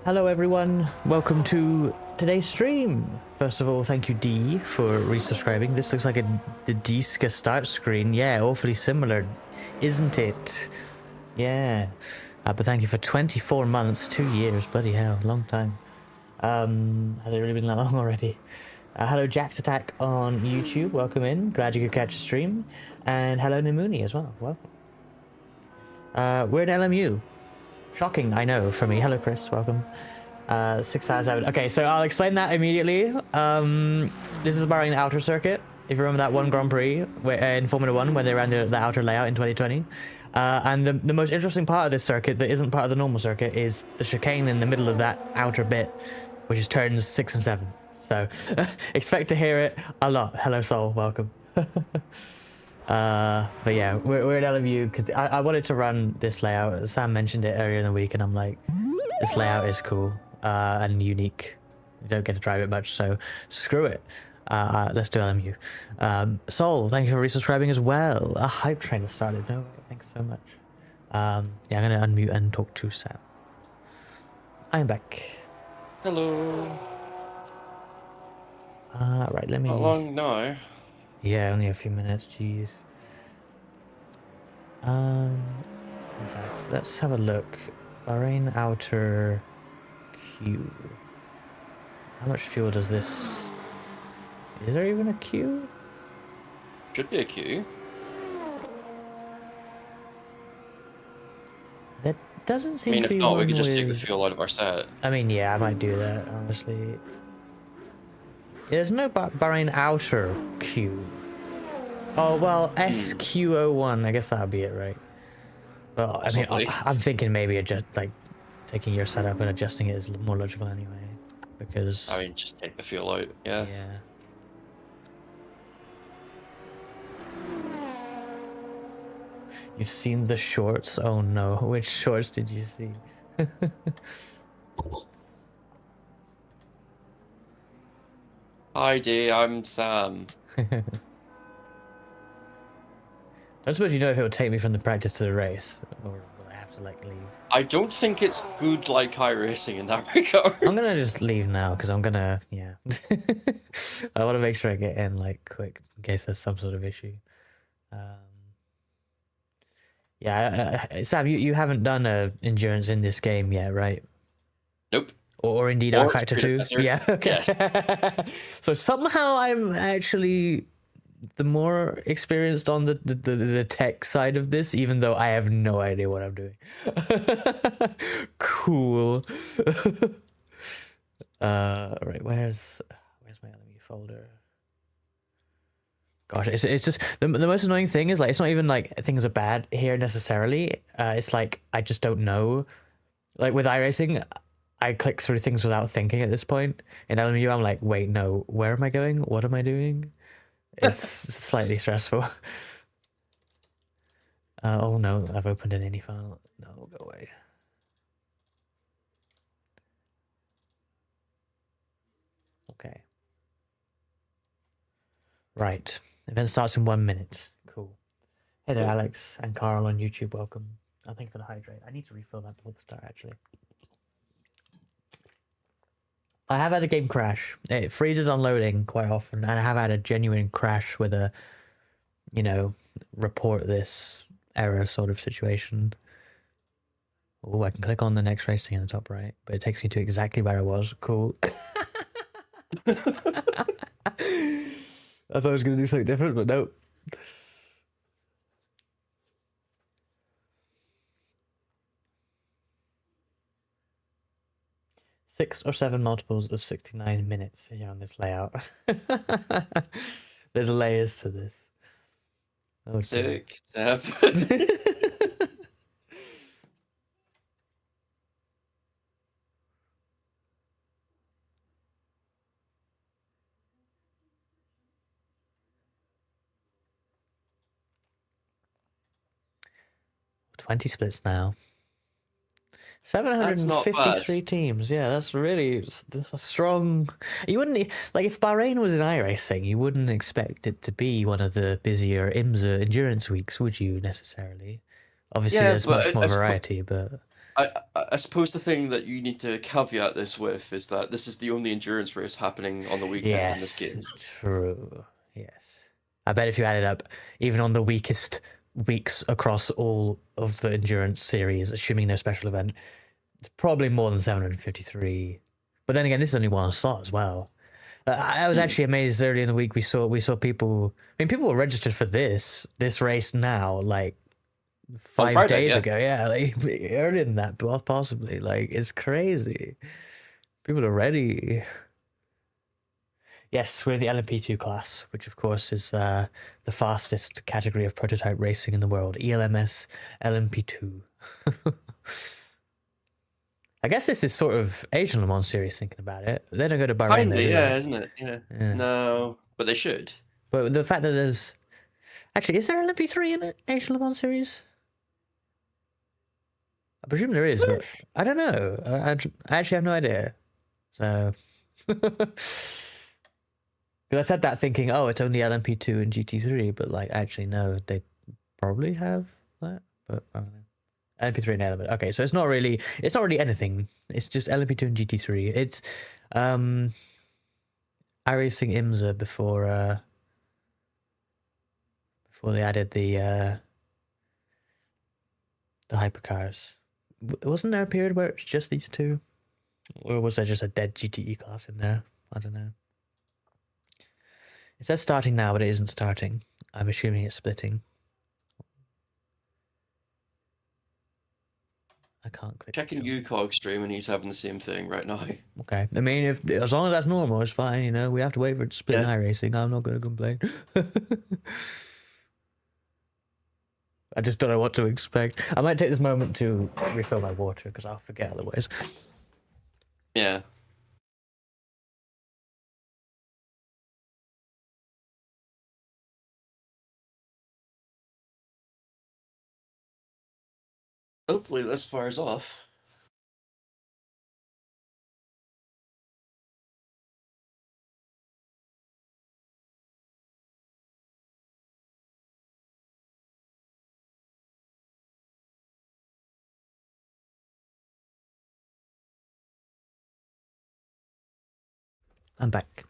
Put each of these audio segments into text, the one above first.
Hello everyone, welcome to today's stream. First of all, thank you D for resubscribing. This looks like the Diska start screen. Yeah, awfully similar, isn't it? Yeah, but thank you for 24 months, 2 years, bloody hell, long time. Has it really been that long already? Hello Jack's Attack on YouTube, welcome in, glad you could catch a stream. And hello Nimuni as well, welcome. We're in LMU. Shocking, I know, for me. Hello, Chris. Welcome. 6 hours out. Okay, so I'll explain that immediately. This is Bahrain outer circuit. If you remember that one Grand Prix in Formula 1 when they ran the outer layout in 2020. And the most interesting part of this circuit that isn't part of the normal circuit is the chicane in the middle of that outer bit, which is turns 6 and 7. So expect to hear it a lot. Hello, Soul. Welcome. But yeah, we're at LMU because I wanted to run this layout. Sam mentioned it earlier in the week and I'm like, this layout is cool and unique. You don't get to drive it much, so screw it. Let's do LMU. Sol, thank you for resubscribing as well. A hype train has started. No, thanks so much. Yeah, I'm gonna unmute and talk to Sam. I'm back. Hello. Right, let me... How long now? Yeah, only a few minutes, jeez. In fact, let's have a look. Bahrain outer queue. How much fuel does this... Is there even a queue? Should be a queue. That doesn't seem I mean, to if be not, we one could just with... take the fuel out of our set. I mean, yeah, I might do that, honestly. There's no Bahrain outer queue. Oh, well, SQ01, I guess that would be it, right? Well, I mean, I'm thinking maybe just like taking your setup and adjusting it is more logical anyway, because... I mean, just take the fuel out, yeah. Yeah. You've seen the shorts? Oh no, which shorts did you see? Hi, D, I'm Sam. I suppose you know if it would take me from the practice to the race, or will I have to like leave? I don't think it's good like iRacing in that regard. I'm gonna just leave now because I'm gonna, yeah. I want to make sure I get in like quick in case there's some sort of issue. Yeah, Sam, you haven't done a endurance in this game yet, right? Nope. Or indeed Or R Factor 2? Yeah, okay. Yes. So somehow I'm actually the more experienced on the tech side of this, even though I have no idea what I'm doing. Cool. Right, where's my LMU folder? Gosh, it's just the most annoying thing is like it's not even like things are bad here necessarily. It's like I just don't know. Like with iRacing, I click through things without thinking at this point. In LMU, I'm like, wait, no, where am I going? What am I doing? It's slightly stressful. Oh no, I've opened an ini file. No, go away. Okay. Right. Event starts in 1 minute. Cool. Hey there, Alex and Carl on YouTube. Welcome. Oh, thank you for the hydrate. I need to refill that before the start, actually. I have had a game crash. It freezes on loading quite often, and I have had a genuine crash with a, you know, report this error sort of situation. Oh, I can click on the next race thing in the top right, but it takes me to exactly where I was. Cool. I thought I was going to do something different, but no. Six or seven multiples of 69 minutes here on this layout. There's layers to this. Oh, 6, 7. $20 splits now. 753 teams. Yeah, that's a strong. You wouldn't like if Bahrain was in iRacing, you wouldn't expect it to be one of the busier IMSA endurance weeks, would you necessarily? Obviously, Yeah, there's much more variety, but I suppose the thing that you need to caveat this with is that this is the only endurance race happening on the weekend in this game. True. Yes. I bet if you added up, even on the weakest weeks across all of the endurance series, assuming no special event, it's probably more than 753. But then again, this is only one slot as well. I was actually amazed early in the week. We saw people. I mean, people were registered for this race now, like On 5 Friday, days yeah. ago. Yeah, like earlier than that, possibly. Like it's crazy. People are ready. Yes, we're the LMP2 class, which of course is the fastest category of prototype racing in the world. ELMS LMP2. I guess this is sort of Asian Le Mans series thinking about it. They don't go to Bahrain though, Kinda, do yeah, they? isn't it? Yeah. Yeah. No, but they should. But the fact that there's... Actually, is there LMP3 in the Asian Le Mans series? I presume there is, but I don't know. I actually have no idea. So... Because I said that thinking, oh, it's only LMP2 and GT3, but like, actually, no, they probably have that, but I don't know. LMP3 and element. Okay, so it's not really anything. It's just LMP2 and GT3. It's iRacing IMSA before they added the hypercars. Wasn't there a period where it's just these two? Or was there just a dead GTE class in there? I don't know. It says starting now, but it isn't starting. I'm assuming it's splitting. I can't click. Checking UCOG stream and he's having the same thing right now. Okay. I mean, as long as that's normal, it's fine. You know, we have to wait for it to split in iRacing. I'm not going to complain. I just don't know what to expect. I might take this moment to refill my water because I'll forget otherwise. Yeah. Hopefully this fires off. I'm back.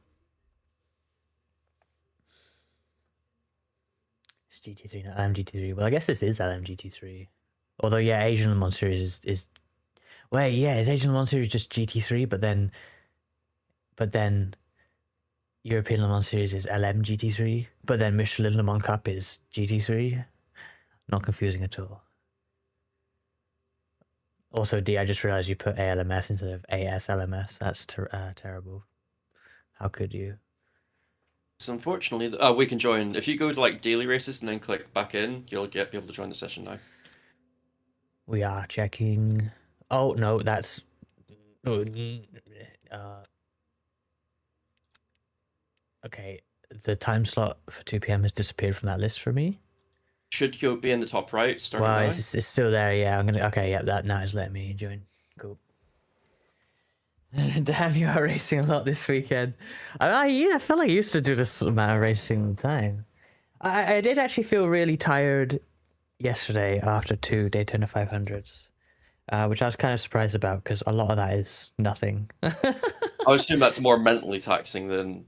It's GT3, not LMGT3. Well, I guess this is LMGT3. Although, yeah, Asian Le Mans Series is... Wait, yeah, is Asian Le Mans Series just GT3, but then European Le Mans Series is LMGT3, but then Michelin Le Mans Cup is GT3? Not confusing at all. Also, D, I just realized you put ALMS instead of ASLMS. That's terrible. How could you? So unfortunately, we can join. If you go to like daily races and then click back in, you'll be able to join the session now. We are checking. Oh no, that's. Okay, the time slot for 2 p.m. has disappeared from that list for me. Should you be in the top right? Starting Well, now? it's still there. Yeah, I'm gonna. Okay, yeah, that now is letting me join. Cool. Damn, you are racing a lot this weekend. I feel like I used to do this amount of racing all the time. I did actually feel really tired yesterday after 2 Daytona 500s, which I was kind of surprised about because a lot of that is nothing. I assume that's more mentally taxing than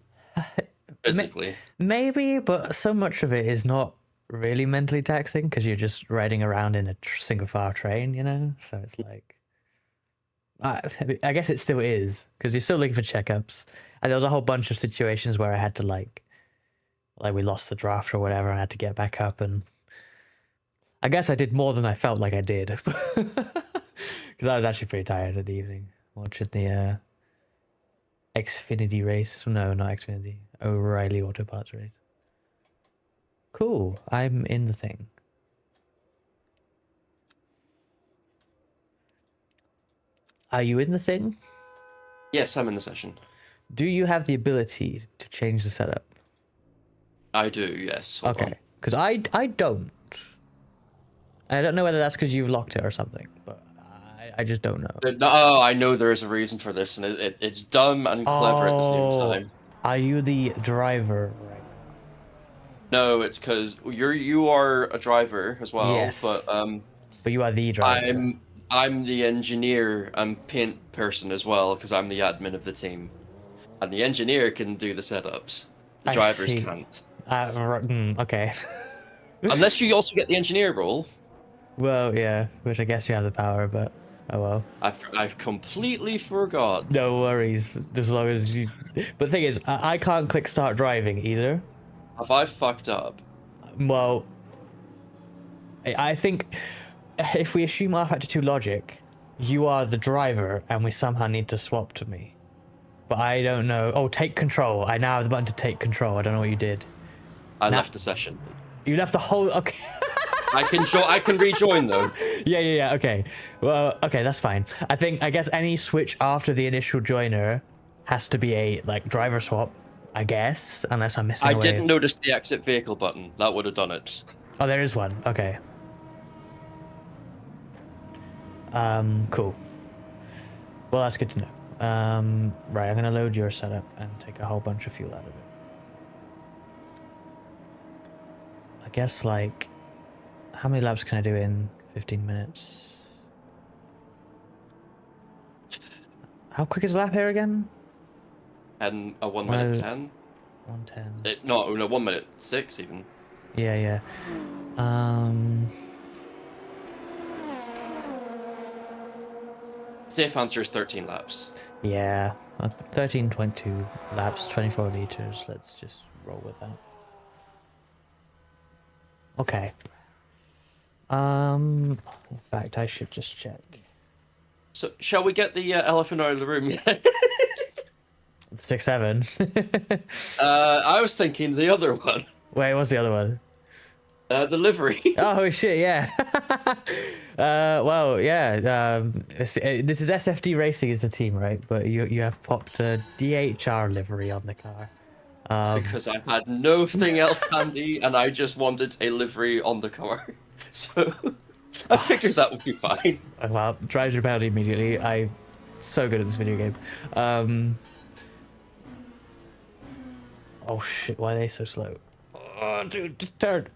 physically. Maybe, but so much of it is not really mentally taxing because you're just riding around in a single file train, you know? So it's like... I guess it still is because you're still looking for checkups, and there was a whole bunch of situations where I had to like we lost the draft or whatever. I had to get back up, and I guess I did more than I felt like I did because I was actually pretty tired at the evening watching the Xfinity race. No, not Xfinity. O'Reilly Auto Parts race. Cool. I'm in the thing. Are you in the thing? Yes, I'm in the session. Do you have the ability to change the setup? I do, yes. Hold okay, because I don't. I don't know whether that's because you've locked it or something, but I just don't know. No, I know there is a reason for this, and it's dumb and clever at the same time. Are you the driver right now? No, it's because you are a driver as well. Yes. But you are the driver. I'm the engineer and paint person as well, because I'm the admin of the team. And the engineer can do the setups. The I drivers see. can't. Okay. Unless you also get the engineer role. Well, yeah, which I guess you have the power, but oh well. I've completely forgot. No worries, as long as you. But the thing is, I can't click start driving either. Have I fucked up? Well, I think if we assume R Factor 2 logic, you are the driver, and we somehow need to swap to me. But I don't know. Oh, take control. I now have the button to take control. I don't know what you did. I left the session. You left the whole. Okay. I can rejoin though. Yeah. Okay. Well, okay, that's fine. I guess any switch after the initial joiner has to be a like driver swap. I guess, unless I'm missing. I didn't notice the exit vehicle button. That would have done it. Oh, there is one. Okay. Cool. Well, that's good to know. Right, I'm gonna load your setup and take a whole bunch of fuel out of it. I guess, like, how many laps can I do in 15 minutes? How quick is a lap here again? And a 1 minute 10? 1:10. No, 1 minute 6 even. Yeah. Safe answer is 13 laps. Yeah, 13.2 laps, 24 liters. Let's just roll with that. Okay. In fact, I should just check. So, shall we get the elephant out of the room yet? 6-7. I was thinking the other one. Wait, what's the other one? The livery. Oh shit, yeah. Well, yeah. This is SFD Racing is the team, right? But you have popped a DHR livery on the car. Because I had nothing else handy, and I just wanted a livery on the car. So I figured that would be fine. Well, drives your penalty immediately. I'm so good at this video game. Oh shit, why are they so slow? Oh, dude, just turn.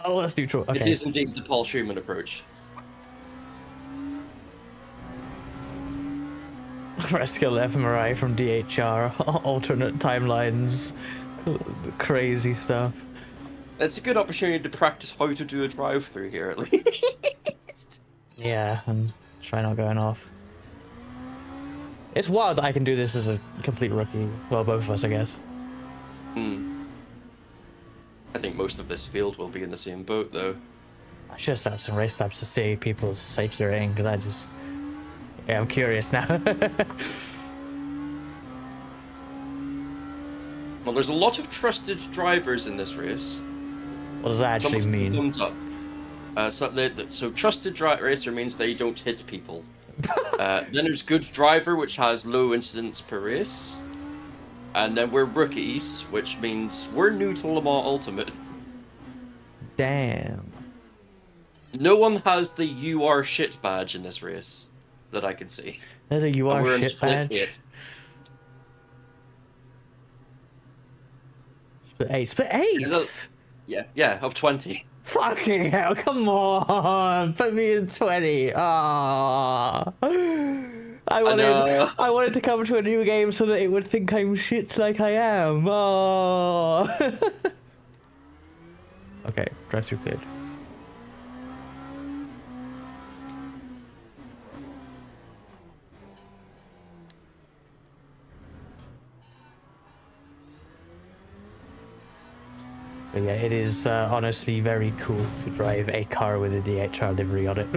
Oh, that's neutral. Okay. It is indeed the Paul Schumann approach. Rescue fMRI from DHR, alternate timelines, crazy stuff. It's a good opportunity to practice how to do a drive-through here, at least. Yeah, and try not going off. It's wild that I can do this as a complete rookie. Well, both of us, I guess. I think most of this field will be in the same boat, though. I should have set up some race laps to see people's safety rating, because yeah, I'm curious now. Well, there's a lot of trusted drivers in this race. What does that actually mean? Thumbs up. So trusted racer means they don't hit people. Then there's good driver, which has low incidents per race. And then we're rookies, which means we're new to Le Mans Ultimate. Damn. No one has the "you are shit" badge in this race that I can see. There's a "you are shit" badge. Split eight. Yeah, of 20. Fucking hell! Come on, put me in 20. Ah. I wanted to come to a new game so that it would think I'm shit like I am. Oh. Okay, drive-through cleared. But yeah, it is honestly very cool to drive a car with a DHR livery on it.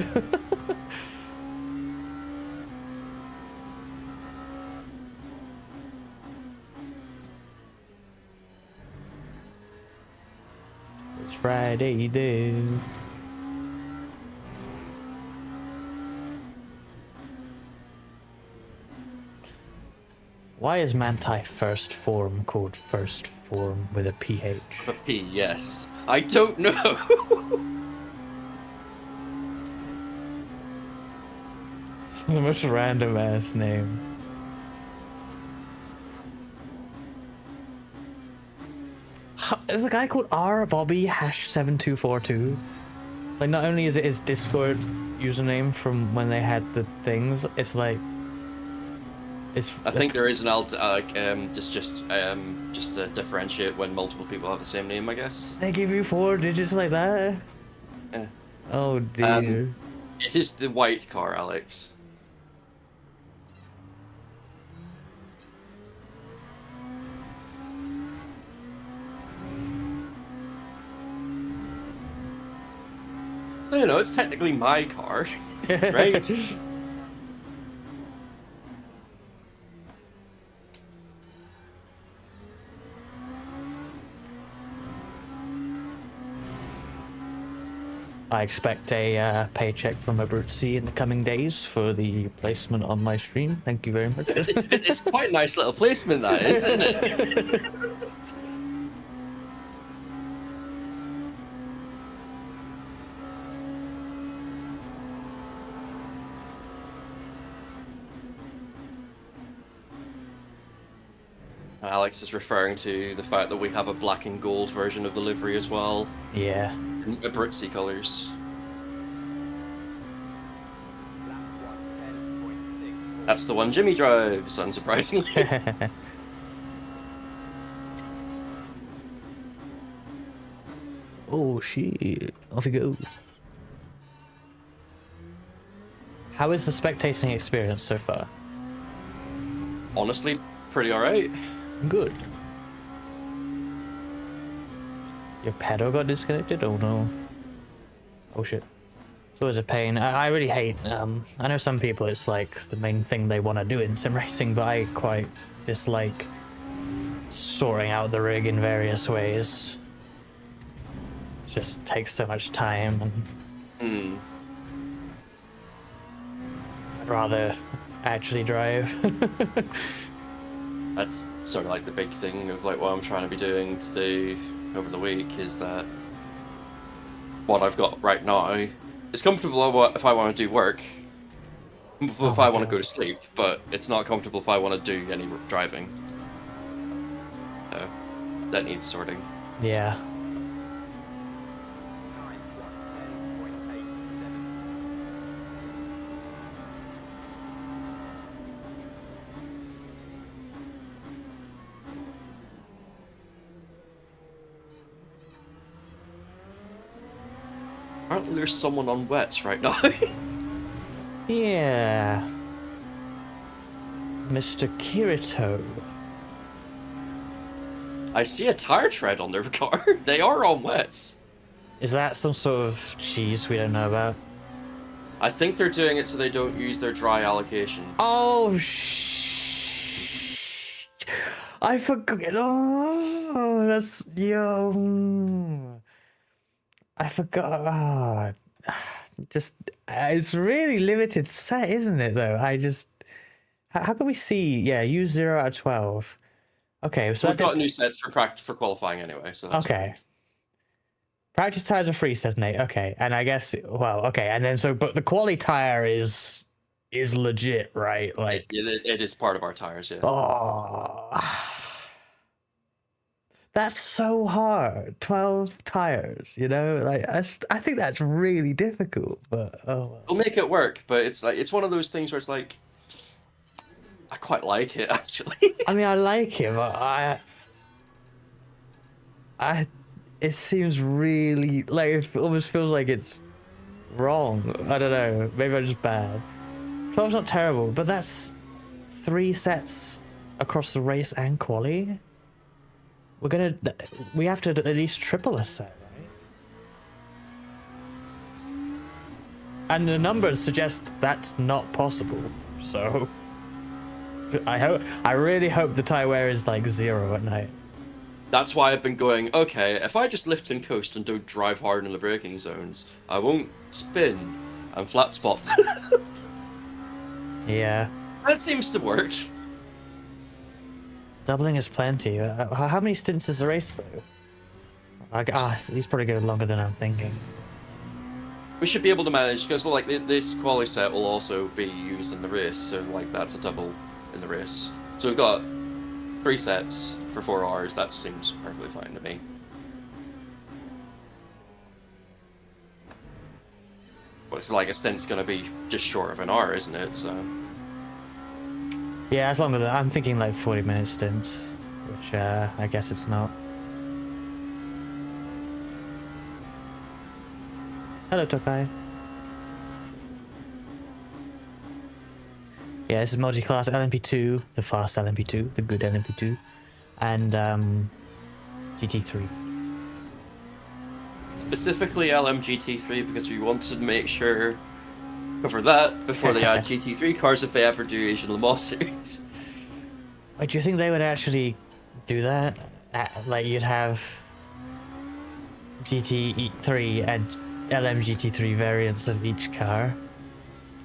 It's Friday, dude. Why is Manti first form called first form with a PH? A P, yes. I don't know. It's the most random ass name. Is the guy called R Bobby #7242? Like, not only is it his Discord username from when they had the things, it's like... I think there is an just to differentiate when multiple people have the same name, I guess. They give you 4 digits like that? Yeah. Oh dear. It is the white car, Alex. So, you know, it's technically my car, right? I expect a paycheck from a British in the coming days for the placement on my stream. Thank you very much. It's quite a nice little placement, that is, isn't it? Alex is referring to the fact that we have a black and gold version of the livery as well. Yeah. Britsy colours. That's the one Jimmy drives, unsurprisingly. Oh shit, off he goes. How is the spectating experience so far? Honestly, pretty alright. Good. Your pedal got disconnected? Oh no. Oh shit. It's always a pain. I really hate, I know some people it's like the main thing they want to do in sim racing, but I quite dislike sorting out the rig in various ways. It just takes so much time and I'd rather actually drive. That's sort of like the big thing of like what I'm trying to be doing today over the week is that what I've got right now is comfortable if I want to do work, if I want to go to sleep, but it's not comfortable if I want to do any driving. So that needs sorting. Yeah. Apparently there's someone on wets right now. Yeah. Mr. Kirito. I see a tire tread on their car. They are on wets. Is that some sort of cheese we don't know about? I think they're doing it so they don't use their dry allocation. Oh, I forgot. Oh, that's... Yo. I forgot. Oh, just... It's really limited set, isn't it, though? I just... How can we see? Yeah, use 0 out of 12. Okay, so... We've got new sets for qualifying anyway, so that's okay. Fine. Practice tires are free, says Nate. Okay, and I guess... Well, okay, and then so... But the quali tire is legit, right? Like... It is part of our tires, yeah. Oh... That's so hard. 12 tires, you know? Like I think that's really difficult, but oh well. We'll make it work, but it's like it's one of those things where it's like I quite like it actually. I mean, I like it, but it seems really like it almost feels like it's wrong. I don't know. Maybe I'm just bad. 12's not terrible, but that's 3 sets across the race and quali. We have to at least triple a set, right? And the numbers suggest that's not possible. So I really hope the tie wear is like 0 at night. That's why I've been going, okay, if I just lift and coast and don't drive hard in the braking zones, I won't spin and flat spot. Yeah. That seems to work. Doubling is plenty. How many stints is the race, though? He's probably going longer than I'm thinking. We should be able to manage, because like this quali set will also be used in the race, so like that's a double in the race. So we've got 3 sets for 4 hours. That seems perfectly fine to me. it's like a stint's gonna be just short of an hour, isn't it? So Yeah, as long as I'm thinking like 40-minute stints, which I guess it's not. Hello, Tokai. Yeah, this is multi-class LMP2, the fast LMP2, the good LMP2, and GT3. specifically LMGT3 because we wanted to make sure cover that before they add GT3 cars if they ever do Asian Le Mans series. Wait, do you think they would actually do that? Like you'd have GT3 and LMGT3 variants of each car?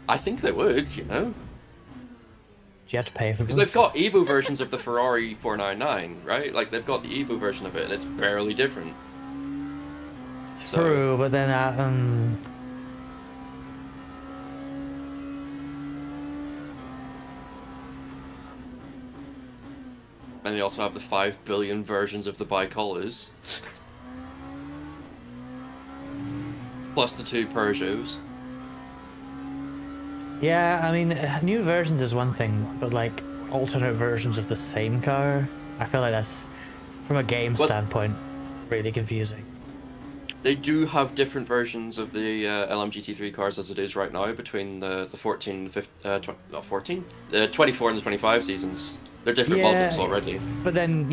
I think they would, you know. Do you have to pay for them? Because they've got Evo versions of the Ferrari 499, right? Like, they've got the Evo version of it, and it's barely different. So, true, but then and they also have the 5 billion versions of the bicolors. Plus the 2 Peugeots. yeah, I mean, new versions is one thing, but like alternate versions of the same car, I feel like that's, from a game standpoint, really confusing. They do have different versions of the LMGT3 cars as it is right now between the 14, 15, not 14, the 24 and the 25 seasons. They're different models already. But then,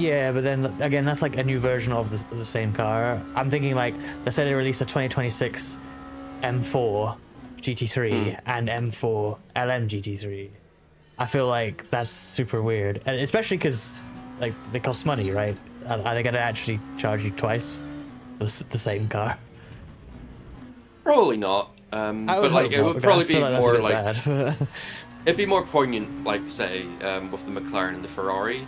again, that's like a new version of the same car. I'm thinking like, let's say they release a 2026 M4 GT3 and M4 LM GT3. I feel like that's super weird, and especially because like they cost money, right? Are they gonna actually charge you twice for the same car? Probably not. But like it would probably be more like it'd be more poignant, like say with the McLaren and the Ferrari,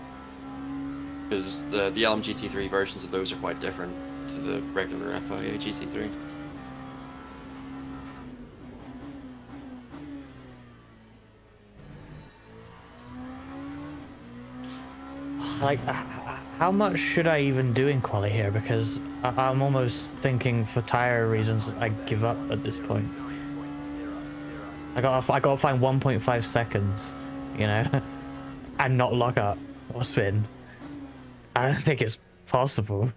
because the LMGT3 versions of those are quite different to the regular FIA GT3. Like, how much should I even do in quali here? Because I'm almost thinking, for tire reasons, I give up at this point. I gotta find 1.5 seconds, you know, and not lock up or spin. I don't think it's possible.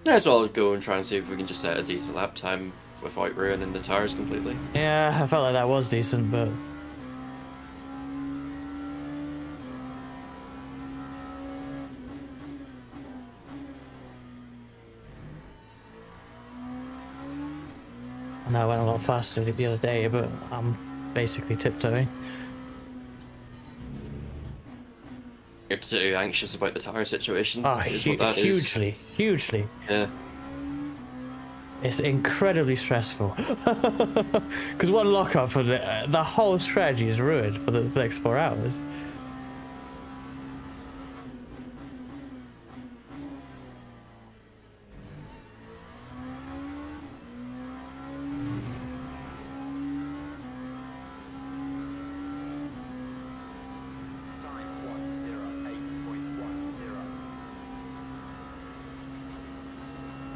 Might as well go and try and see if we can just set a decent lap time without ruining the tires completely. Yeah, I felt like that was decent, but I know I went a lot faster the other day, but I'm basically tiptoeing. You're too anxious about the tire situation. Oh, hugely. Yeah. It's incredibly stressful. Because one lockup for the whole strategy is ruined for the next 4 hours.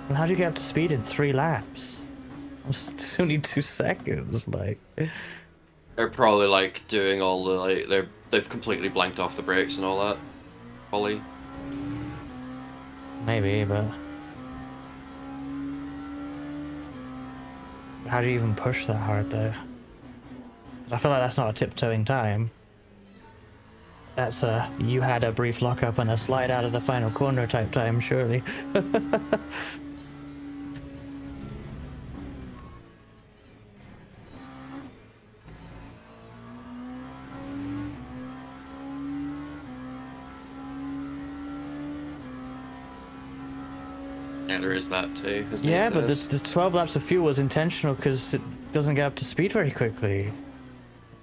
And how do you get up to speed in 3 laps? I still need 2 seconds, like. They're probably like doing all the like they've completely blanked off the brakes and all that. Probably. Maybe, but how do you even push that hard though? I feel like that's not a tiptoeing time. That's you had a brief lockup and a slide out of the final corner type time, surely. Yeah, there is that too. Yeah, but the 12 laps of fuel was intentional because it doesn't get up to speed very quickly.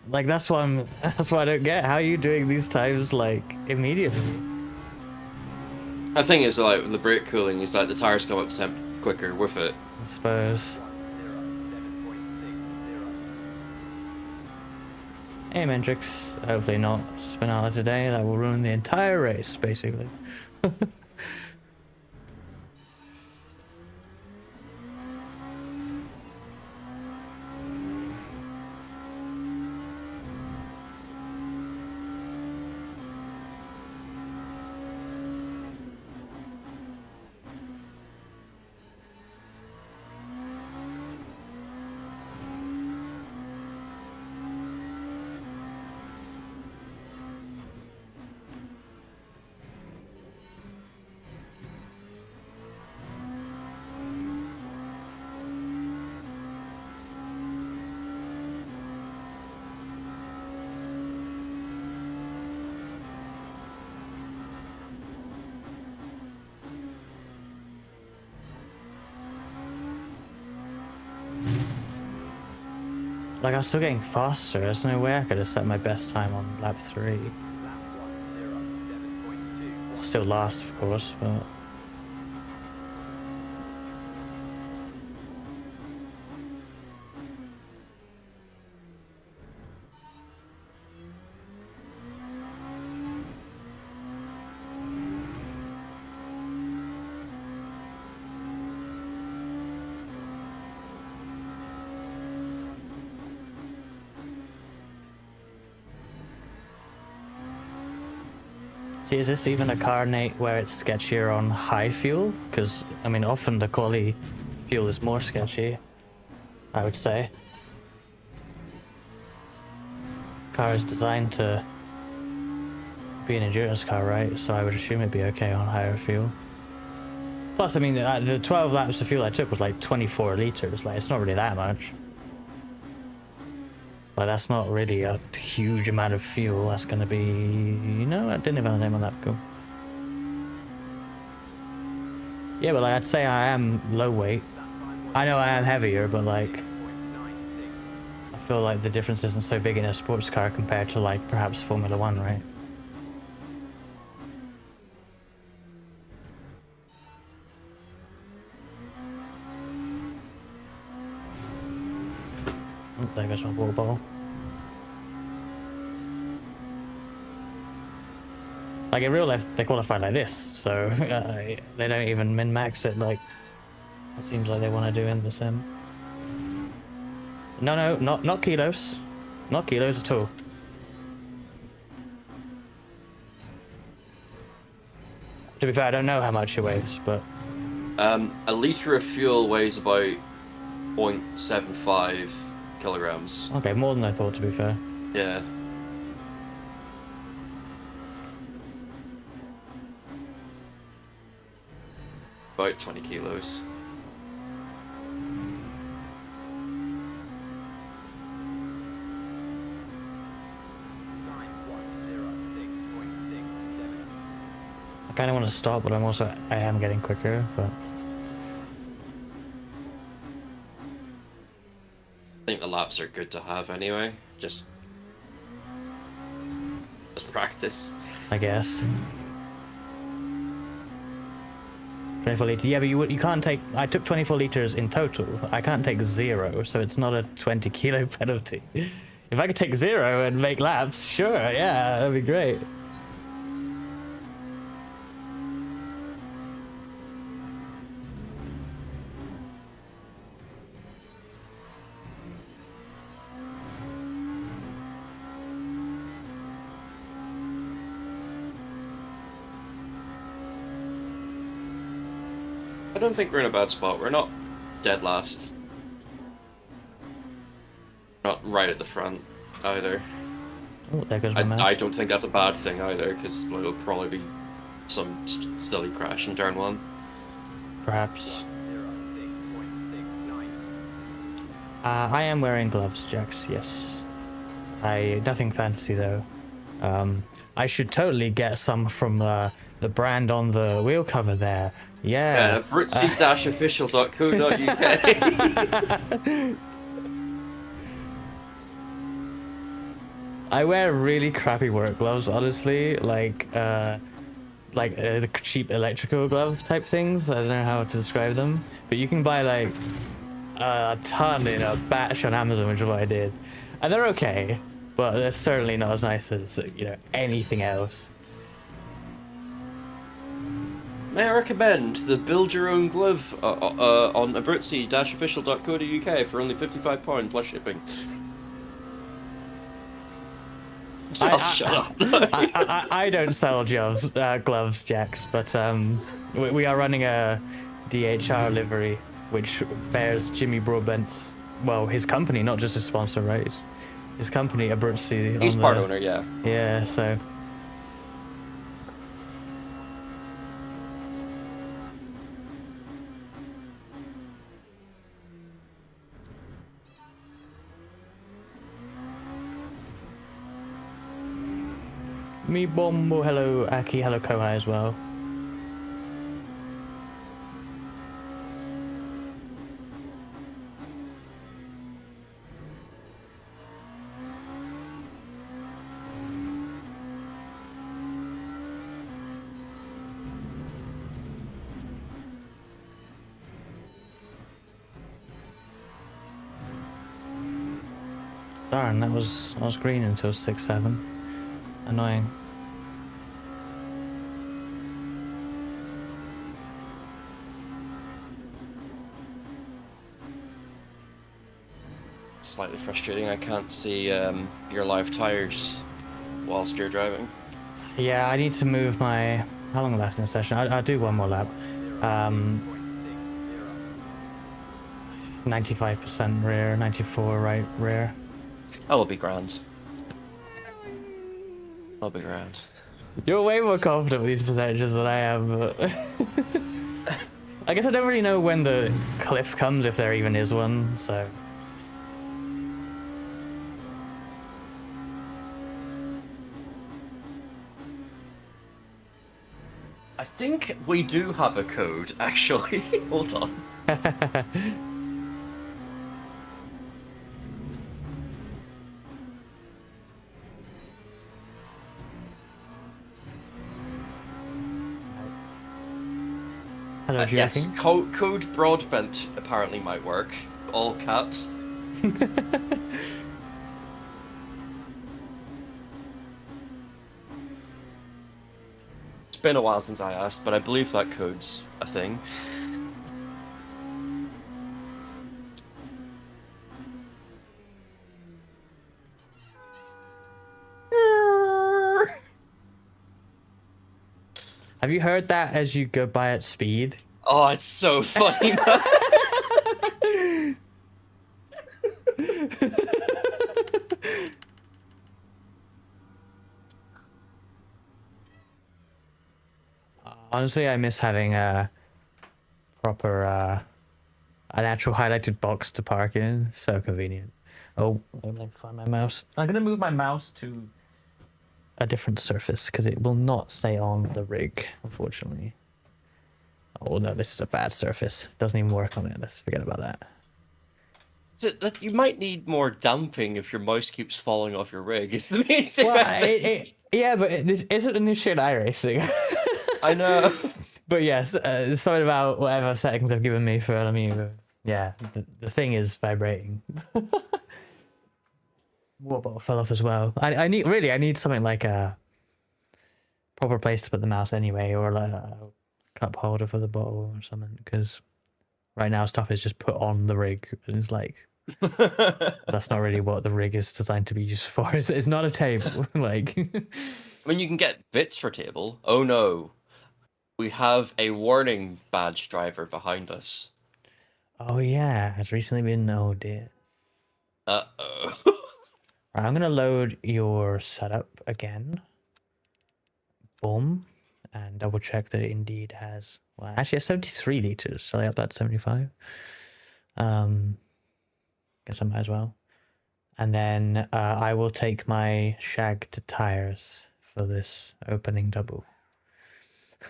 Like that's why I don't get how are you doing these times like immediately. I think it's like the brake cooling is that the tires come up to temp quicker with it. I suppose. Hey Mendrix, hopefully not Spinala today. That will ruin the entire race, basically. Like, I was still getting faster. There's no way I could have set my best time on lap 3. Still last, of course, but... See, is this even a car, Nate, where it's sketchier on high fuel? Because, I mean, often the quality fuel is more sketchy, I would say. Car is designed to be an endurance car, right? So I would assume it'd be okay on higher fuel. Plus, I mean, the 12 laps of fuel I took was like 24 liters. Like, it's not really that much. Like, that's not really a huge amount of fuel. That's going to be... You know, I didn't even have a name on that. Cool. Yeah, but like, I'd say I am low weight. I know I am heavier, but like... I feel like the difference isn't so big in a sports car compared to like, perhaps Formula 1, right? Oh, there goes my water bottle. Like in real life, they qualify like this, so they don't even min-max it like it seems like they want to do in the sim. No, not kilos. Not kilos at all. To be fair, I don't know how much it weighs, but... A litre of fuel weighs about 0.75 kilograms. Okay, more than I thought, to be fair. Yeah. About 20 kilos. I kind of want to stop, but I am getting quicker, but... I think the laps are good to have anyway, just practice. I guess. 24 liters. Yeah, but you can't take... I took 24 liters in total. I can't take 0, so it's not a 20 kilo penalty. If I could take 0 and make laps, sure, yeah, that'd be great. I don't think we're in a bad spot. We're not dead last. Not right at the front either. Oh, there goes my mouse. I don't think that's a bad thing either, because there'll probably be some silly crash in turn 1. Perhaps. I am wearing gloves, Jax, yes. Nothing fancy though. I should totally get some from the brand on the wheel cover there. Yeah. Britsy-official.co.uk. I wear really crappy work gloves, honestly, like the cheap electrical glove type things. I don't know how to describe them, but you can buy like a ton in a batch on Amazon, which is what I did, and they're okay, but they're certainly not as nice as, you know, anything else. May I recommend the build your own glove on Britsy-official.co.uk for only £55 plus shipping. Shut up. I don't sell gloves, Jax, but we are running a DHR livery, which bears Jimmy Broadbent's, well, his company, not just his sponsor, right? His company, Britsy. He's part owner, yeah. Yeah, so... Me Bombo, hello Aki, hello Kohai as well. Darn, that was green until 6-7. Annoying. Slightly frustrating. I can't see your live tires whilst you're driving. Yeah, I need to move my... How long left in the session? I'll do one more lap. 95% rear, 94 right rear. That'll be grand. I'll be grand. You're way more confident with these percentages than I am, but... I guess I don't really know when the cliff comes, if there even is one, so... I think we do have a code, actually. Hold on. Hello, yes, Jackie. code broadbent apparently might work. All caps. It's been a while since I asked, but I believe that code's a thing. Have you heard that as you go by at speed? Oh, it's so funny. Honestly, I miss having a proper, an actual highlighted box to park in. So convenient. Oh, I'm gonna find my mouse. I'm gonna move my mouse to a different surface because it will not stay on the rig, unfortunately. Oh no, this is a bad surface. Doesn't even work on it. Let's forget about that. So that you might need more damping if your mouse keeps falling off your rig. It's the main thing. Well, yeah, but this isn't a new shit iRacing. I know. But yes, sorry about whatever settings I've given me for LMU. Yeah, the thing is vibrating. Water bottle fell off as well. I need something like a proper place to put the mouse anyway, or like a cup holder for the bottle or something. Because right now stuff is just put on the rig, and it's like that's not really what the rig is designed to be used for. It's not a table. Like, I mean, you can get bits for table. Oh no. We have a warning badge driver behind us. oh yeah, has recently been. Oh dear. Uh-oh. Right, I'm gonna load your setup again. Boom, and double check that it indeed has. Well, actually, it's 73 liters. So I up that to 75. Guess I might as well. And then I will take my shagged tires for this opening double.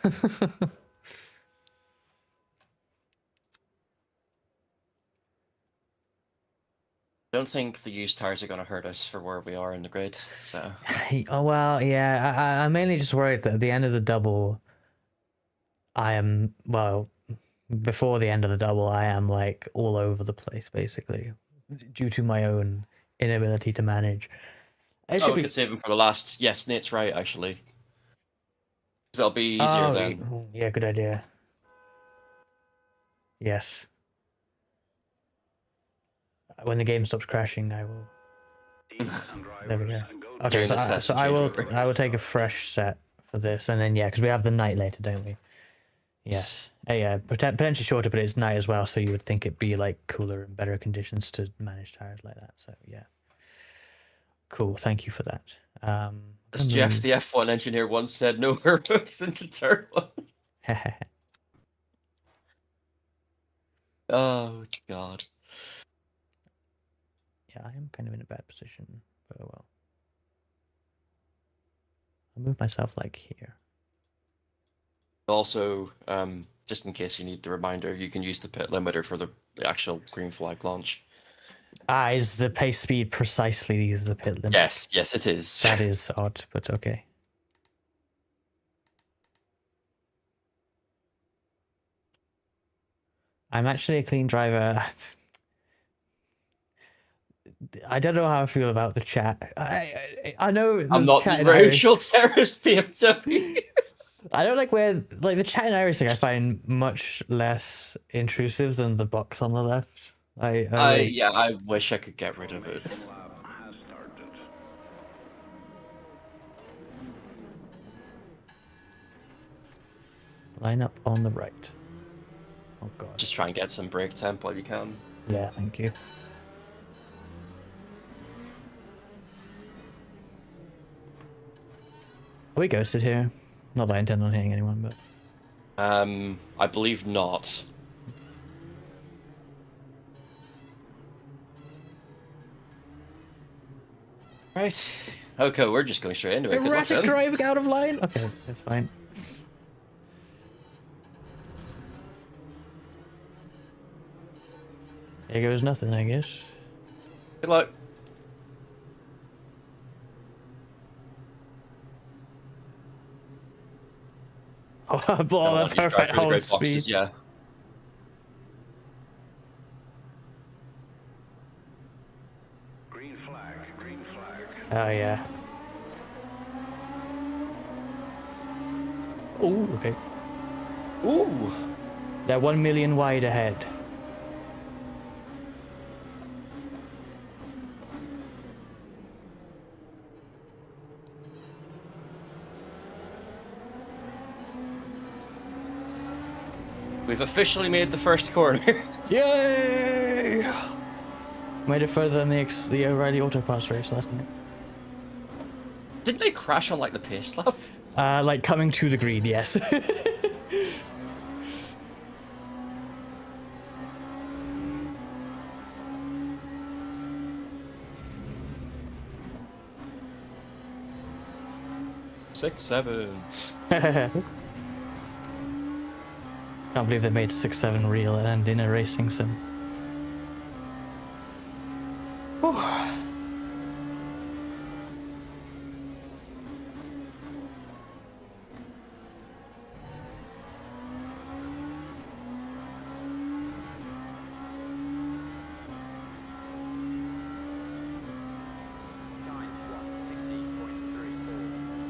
I don't think the used tires are going to hurt us for where we are in the grid, so... Oh, well, yeah, I'm mainly just worried that at the end of the double, I am, well, before the end of the double, I am, like, all over the place, basically, due to my own inability to manage. It should we could save them for the last. Yes, Nate's right, actually. 'Cause that'll be easier then. Yeah, good idea. Yes. When the game stops crashing, I will. There we go. Okay, so I will take a fresh set for this, and then yeah, because we have the night later, don't we? Yes. Yeah, potentially shorter, but it's night as well, so you would think it'd be like cooler and better conditions to manage tires like that. So yeah. Cool. Thank you for that. As Jeff, the F1 engineer, once said, no heroes into turn one. Oh god. Yeah, I am kind of in a bad position, but oh well. I'll move myself like here. Also, just in case you need the reminder, you can use the pit limiter for the actual green flag launch. Is the pace speed precisely the pit limit? Yes, it is. That is odd, but okay. I'm actually a clean driver. I don't know how I feel about the chat. I know I'm there's not chat the in Irish. racial terrorist BMW. I don't like where like the chat in Irish thing I find much less intrusive than the box on the left. Yeah, I wish I could get rid of it. Line up on the right. Oh god. Just try and get some brake temp while you can. Yeah, thank you. Are we ghosted here? Not that I intend on hitting anyone, but I believe not. Right. Okay, we're just going straight into it. Good luck, erratic then. driving out of line. Okay, that's fine. There goes nothing, I guess. Good luck. Oh, that perfect hold speed. Yeah. Green flag, green flag. Oh yeah. Oh, okay. Ooh. They're 1 million wide ahead. We've officially made the first corner. Yay! Made it further than the O'Reilly Auto Parts race last night. Didn't they crash on like the pace lap? Like coming to the green, yes. Six, seven. Can't believe they made 6-7 real and in a racing sim. Whew.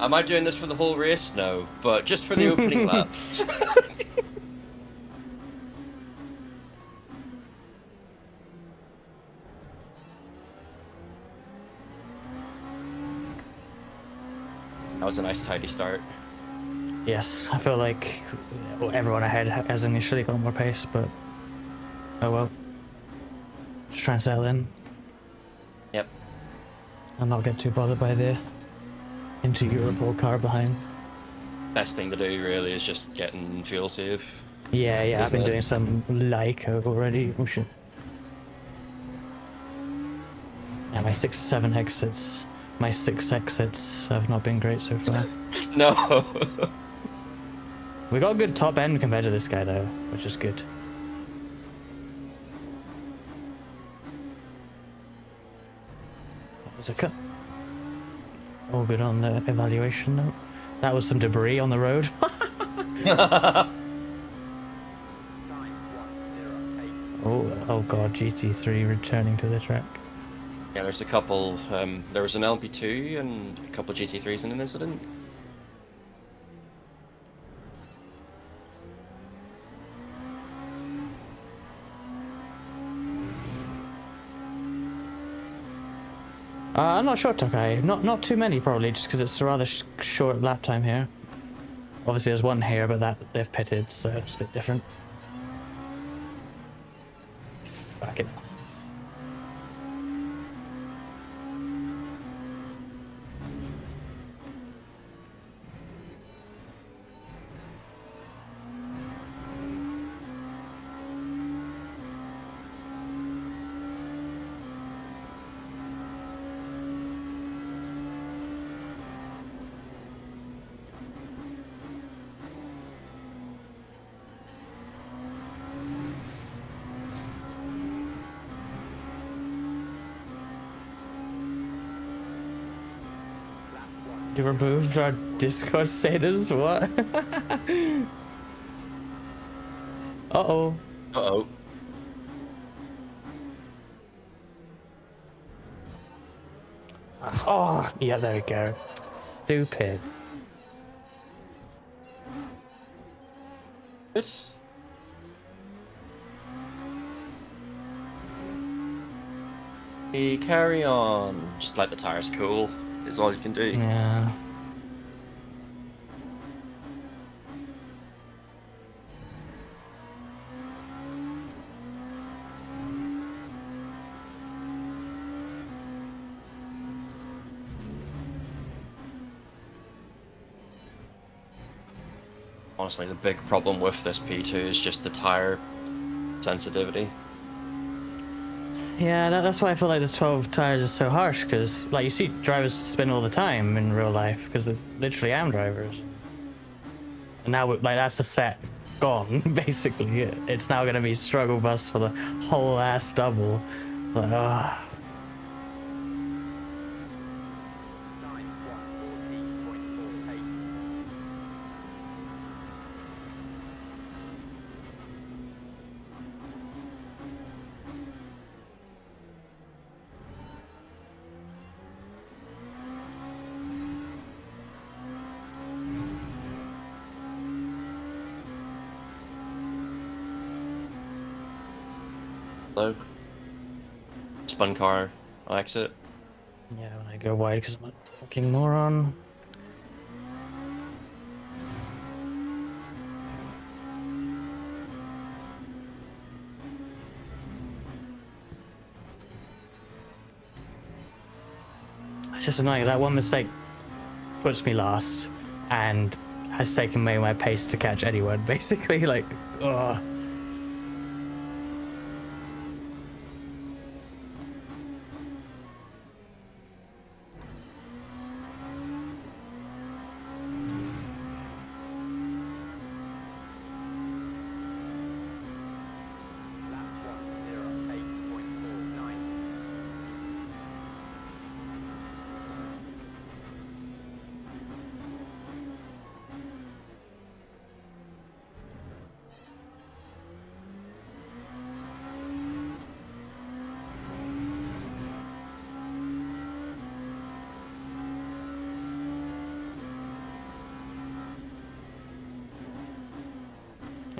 Am I doing this for the whole race? No, but just for the opening lap. That was a nice tidy start. Yes, I feel like everyone ahead has initially got more pace, but oh well. Just try and settle in Yep. and not get too bothered by the into Europol car behind. Best thing to do really is just getting fuel save. Yeah, I've Isn't been it? doing some Leica already. Oh shit. Yeah, my 6-7 exits. My 6 exits have not been great so far. No. We got a good top end compared to this guy though, which is good. That was a cut. All good on the evaluation note. That was some debris on the road. Oh god, GT3 returning to the track. Yeah, there's a couple. There was an LP2 and a couple GT3s in an incident. I'm not sure, Tokai. Not too many probably, just because it's a rather short lap time here. Obviously, there's one here, but that they've pitted, so it's a bit different. Fuck it. You removed our Discord status? What? Uh-oh. Uh-oh. Oh, yeah, there we go. Stupid. Good. Hey, carry on. Just let the tires cool is all you can do. Yeah. Honestly, the big problem with this P2 is just the tire sensitivity. Yeah, that's why I feel like the 12 tires is so harsh, because like you see drivers spin all the time in real life, because they literally am drivers. And now like that's the set gone, basically. It's now gonna be struggle bus for the whole ass double. Like, ah. Hello. Spun car. I'll exit. Yeah, when I go wide, because I'm a fucking moron. It's just annoying. That one mistake puts me last and has taken away my pace to catch anyone, basically. Like, ugh.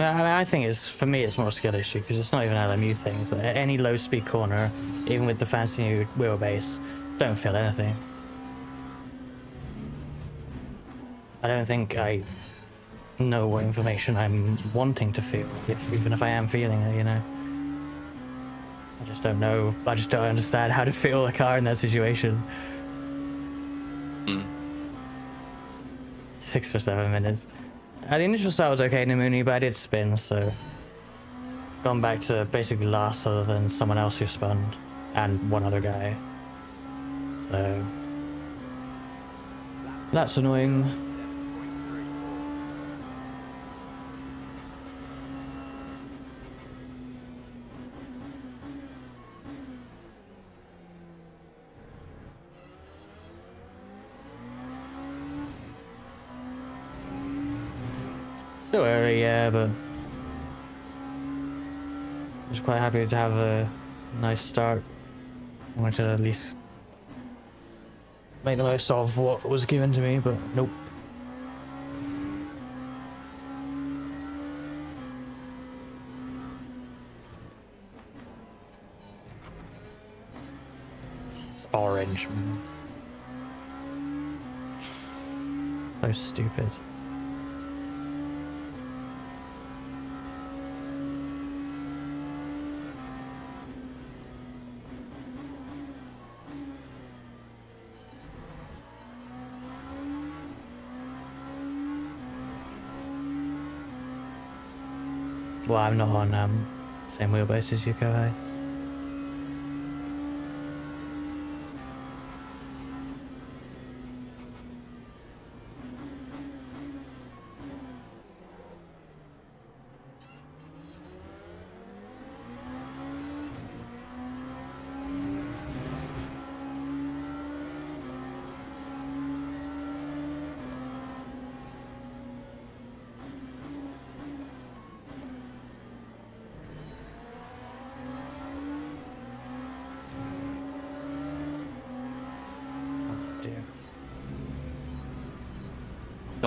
I think it's, for me, it's more a skill issue because it's not even an LMU thing. So any low speed corner, even with the fancy new wheelbase, don't feel anything. I don't think I know what information I'm wanting to feel, even if I am feeling it, you know. I just don't know. I just don't understand how to feel a car in that situation. 6 or 7 minutes. The initial start was okay in the Mooney, but I did spin, so gone back to basically last other than someone else who spun and one other guy. So that's annoying. Still early, yeah, but I was quite happy to have a nice start. I wanted to at least make the most of what was given to me, but nope. It's orange, man. So stupid. Well, I'm not on same wheelbase as you, Kohei.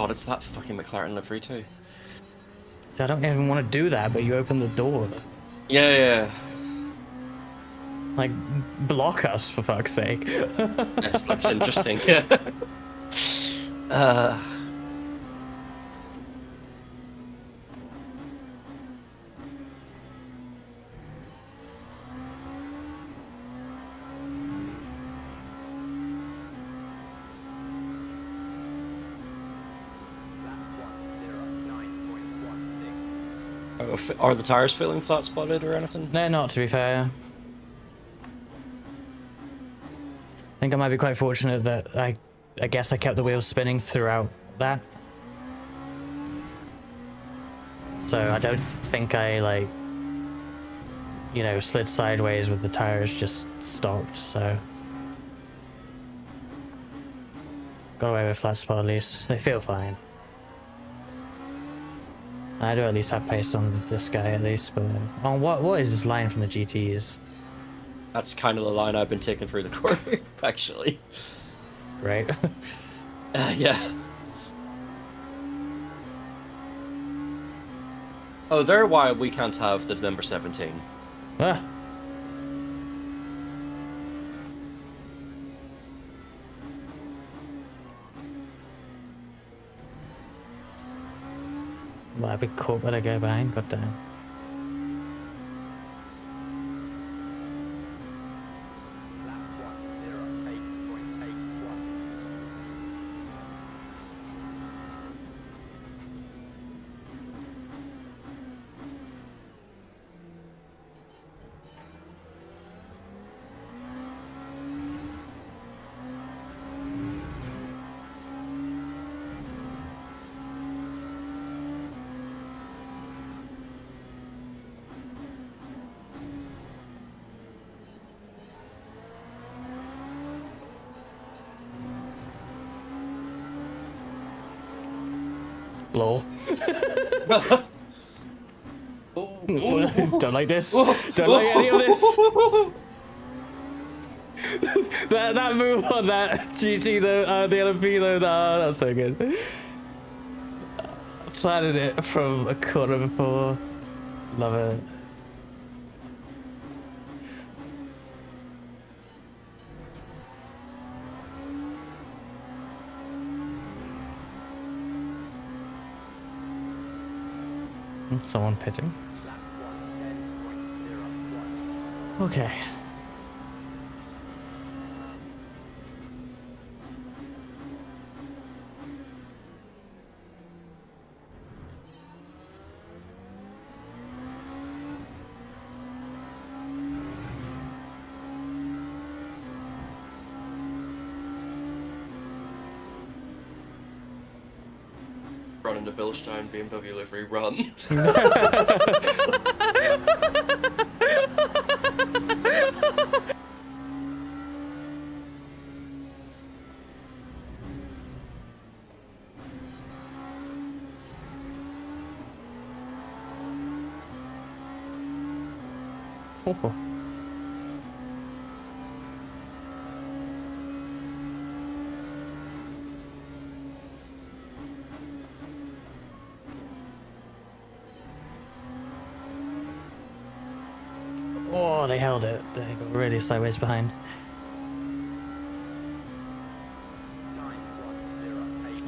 god, it's that fucking McLaren livery too. So I don't even want to do that, but you open the door. Yeah. Like, block us, for fuck's sake. This looks interesting. Yeah. Are the tires feeling flat spotted or anything? No, not to be fair. I think I might be quite fortunate that I guess I kept the wheels spinning throughout that. So I don't think I, like, you know, slid sideways with the tires just stopped, so. Got away with flat spot at least. They feel fine. I do at least have pace on this guy at least, but on what is this line from the GTs? That's kind of the line I've been taking through the corner, actually. Right. Yeah. Oh, they're why we can't have the number 17. Ah. Well, I'd be caught when I go behind, god damn. Lol. Don't like this. Don't like any of this. that move on that GT though, the LMP though, that's so good. Planted it from a corner before. Love it. Someone pitching. Okay. Running the Bilstein BMW livery run. Oh. Oh, they held it. They got really sideways behind.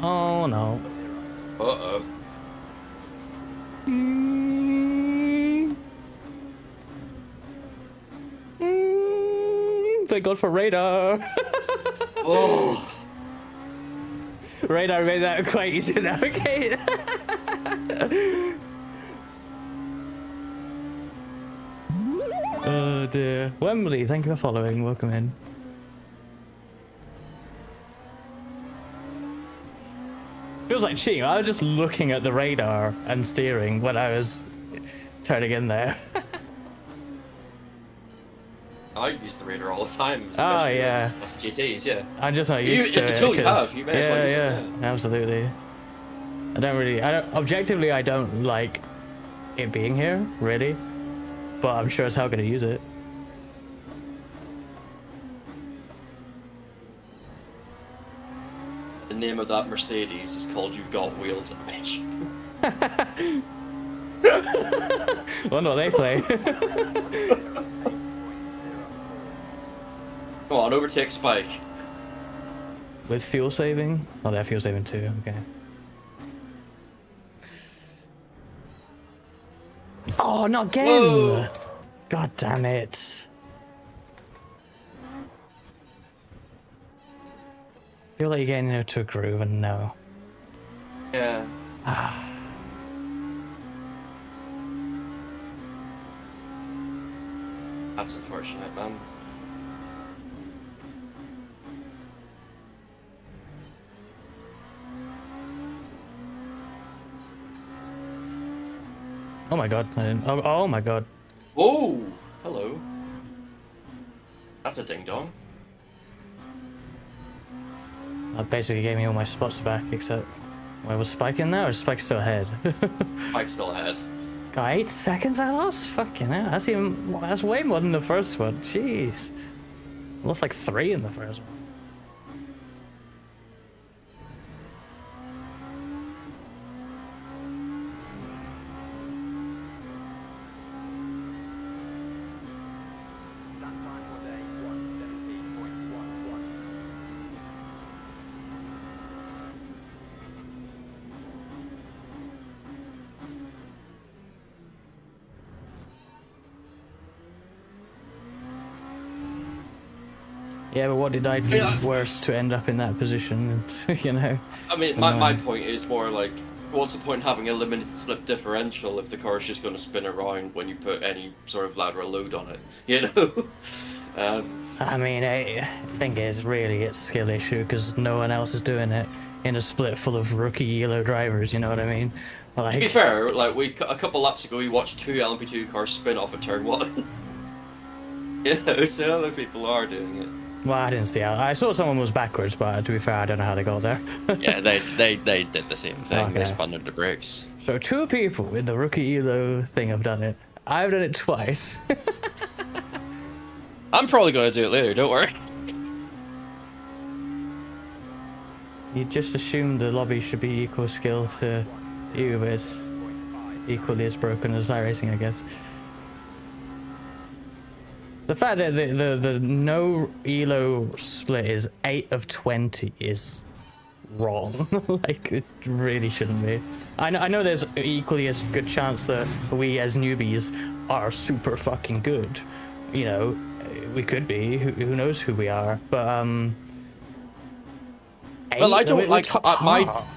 Oh no. Uh-oh. Thank God for radar. Oh. Radar made that quite easy to navigate. Oh dear. Wembley, thank you for following. Welcome in. Feels like cheating. I was just looking at the radar and steering when I was turning in there. I use the radar all the time. Oh yeah. That's GTs, yeah. I'm just not used to it. It's a tool you 'cause- have. You may as well use it. Yeah. Absolutely. Objectively, I don't like it being here, really. But I'm sure as hell gonna use it. The name of that Mercedes is called You Got Wheels, bitch. Wonder what they play. Come on, overtake Spike. With fuel saving? Oh, they're fuel saving too, okay. Oh, not again! Whoa. God damn it. Feel like you're getting into a groove and no. Yeah. That's unfortunate, man. Oh my god, I didn't. Oh my god. Oh, hello. That's a ding dong. That basically gave me all my spots back, except... Where was Spike in there, or is Spike still ahead? Spike's still ahead. Got 8 seconds I lost? Fucking hell, that's way more than the first one, jeez. I lost like 3 in the first one. Yeah, but what did I do worse to end up in that position, you know? I mean, my point is more like, what's the point in having a limited slip differential if the car's just going to spin around when you put any sort of lateral load on it, you know? I mean, the thing is, really, it's a skill issue because no one else is doing it in a split full of rookie ELO drivers, you know what I mean? Like... To be fair, like, a couple laps ago, we watched 2 LMP2 cars spin off of turn 1. You know, so other people are doing it. Well, I didn't see how. I saw someone was backwards, but to be fair, I don't know how they got there. Yeah, they did the same thing. Okay. They spun under the brakes. So 2 people in the rookie ELO thing have done it. I've done it twice. I'm probably going to do it later, don't worry. You just assume the lobby should be equal skill to you, but it's equally as broken as iRacing, I guess. The fact that the no ELO split is 8 of 20 is wrong. Like, it really shouldn't be. I know there's equally as good chance that we as newbies are super fucking good. You know, we could be. Who knows who we are? But Well, I don't we're like top half.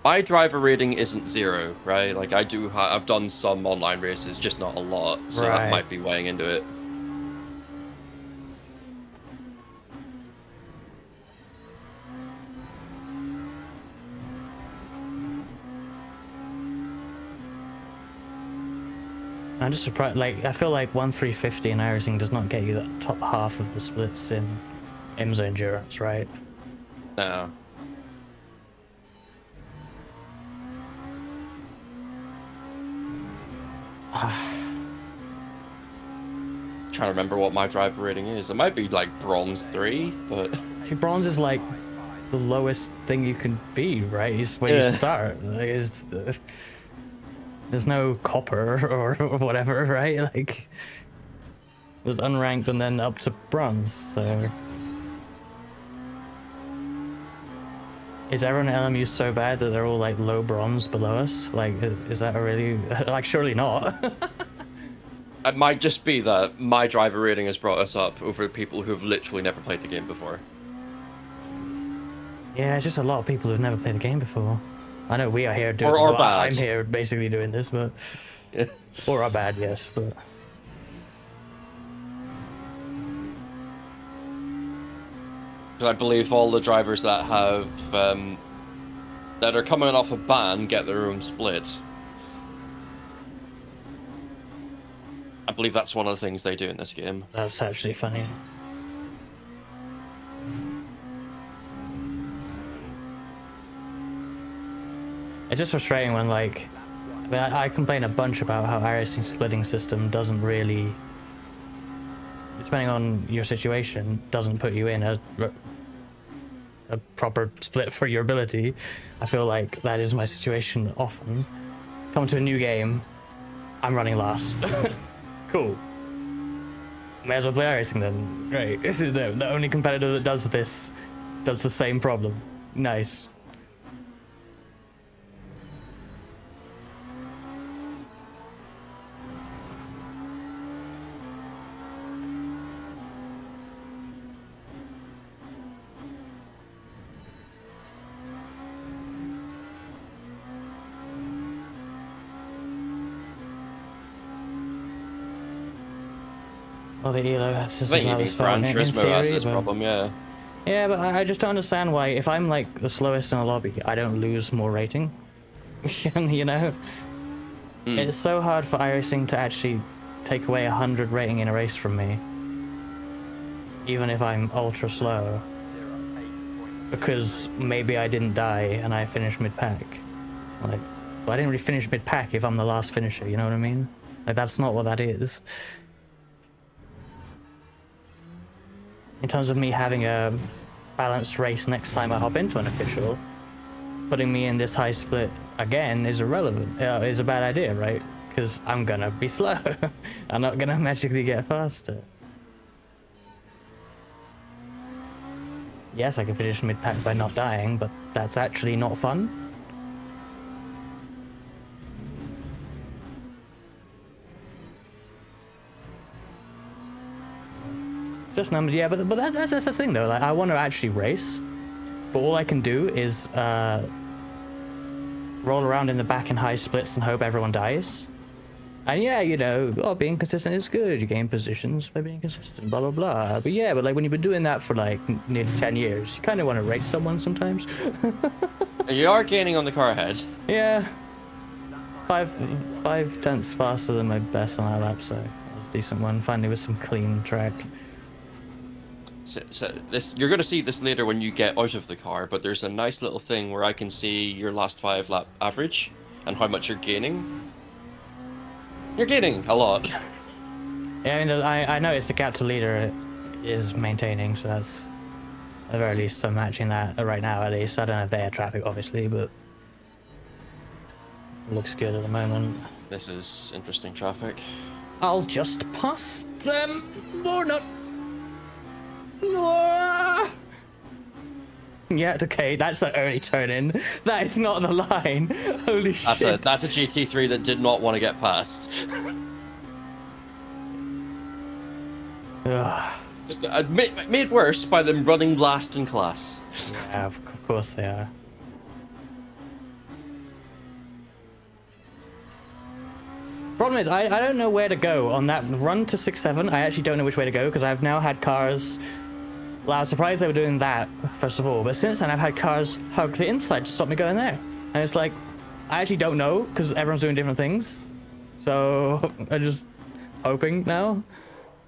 my driver rating isn't 0, right? Like, I've done some online races, just not a lot, so Right. that might be weighing into it. I'm just surprised. Like, I feel like 1-350 in iRacing does not get you the top half of the splits in IMSA endurance, right? No. Trying to remember what my driver rating is. It might be like bronze 3, but See, bronze is like the lowest thing you can be, right? It's when you start. Like, there's no copper or whatever, right? Like, it was unranked and then up to bronze, so... Is everyone at LMU so bad that they're all like low bronze below us? Like, is that a really... Like, surely not. it might just be that my driver rating has brought us up over people who've literally never played the game before. Yeah, it's just a lot of people who've never played the game before. I know we are here doing... Or well, bad. I'm here basically doing this, but... Yeah. Or are bad, yes, but... So I believe all the drivers that have that are coming off a ban get their own split. I believe that's one of the things they do in this game. That's actually funny. It's just frustrating when, like, I mean, I complain a bunch about how iRacing's splitting system doesn't really, depending on your situation, doesn't put you in a a proper split for your ability. I feel like that is my situation often. Come to a new game, I'm running last. Cool. May as well play iRacing then. Great. This is the only competitor that does this, does the same problem. Nice. Well, the ELO systems I think are even Gran Turismo has this problem, yeah. Yeah, but I just don't understand why, if I'm like the slowest in a lobby, I don't lose more rating. You know? It's so hard for iRacing to actually take away 100 rating in a race from me. Even if I'm ultra slow. Because maybe I didn't die and I finished mid-pack. Like, well, I didn't really finish mid-pack if I'm the last finisher, you know what I mean? Like, that's not what that is. In terms of me having a balanced race next time I hop into an official, putting me in this high split again is irrelevant. Is a bad idea, right? Because I'm gonna be slow. I'm not gonna magically get faster. Yes, I can finish mid-pack by not dying, but that's actually not fun. Just numbers, yeah, but that's the thing though. Like, I want to actually race, but all I can do is roll around in the back in high splits and hope everyone dies. And yeah, you know, being consistent is good. You gain positions by being consistent, blah blah blah. But yeah, but like when you've been doing that for like nearly 10 years, you kind of want to race someone sometimes. You are gaining on the car ahead. Yeah, five tenths faster than my best on that lap, so that was a decent one. Finally with some clean track. So this, you're going to see this later when you get out of the car, but there's a nice little thing where I can see your last 5 lap average and how much you're gaining. You're gaining a lot. Yeah, I mean, I noticed the gap to leader is maintaining, so that's at the very least I'm matching that right now. At least I don't know if they had traffic, obviously, but it looks good at the moment. This is interesting traffic. I'll just pass them or not. No. Yeah, okay, that's an early turn in. That is not the line. Holy shit. That's a GT3 that did not want to get past. Just made worse by them running last in class. Yeah, of course they are. Problem is, I don't know where to go on that run to 6-7. I actually don't know which way to go because I've now had cars. Well, I was surprised they were doing that, first of all, but since then I've had cars hug the inside to stop me going there. And it's like, I actually don't know, because everyone's doing different things. So, I'm just hoping now.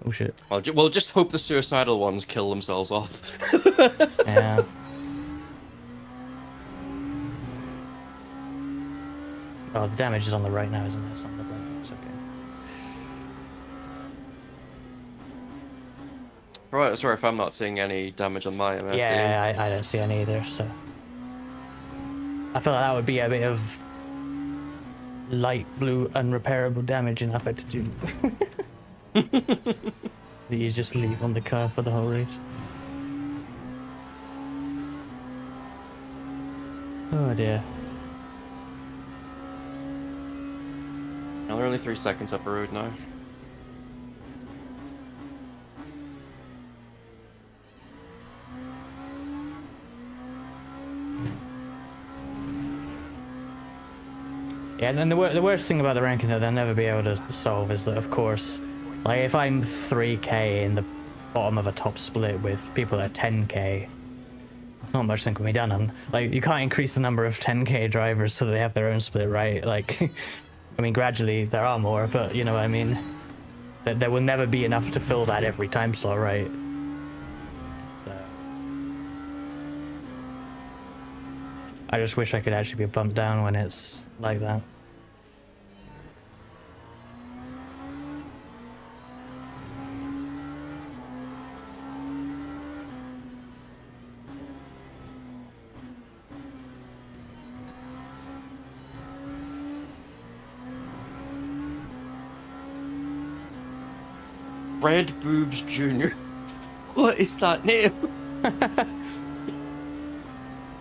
Oh shit. Well, just hope the suicidal ones kill themselves off. Yeah. Oh, the damage is on the right now, isn't it? It's on the right, it's okay. Right, sorry if I'm not seeing any damage on my MFD. Yeah, I don't see any either, so... I feel like that would be a bit of light blue unrepairable damage enough to do. That you just leave on the car for the whole race. Oh dear. Now we're only 3 seconds up the road now. Yeah, and then the worst thing about the ranking that they'll never be able to solve is that, of course, like if I'm 3k in the bottom of a top split with people at 10k, there's not much that can be done. And like, you can't increase the number of 10k drivers so they have their own split, right? Like, I mean, gradually there are more, but you know what I mean? There will never be enough to fill that every time slot, right? So, I just wish I could actually be bumped down when it's like that. Red Boobs Jr. What is that name? I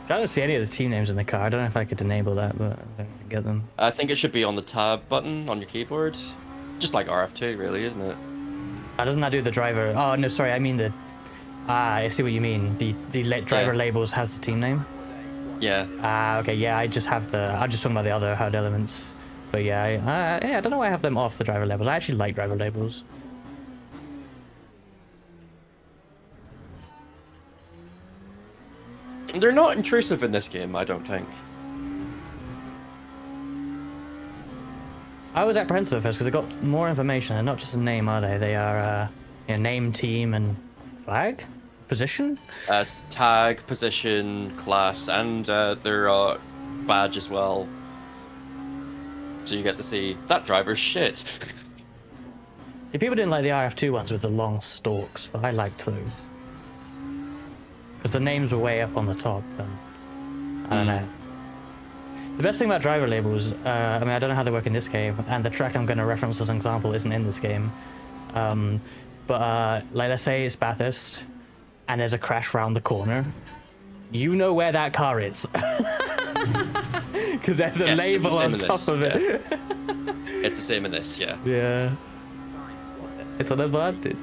don't see any of the team names in the car. I don't know if I could enable that, but I don't get them. I think it should be on the tab button on your keyboard. Just like RF2, really, isn't it? Doesn't that do the driver? Oh, no, sorry, I mean the... I see what you mean. The driver labels has the team name? Yeah. Okay, yeah, I just have the... I'm just talking about the other HUD elements. But yeah, yeah, I don't know why I have them off the driver labels. I actually like driver labels. They're not intrusive in this game, I don't think. I was apprehensive first because I got more information. They're not just a name, are they? They are name, team, and flag? Position? Tag, position, class, and their badge as well. So you get to see that driver's shit. See, people didn't like the RF2 ones with the long stalks, but I liked those. Because the names were way up on the top, and I don't know. The best thing about driver labels, I mean, I don't know how they work in this game, and the track I'm going to reference as an example isn't in this game. But like, let's say it's Bathurst, and there's a crash round the corner. You know where that car is. Because there's a label on top of it. Yeah. It's the same in this, yeah. Yeah. It's an advantage.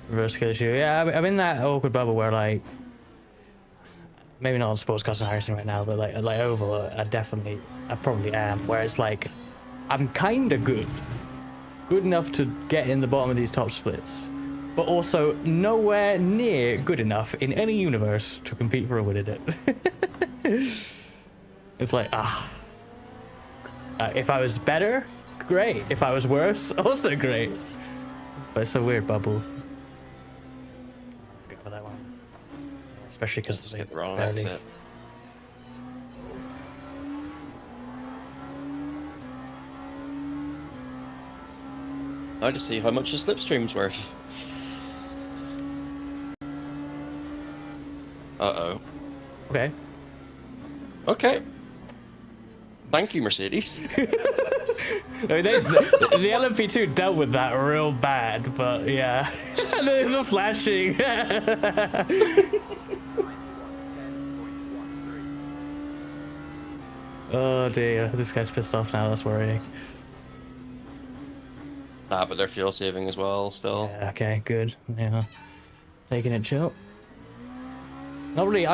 Reverse skill issue. Yeah, I'm in that awkward bubble where, like, maybe not on sports cars and racing right now, but like oval, I probably am. Where it's like, I'm kind of good enough to get in the bottom of these top splits, but also nowhere near good enough in any universe to compete for a win in it. It's like, if I was better, great. If I was worse, also great. But it's a weird bubble. Go for that one, especially because it's wrong. That's it. I just see how much the slipstream's worth. Uh-oh. Okay. Okay. Thank you, Mercedes. I mean, the LMP2 dealt with that real bad, but yeah. the flashing. Oh dear, this guy's pissed off now, that's worrying. Nah, but they're fuel saving as well, still. Yeah, okay, good. Yeah. Taking it chill. Not really, I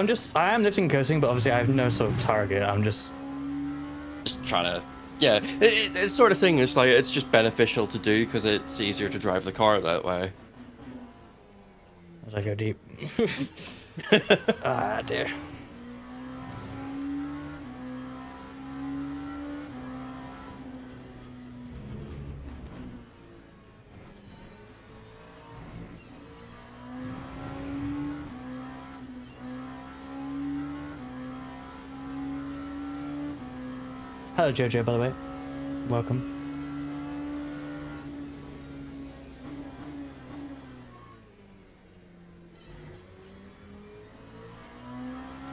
am lifting and coasting, but obviously I have no sort of target. I'm just trying to... Yeah, it's sort of thing, it's like, it's just beneficial to do because it's easier to drive the car that way. As I go deep. Ah, dear. Hello, Jojo, by the way. Welcome.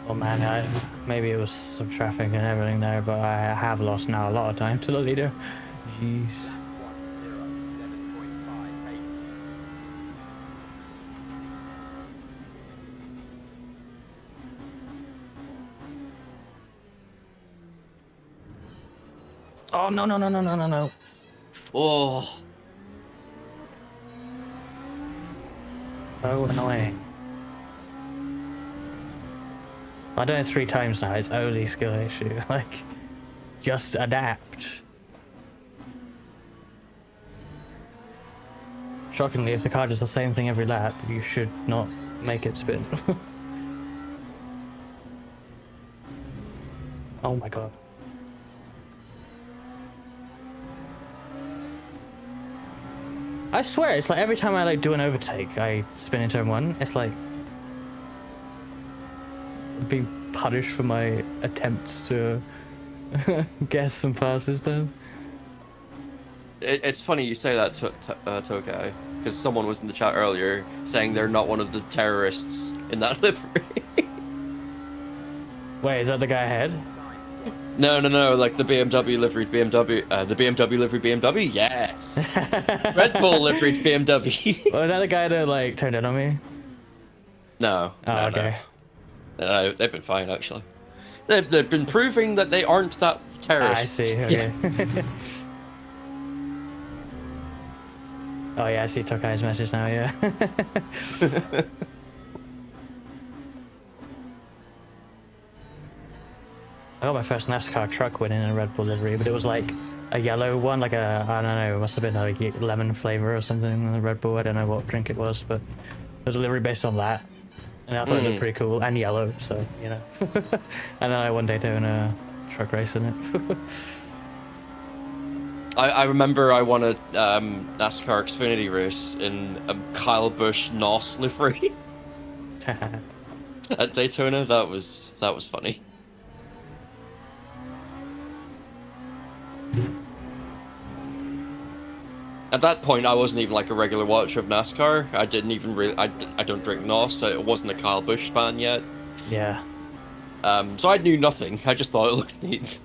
Oh man, maybe it was some traffic and everything there, but I have lost now a lot of time to the leader. Jeez. Oh, no. Oh. So annoying. I've done it 3 times now, it's only skill issue. Like, just adapt. Shockingly, if the car does the same thing every lap, you should not make it spin. Oh my god. I swear, it's like every time I like do an overtake, I spin into turn 1. It's like being punished for my attempts to get some passes done. It's funny you say that, Tokai, because someone was in the chat earlier saying they're not one of the terrorists in that livery. Wait, is that the guy ahead? No, like the BMW liveried BMW, the BMW liveried BMW, yes. Red Bull liveried BMW. Was that the guy that like turned in on me? No, Oh, no, okay. no, they've been fine actually. They've been proving that they aren't that Ah, I terrorists. see. Okay. Oh yeah, I see Tokai's message now. Yeah. I got my first NASCAR truck win in a Red Bull livery, but it was like a yellow one, like a, I don't know, it must have been like lemon flavor or something. The Red Bull, I don't know what drink it was, but it was a livery based on that. And I thought it looked pretty cool, and yellow, so, you know. And then I one day doing a truck race in it. I remember I won a NASCAR Xfinity race in a Kyle Busch NOS livery at Daytona. That was funny. At that point, I wasn't even like a regular watcher of NASCAR. I didn't even really. I don't drink NOS, so I wasn't a Kyle Busch fan yet. Yeah. So I knew nothing. I just thought it looked neat.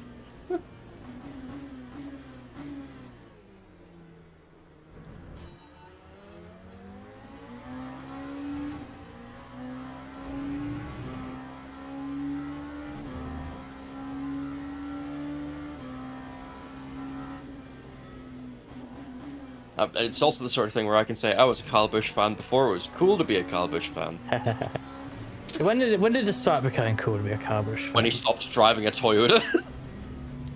It's also the sort of thing where I can say I was a Kyle Busch fan before it was cool to be a Kyle Busch fan. When did it start becoming cool to be a Kyle Busch fan? When he stopped driving a Toyota.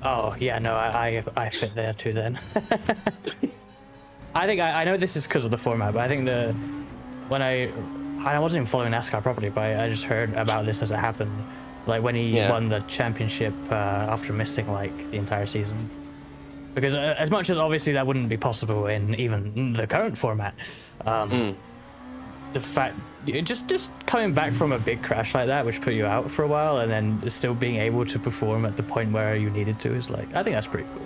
Oh yeah, no, I fit there too then. I think I know this is because of the format, but I think when I wasn't even following NASCAR properly, but I just heard about this as it happened, like when he won the championship after missing like the entire season. Because as much as obviously that wouldn't be possible in even the current format, the fact just coming back from a big crash like that, which put you out for a while, and then still being able to perform at the point where you needed to is like, I think that's pretty cool.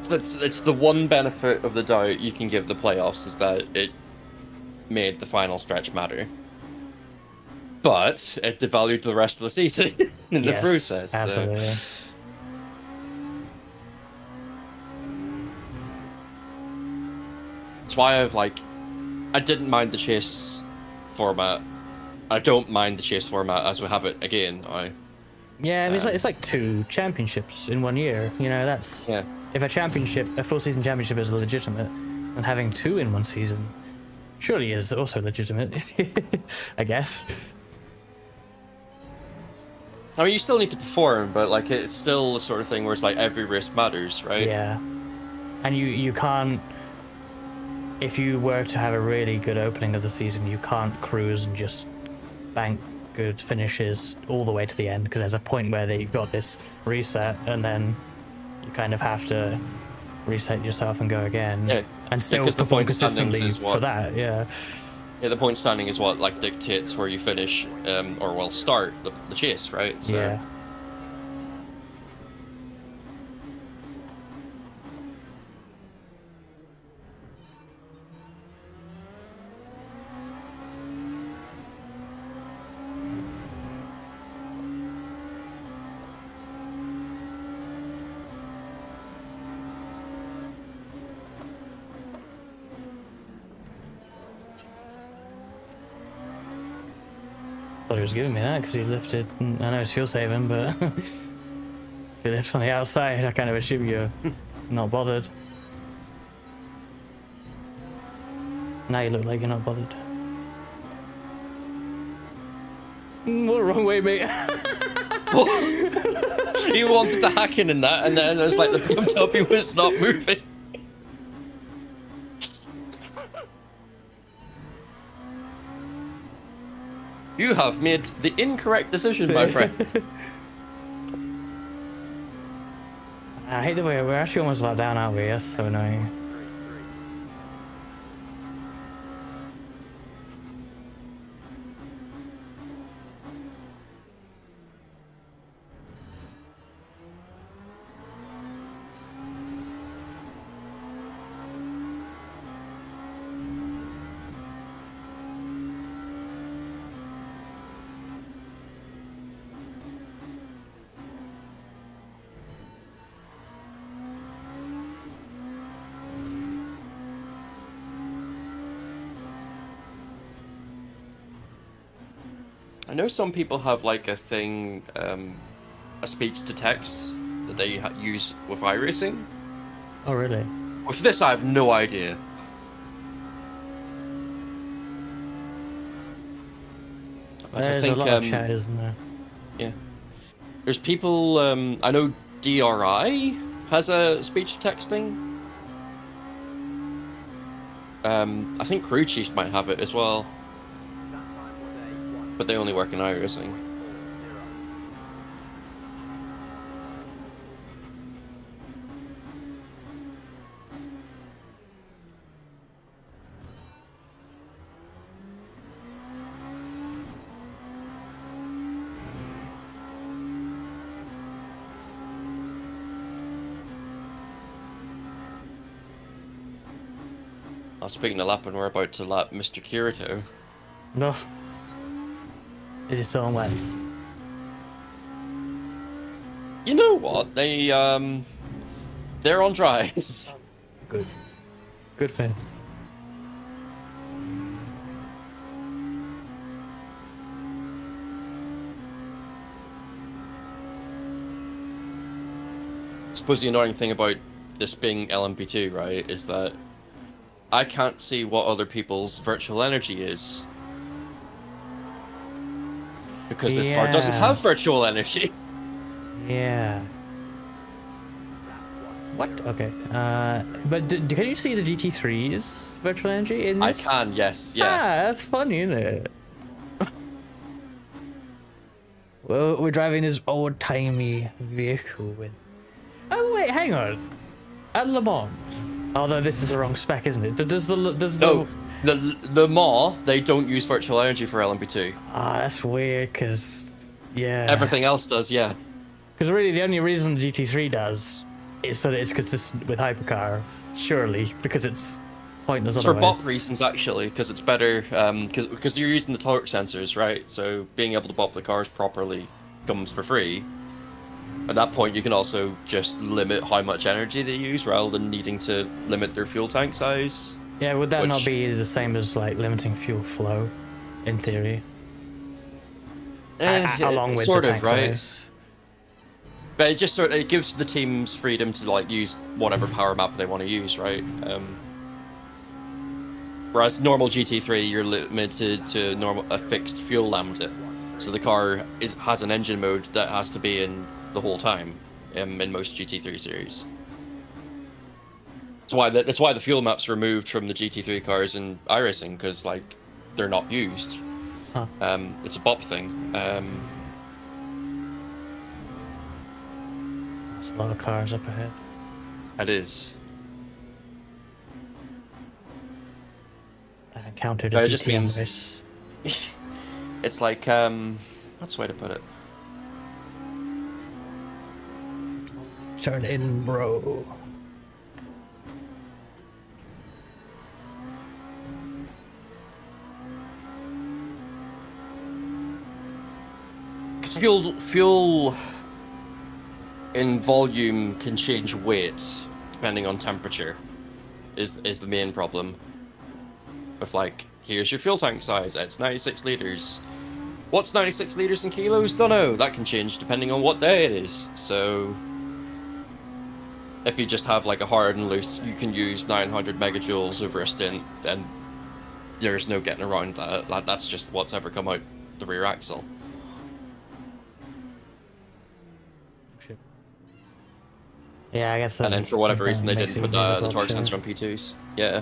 So it's the one benefit of the doubt you can give the playoffs is that it made the final stretch matter. But it devalued the rest of the season in the process. Absolutely. So. That's why I didn't mind the chase format. I don't mind the chase format as we have it again. Yeah, I mean, it's like 2 championships in 1 year. You know, that's if a full season championship is legitimate, and having 2 in 1 season surely is also legitimate. I guess. I mean, you still need to perform, but like it's still the sort of thing where it's like every race matters, right? Yeah, and you can't. If you were to have a really good opening of the season, you can't cruise and just bank good finishes all the way to the end, because there's a point where you've got this reset, and then you kind of have to reset yourself and go again, and still perform consistently for that. Yeah, the point standing is what like dictates where you finish, or start the chase, right? So. Yeah. Thought he was giving me that because he lifted. I know it's fuel saving, but if he lifts on the outside, I kind of assume you're not bothered. Now you look like you're not bothered. What wrong way, mate? You wanted to hack in that, and then it was like the BMW was not moving. You have made the incorrect decision, my friend. I hate the way we're actually almost let down, aren't we? That's so annoying. know some people have like a thing, a speech to text that they use with iRacing. Oh, really? With this, I have no idea. But There's I think, a lot of chat, isn't there? yeah. There's people, I know DRI has a speech to text thing. I think Crew Chief might have it as well. But they only work in iRacing. Speaking of lapping, we're about to lap Mr. Kirito. No. It is so wets. You know what? They're on dries. Good. Good for him. I suppose the annoying thing about this being LMP2, right, is that I can't see what other people's virtual energy is. Because this car doesn't have virtual energy. Yeah. What? Okay. But can you see the GT3's virtual energy in this? I can, yes, yeah. Ah, that's funny, isn't it? Well, we're driving this old-timey vehicle with... Oh, wait, hang on. At Le Mans. Although this is the wrong spec, isn't it? No, the MAW, they don't use virtual energy for LMP2. Ah, that's weird, because... Yeah. Everything else does, yeah. Because really, the only reason the GT3 does is so that it's consistent with Hypercar, surely, because it's pointless It's for otherwise. bop reasons, actually, because it's better, because you're using the torque sensors, right? So being able to bop the cars properly comes for free. At that point, you can also just limit how much energy they use rather than needing to limit their fuel tank size. Yeah, would that not which- be the same as like limiting fuel flow, in theory? Along with sort the of, tank right? size. But it just it gives the teams freedom to like use whatever power map they want to use, right? Whereas normal GT3, you're limited to a fixed fuel lambda, so the car has an engine mode that has to be in the whole time in most GT3 series. That's why the fuel maps removed from the GT3 cars in iRacing, because like they're not used. Huh. It's a bop thing. There's a lot of cars up ahead. It is. I've encountered But a it just GT on means- this. It's like what's the way to put it? Turn in, bro. Because fuel in volume can change weight depending on temperature. Is the main problem. With like, here's your fuel tank size. It's 96 liters. What's 96 liters in kilos? Don't know. That can change depending on what day it is. So if you just have like a hard and loose, you can use 900 megajoules over a stint, then there's no getting around that. Like, that's just what's ever come out the rear axle. Shit. Yeah, I guess. And then for whatever reason, they makes didn't it put easier to the torque bop, sensor on P2s. Yeah.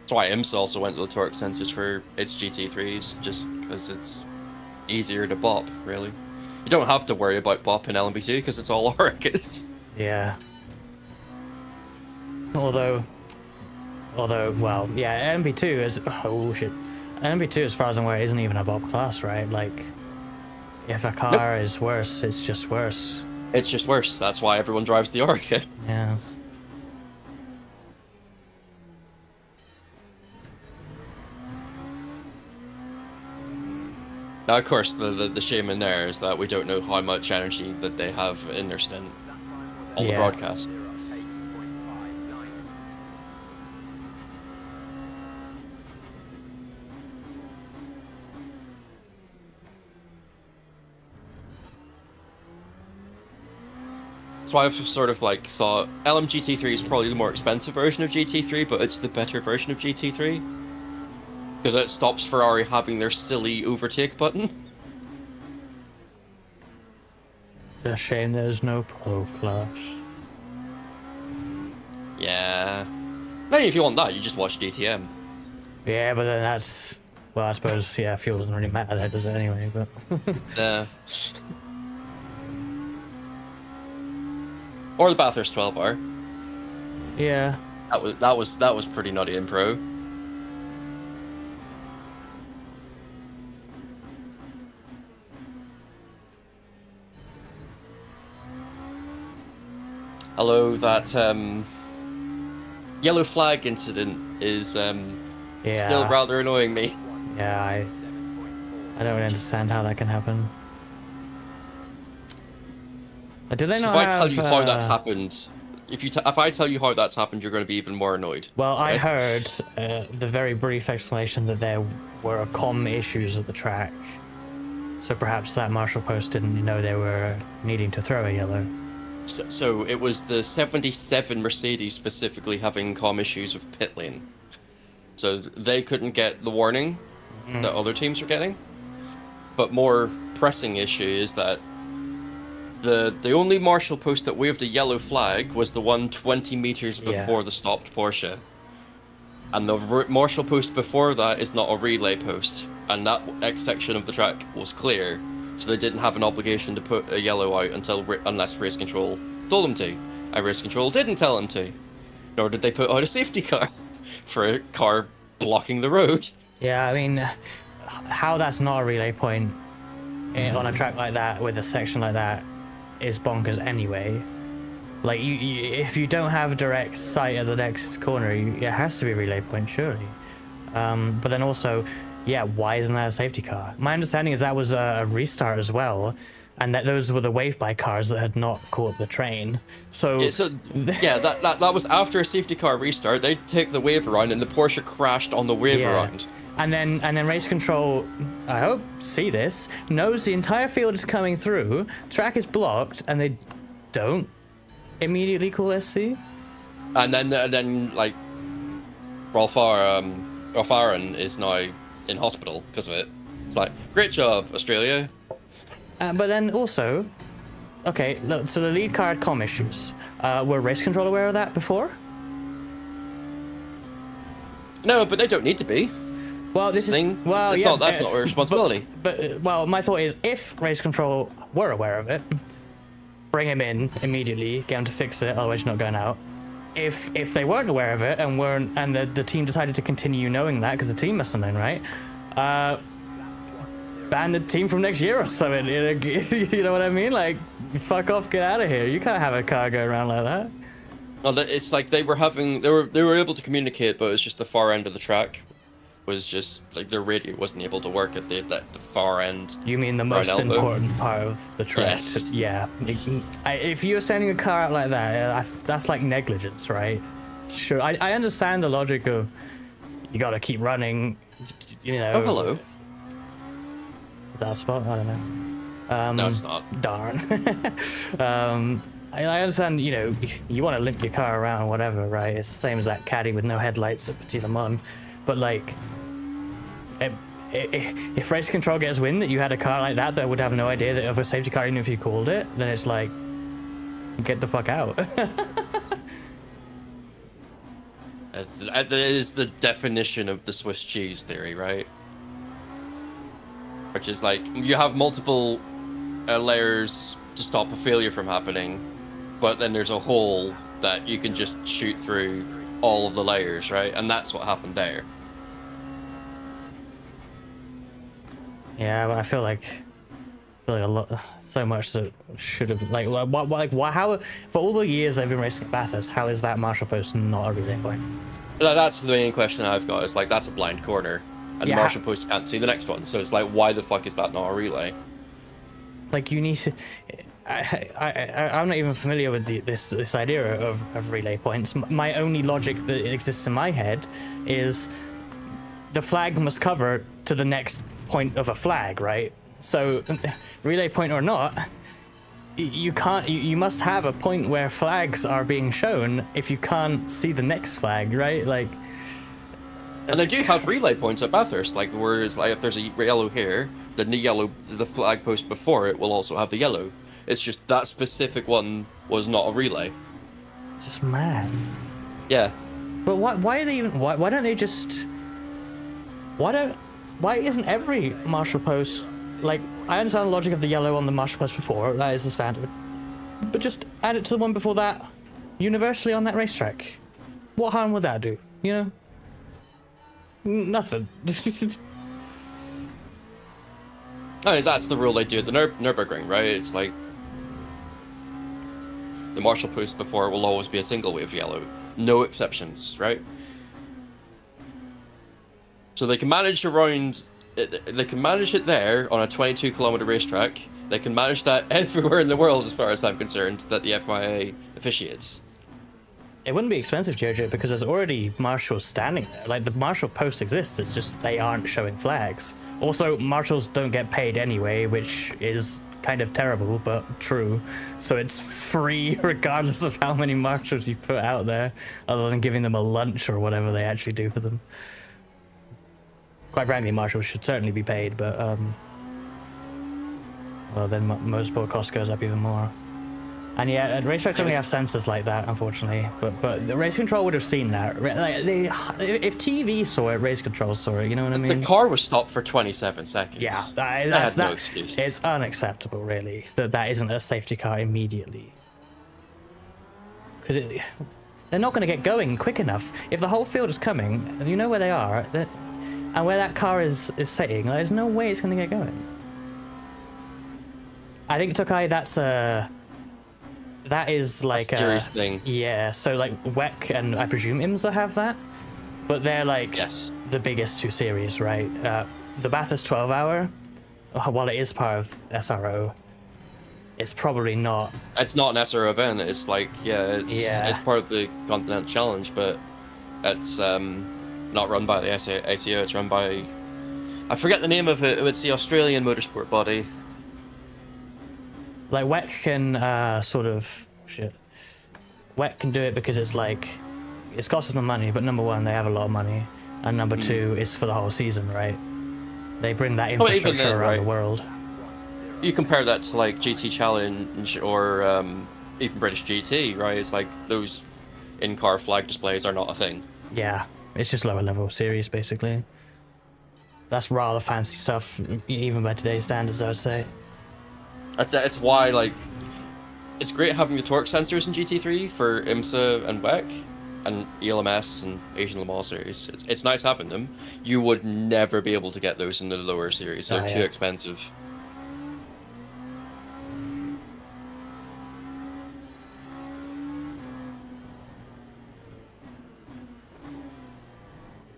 That's why IMSA also went to the torque sensors for its GT3s, just because it's easier to bop, really. You don't have to worry about bop in LMP2 because it's all Oricus. Yeah. Although, well, yeah, MP2 is, oh shit. MP2, as far as I'm aware, isn't even a bop class, right? Like, if a car is worse, it's just worse. It's just worse. That's why everyone drives the Orica. Yeah. Now, of course, the shame in there is that we don't know how much energy that they have in their stint on the broadcast. That's why I've sort of like thought LMGT3 is probably the more expensive version of GT3, but it's the better version of GT3 because it stops Ferrari having their silly overtake button. It's a shame there's no pro class. Yeah. Maybe if you want that, you just watch DTM. Yeah, but then that's, well, I suppose, yeah, fuel doesn't really matter there, does it, anyway, but... Yeah. Or the Bathurst 12-hour. Yeah. That was pretty nutty in pro. Although that yellow flag incident is still rather annoying me. Yeah, I don't understand how that can happen. Do they So not if I have, tell you how that's happened, if I tell you how that's happened, you're going to be even more annoyed. Well, I right? heard the very brief explanation that there were comm issues at the track, so perhaps that marshal post didn't know they were needing to throw a yellow. So it was the 77 Mercedes specifically having comm issues with pit lane, so they couldn't get the warning that other teams were getting. But more pressing issue is that the only marshal post that waved a yellow flag was the one 20 meters before the stopped Porsche. And the marshal post before that is not a relay post. And that X section of the track was clear. So they didn't have an obligation to put a yellow out unless race control told them to. And race control didn't tell them to. Nor did they put out a safety car for a car blocking the road. Yeah, I mean, how that's not a relay point on a track like that with a section like that is bonkers anyway. Like, if you don't have direct sight at the next corner, it has to be a relay point, surely. But then also, yeah, why isn't that a safety car? My understanding is that was a restart as well, and that those were the wave by cars that had not caught the train. So yeah, that was after a safety car restart. They take the wave around, and the Porsche crashed on the wave around. And then race control, I hope, see this, knows the entire field is coming through, track is blocked, and they don't immediately call SC. And then like Ralph Aaron is now in hospital because of it. It's like, great job, Australia. But then also, okay, look, so the lead car had comm issues. Were race control aware of that before? No, but they don't need to be. Well, this is that's not our responsibility. But my thought is, if race control were aware of it, bring him in immediately, get him to fix it. Otherwise, you're not going out. If they weren't aware of it and the team decided to continue knowing that because the team must have known, right? Ban the team from next year or something. You know what I mean? Like, fuck off, get out of here. You can't have a car go around like that. Well, it's like they were able to communicate, but it's just the far end of the track was just like their radio wasn't able to work at the far end. You mean the most important part of the track? Yes. Yeah. If you're sending a car out like that, that's like negligence, right? Sure. I understand the logic of you got to keep running. You know. Oh, hello. Is that a spot? I don't know. No, it's not. Darn. I understand, you know, you want to limp your car around, whatever, right? It's the same as that caddy with no headlights that puts you them on. But, like, if race control gets wind that you had a car like that would have no idea that of a safety car, even if you called it, then it's like, get the fuck out. That is the definition of the Swiss cheese theory, right? Which is like, you have multiple layers to stop a failure from happening, but then there's a hole that you can just shoot through all of the layers, right? And that's what happened there. Yeah, but I feel like a lot, so much that should have, like, how, for all the years they've been racing at Bathurst, how is that marshal post not a relay point? That's the main question I've got, is like, that's a blind corner. and Yeah, the marshal post can't see the next one. So it's like, why the fuck is that not a relay? like you need to. I'm not even familiar with this idea of relay points. My only logic that exists in my head is the flag must cover to the next point of a flag, right? So relay point or not, you can't. You must have a point where flags are being shown if you can't see the next flag, right? Like. And they do have relay points at Bathurst, like where it's like if there's a yellow here, then the flag post before it will also have the yellow. It's just that specific one was not a relay. Just mad. Yeah. But why are they even? Why don't they just? Why isn't every marshal post like? I understand the logic of the yellow on the marshal post before. That is the standard. But just add it to the one before that, universally on that racetrack. What harm would that do? You know. Nothing. I mean, that's the rule they do at the Nürburgring, right? It's like the marshal post before it will always be a single wave yellow, no exceptions, right? So they can manage around, they can manage it there on a 22-kilometer racetrack. They can manage that everywhere in the world, as far as I'm concerned, that the FIA officiates. It wouldn't be expensive, Jojo, because there's already marshals standing there. Like, the marshal post exists, it's just they aren't showing flags. Also, marshals don't get paid anyway, which is kind of terrible, but true. So it's free regardless of how many marshals you put out there, other than giving them a lunch or whatever they actually do for them. Quite frankly, marshals should certainly be paid, but, well, then motorsport cost goes up even more. And yeah, racetracks only have sensors like that, unfortunately. But the race control would have seen that. Like if TV saw it, race control saw it. You know what I mean? The car was stopped for 27 seconds. Yeah, that's no excuse. It's unacceptable, really, that isn't a safety car immediately. Because they're not going to get going quick enough. If the whole field is coming, you know where they are, and where that car is sitting. Like, there's no way it's going to get going. I think, Tokai, that is like a serious thing. Yeah, so like WEC and I presume IMSA have that, but they're like the biggest two series, right? The Bathurst 12-hour, while it is part of SRO, it's probably not. It's not an SRO event. It's like it's part of the Continental Challenge, but it's not run by the ACO. It's run by, I forget the name of it. It's the Australian motorsport body. Like, WEC can WEC can do it because it's like, it's costing them money, but number one, they have a lot of money, and number two, it's for the whole season, right? They bring that infrastructure around the world. You compare that to like GT Challenge or even British GT, right? It's like those in-car flag displays are not a thing. Yeah, it's just lower level series, basically. That's rather fancy stuff, even by today's standards, I would say. It's why, like, it's great having the torque sensors in GT3 for IMSA and WEC and ELMS and Asian Le Mans series. It's nice having them. You would never be able to get those in the lower series. They're too expensive.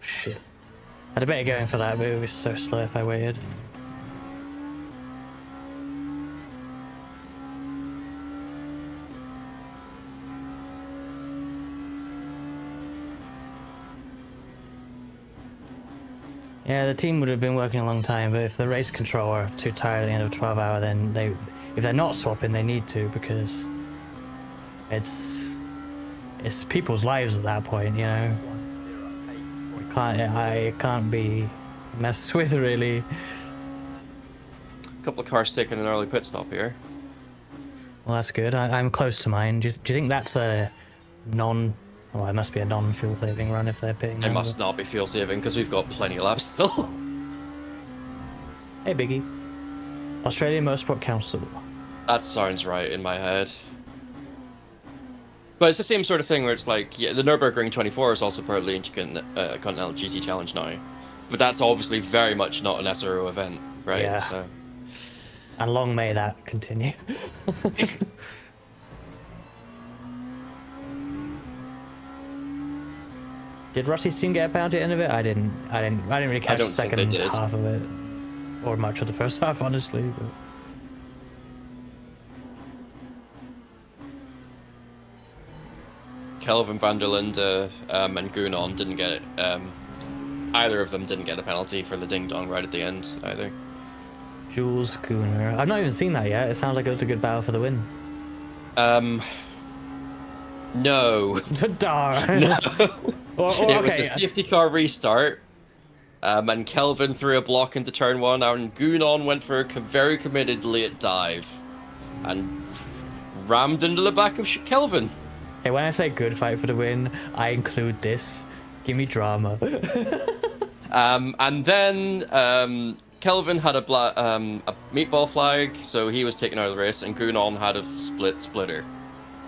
Shit. I'd better go in for that, but it was so slow if I waited. Yeah, the team would have been working a long time, but if the race control are too tired at the end of a 12-hour, then if they're not swapping, they need to, because it's people's lives at that point, you know. It can't be messed with, really. A couple of cars taking an early pit stop here. Well, that's good. I'm close to mine. Do you think that's a well, it must be a non-fuel saving run if they're pitting. It must not be fuel saving because we've got plenty of laps still. Hey, Biggie. Australian Motorsport Council. That sounds right in my head. But it's the same sort of thing where it's like, yeah, the Nürburgring 24 is also part of the Continental GT Challenge now. But that's obviously very much not an SRO event, right? Yeah. So. And long may that continue. Did Rossi's team get a penalty at the end of it? I didn't really catch the don't think they second did. half of it, or much of the first half, honestly. But... Kelvin van der Linde and Gunon didn't get it. Either of them didn't get a penalty for the ding dong right at the end either. Jules Gunner. I've not even seen that yet. It sounds like it was a good battle for the win. No. Darn. No. It It was a safety car restart. And Kelvin threw a block into turn 1, and Gunon went for a very committed late dive. And rammed into the back of Kelvin. Hey, when I say good fight for the win, I include this. Give me drama. And then Kelvin had a meatball flag, so he was taken out of the race, and Gunon had a splitter.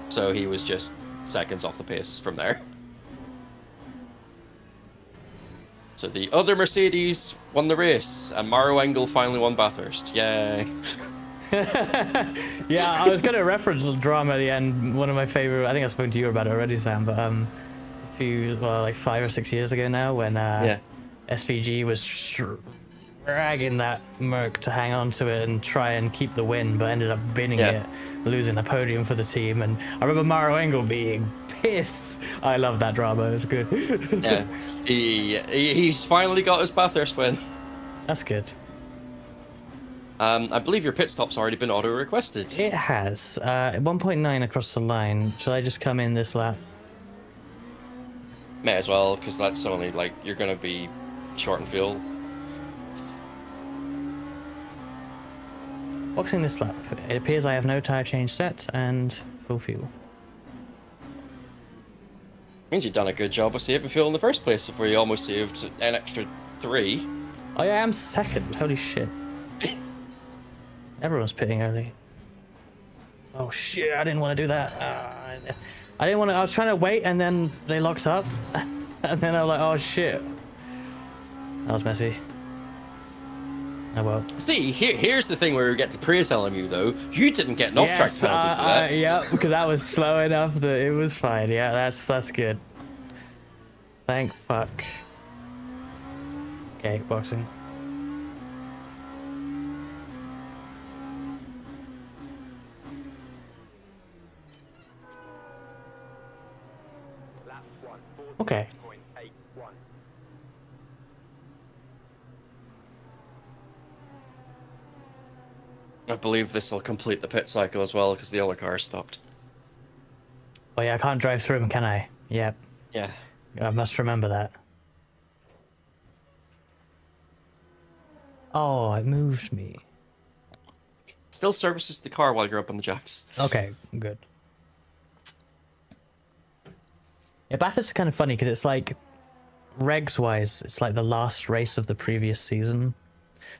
So he was just seconds off the pace from there. So the other Mercedes won the race, and Maro Engel finally won Bathurst. Yay. Yeah, I was going to reference the drama at the end. One of my favorite, I think I've spoken to you about it already, Sam, but like 5 or 6 years ago now, when SVG was dragging that Merc to hang on to it and try and keep the win, but ended up binning it, losing a podium for the team. And I remember Maro Engel being pissed. I love that drama. It was good. Yeah, he's finally got his Bathurst win. That's good. I believe your pit stop's already been auto-requested. It has. 1.9 across the line. Shall I just come in this lap? May as well, because that's only, like, you're going to be short in fuel. Boxing this lap. It appears I have no tyre change set and full fuel. Means you've done a good job of saving fuel in the first place, before you almost saved an extra 3. Oh yeah, I'm second. Holy shit. Everyone's pitting early. Oh shit, I didn't want to do that. I didn't want to, I was trying to wait and then they locked up. And then I was like, oh shit. That was messy. Oh well. See, here's the thing where we get to praise LMU, though. You didn't get an off-track penalty for that. Yeah, because that was slow enough that it was fine. Yeah, that's good. Thank fuck. Okay, boxing. Okay. I believe this will complete the pit cycle as well, because the other car stopped. Oh yeah, I can't drive through them, can I? Yep. Yeah. I must remember that. Oh, it moved me. Still services the car while you're up on the jacks. Okay, good. Yeah, Bathurst is kind of funny because it's like, regs-wise, it's like the last race of the previous season.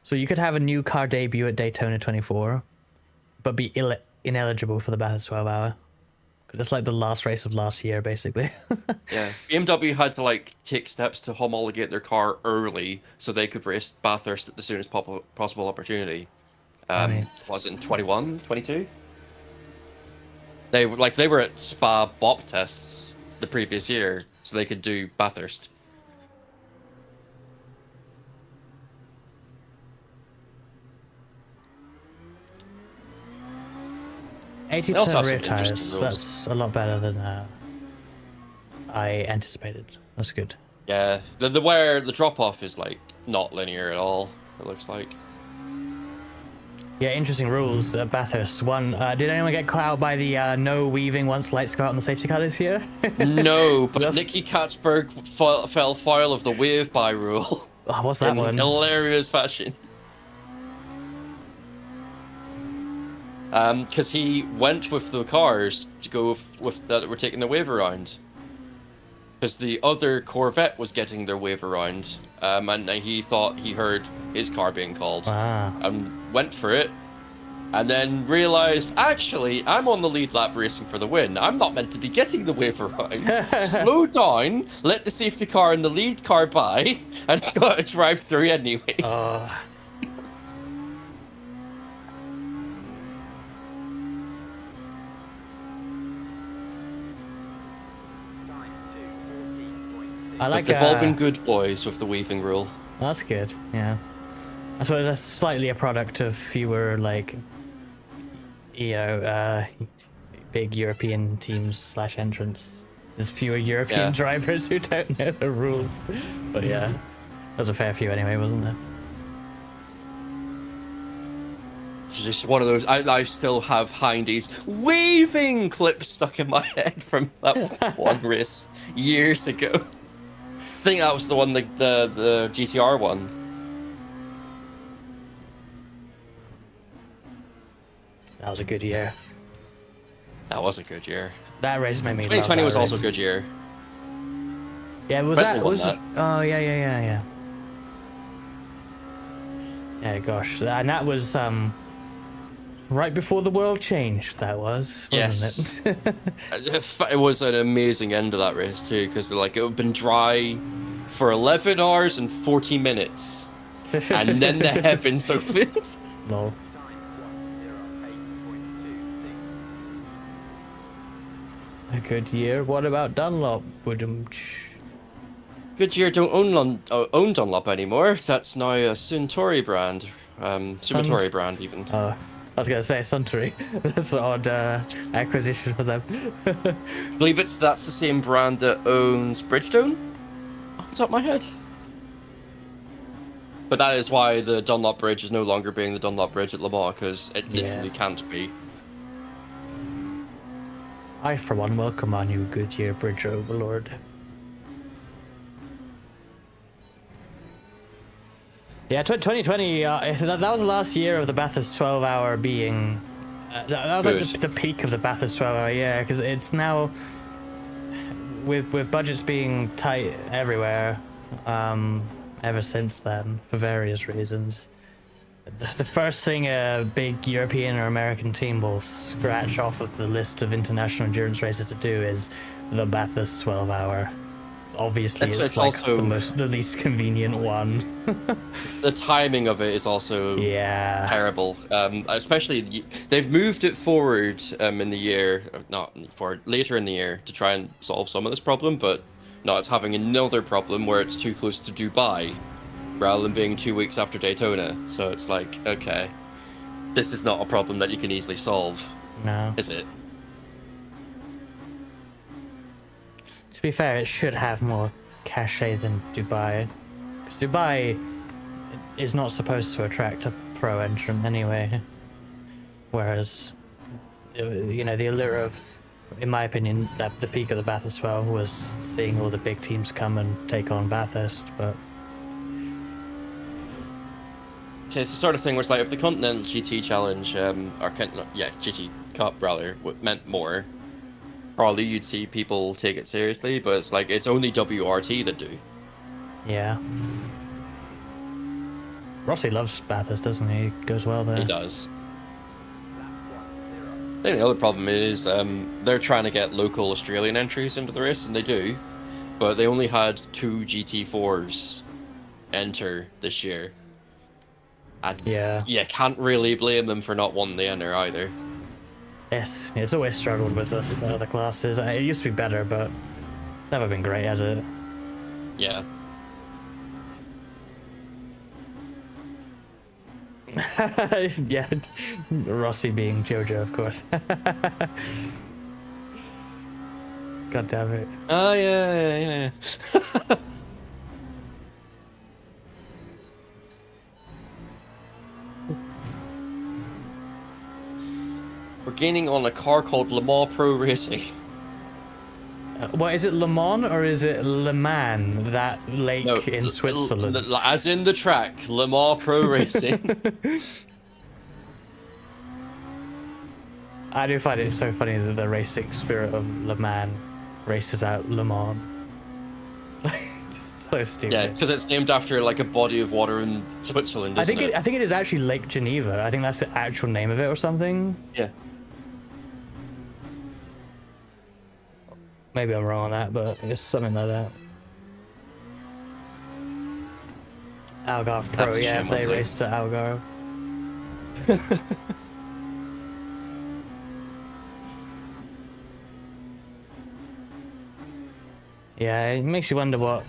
So you could have a new car debut at Daytona 24, but be ineligible for the Bathurst 12 hour. Because it's like the last race of last year, basically. Yeah. BMW had to, like, take steps to homologate their car early so they could race Bathurst at the soonest possible opportunity. Was it in 21, 22? They were at Spa BOP tests the previous year, so they could do Bathurst. Eighty also have 80% rear some interesting tires. rules. That's a lot better than I anticipated. That's good. Yeah, the drop off is like not linear at all. It looks like. Yeah, interesting rules at Bathurst. One, did anyone get caught out by the no weaving once lights go out on the safety car this year? No, but That's- Nicky Katzberg fell foul of the wave by rule. Oh, what's that in one? hilarious fashion. Because he went with the cars to go with that were taking the wave around. Because the other Corvette was getting their wave around, and he thought he heard his car being called, and went for it, and then realized, actually, I'm on the lead lap racing for the win. I'm not meant to be getting the wave around. Slow down, let the safety car and the lead car by, and got to drive through anyway. I like They've all been good boys with the weaving rule. That's good. Yeah. I suppose that's slightly a product of fewer like, big European teams / entrants. There's fewer European drivers who don't know the rules. But yeah, there was a fair few anyway, wasn't there? It's just one of those. I still have Hindy's waving clip stuck in my head from that one race years ago. I think that was the one, the GTR one. That was a good year. That was a good year. That race made me. 2020 love was that also a race. good year. Yeah, was Bentley that? won Was that. Oh yeah. Yeah, gosh, and that was right before the world changed. That was, wasn't it? It was an amazing end of that race too, because like it had been dry for 11 hours and 40 minutes, and then the heavens opened. Lol. A good year. What about Dunlop? Goodyear don't own Dunlop anymore. That's now a Suntory brand. Sumatori brand even. I was gonna say Suntory. That's an odd acquisition for them. I believe that's the same brand that owns Bridgestone. Off the top of my head. But that is why the Dunlop Bridge is no longer being the Dunlop Bridge at Le Mans, because it literally can't be. I, for one, welcome our new Goodyear Bridge Overlord. Yeah, 2020, that was the last year of the Bathurst 12-hour being... that was like the peak of the Bathurst 12-hour, yeah, because it's now... With budgets being tight everywhere, ever since then, for various reasons. The first thing a big European or American team will scratch off of the list of international endurance races to do is the Bathurst 12-hour. Obviously, it's like also the least convenient one. The timing of it is also terrible. Especially they've moved it forward in the year, not forward, later in the year to try and solve some of this problem. But no, it's having another problem where it's too close to Dubai, rather than being 2 weeks after Daytona. So it's like, okay, this is not a problem that you can easily solve. No. Is it? To be fair, it should have more cachet than Dubai. Because Dubai is not supposed to attract a pro entrant anyway. Whereas, the allure of, in my opinion, that the peak of the Bathurst 12 was seeing all the big teams come and take on Bathurst, but... Okay, it's the sort of thing where it's like, if the Continental GT Challenge, GT Cup rather, meant more, probably you'd see people take it seriously, but it's like, it's only WRT that do. Yeah. Rossi loves Bathurst, doesn't he? He goes well there. He does. I think the other problem is they're trying to get local Australian entries into the race, and they do, but they only had 2 GT4s enter this year. And you can't really blame them for not wanting to enter either. Yes, it's always struggled with the other classes. It used to be better, but it's never been great, has it? Yeah. Yeah, Rossi being Jojo, of course. God damn it. Oh, yeah. We're gaining on a car called Le Mans Pro Racing. What is it, Le Mans or is it Le Mans, that lake in Switzerland? As in the track, Le Mans Pro Racing. I do find it so funny that the racing spirit of Le Mans races out Le Mans. Just so stupid. Yeah, because it's named after like a body of water in Switzerland, isn't it? I think it is actually Lake Geneva. I think that's the actual name of it or something. Yeah. Maybe I'm wrong on that, but it's something like that. Algarve Pro, yeah, if they race to Algarve. Yeah, it makes you wonder what,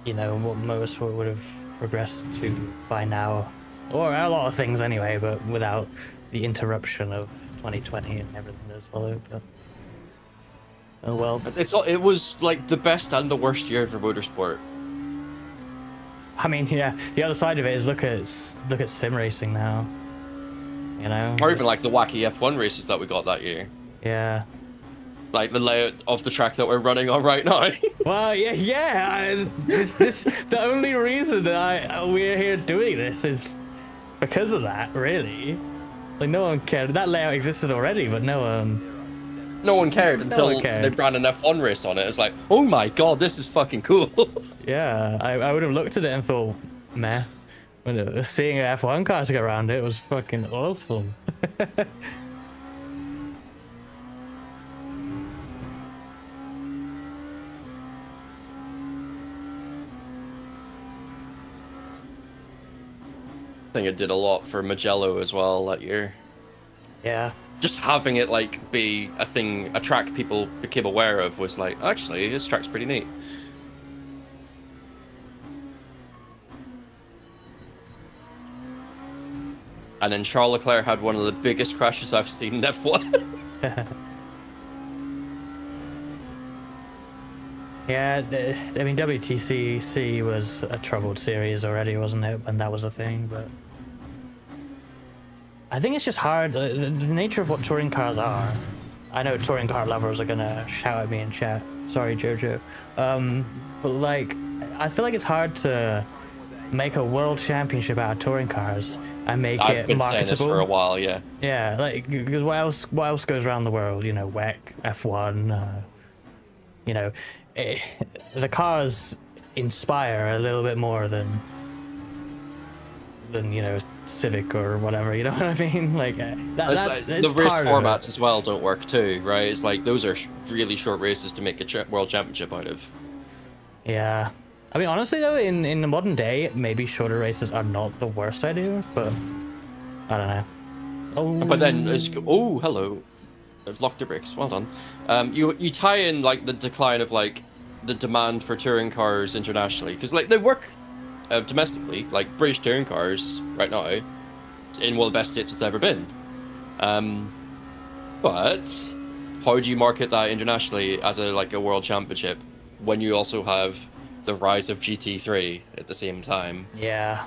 what motorsport would have progressed to by now, or a lot of things anyway, but without the interruption of 2020 and everything that's followed. But oh well. It was like the best and the worst year for motorsport. I mean, yeah. The other side of it is look at sim racing now. Or even like the wacky F1 races that we got that year. Yeah. Like the layout of the track that we're running on right now. Well, yeah. The only reason that we're here doing this is because of that, really. Like, no one cared. That layout existed already, but no one cared until they ran an F1 race on it. It's like, oh my god, this is fucking cool. Yeah, I would have looked at it and thought, meh. When seeing an F1 car to go around it was fucking awesome. I think it did a lot for Magello as well that year. Yeah. Just having it like be a track people became aware of was like, actually, this track's pretty neat. And then Charles Leclerc had one of the biggest crashes I've seen in F1. Yeah, I mean, WTCC was a troubled series already, wasn't it? And that was a thing, but I think it's just hard. The nature of what touring cars are. I know touring car lovers are gonna shout at me in chat. Sorry, Jojo. But like, I feel like it's hard to make a world championship out of touring cars and make I've it been saying this marketable for a while, yeah. Yeah, like, because what else goes around the world? WEC, F1. The cars inspire a little bit more than Civic or whatever. You know what I mean? Like the race formats as well don't work too, right? It's like those are really short races to make a world championship out of. Yeah, I mean, honestly though, in the modern day, maybe shorter races are not the worst idea, but I don't know. Oh, but then oh, hello, I've locked the brakes. Well done. You tie in like the decline of like the demand for touring cars internationally, because like they work domestically, like British touring cars right now, it's in one of the best states it's ever been. But how do you market that internationally as a world championship when you also have the rise of GT3 at the same time? Yeah.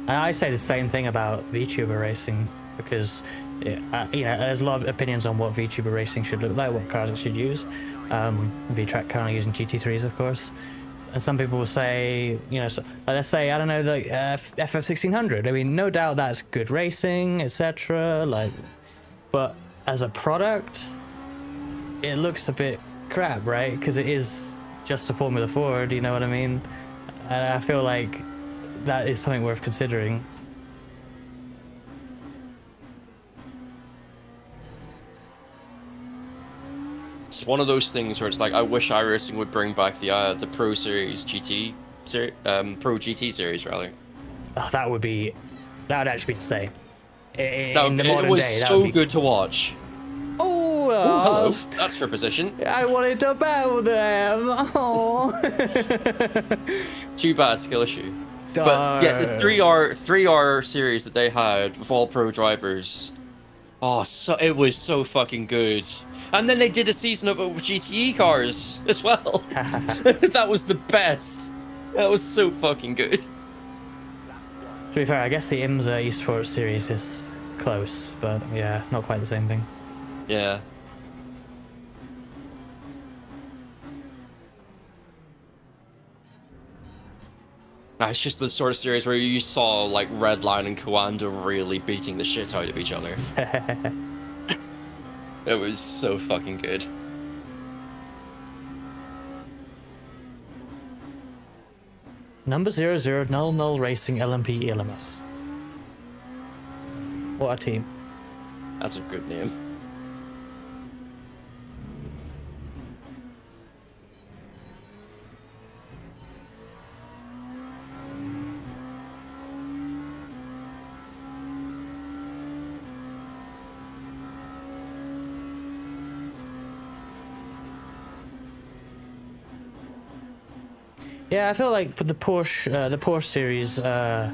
And I say the same thing about VTuber racing, because there's a lot of opinions on what VTuber racing should look like, what cars it should use. VTrack currently using GT3s, of course. And some people will say, let's say, I don't know, the FF1600. I mean, no doubt that's good racing, etc. But as a product, it looks a bit crap, right? Because it is just a Formula Ford, you know what I mean? And I feel like that is something worth considering. It's one of those things where it's like, I wish iRacing would bring back the Pro Series GT Pro GT series rather. Oh, that would actually be insane. It was so good to watch. Oh, hello. That's for position. I wanted to battle them. Oh. Too bad, skill issue. Darn. But yeah, the 3R series that they had with all pro drivers. Oh, it was so fucking good. And then they did a season of it with GTE cars as well. That was the best. That was so fucking good. To be fair, I guess the IMSA esports series is close, but yeah, not quite the same thing. Yeah. It's just the sort of series where you saw like Redline and Coanda really beating the shit out of each other. It was so fucking good. Number 00 Null Racing LMP ELMS. What a team. That's a good name. Yeah, I feel like the Porsche series, Kohai,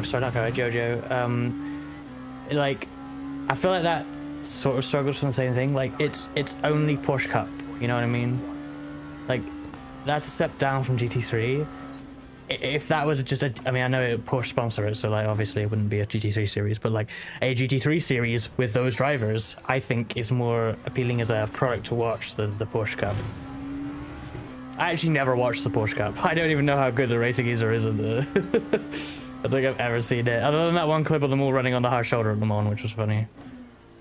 sorry, not Kohai, Jojo, like, I feel like that sort of struggles from the same thing. Like, it's only Porsche Cup, you know what I mean? Like, that's a step down from GT3. If that was just I mean, I know Porsche sponsor it, so like obviously it wouldn't be a GT3 series, but like a GT3 series with those drivers, I think is more appealing as a product to watch than the Porsche Cup. I actually never watched the Porsche Cup. I don't even know how good the racing is or isn't. I don't think I've ever seen it, other than that one clip of them all running on the hard shoulder at Le Mans, which was funny.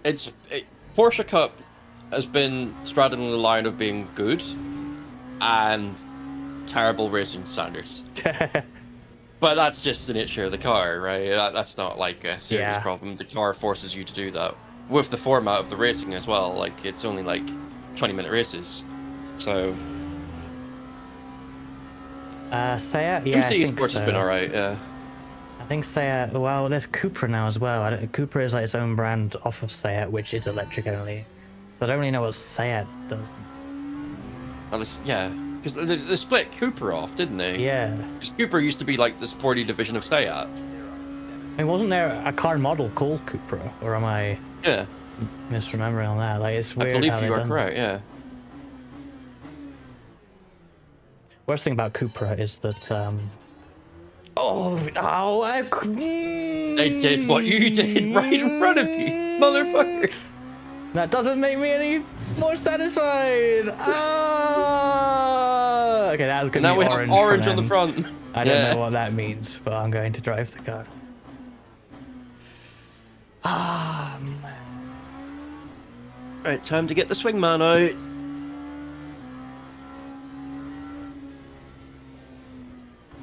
Porsche Cup has been straddling the line of being good and terrible racing standards. But that's just the nature of the car, right? That's not like a serious problem. The car forces you to do that with the format of the racing as well. Like, it's only like 20-minute races, so Seat, yeah, MC I think Esports so. has been alright. Yeah, I think Seat. Well, there's Cupra now as well. Cupra is like its own brand off of Seat, which is electric only. So I don't really know what Seat does. at least, yeah, because they split Cooper off, didn't they? Yeah. Because Cooper used to be like the sporty division of Seat. I mean, wasn't there a car model called Cupra, or am I misremembering on that? Like, it's weird. I believe how you they've are done correct. Yeah. Worst thing about Cupra is that They did what you did right in front of you, motherfucker. That doesn't make me any more satisfied. Ah! Okay, that was gonna Now be we orange. have orange for on the them. front. I don't know what that means, but I'm going to drive the car. Ah, man. Right, time to get the swingman out.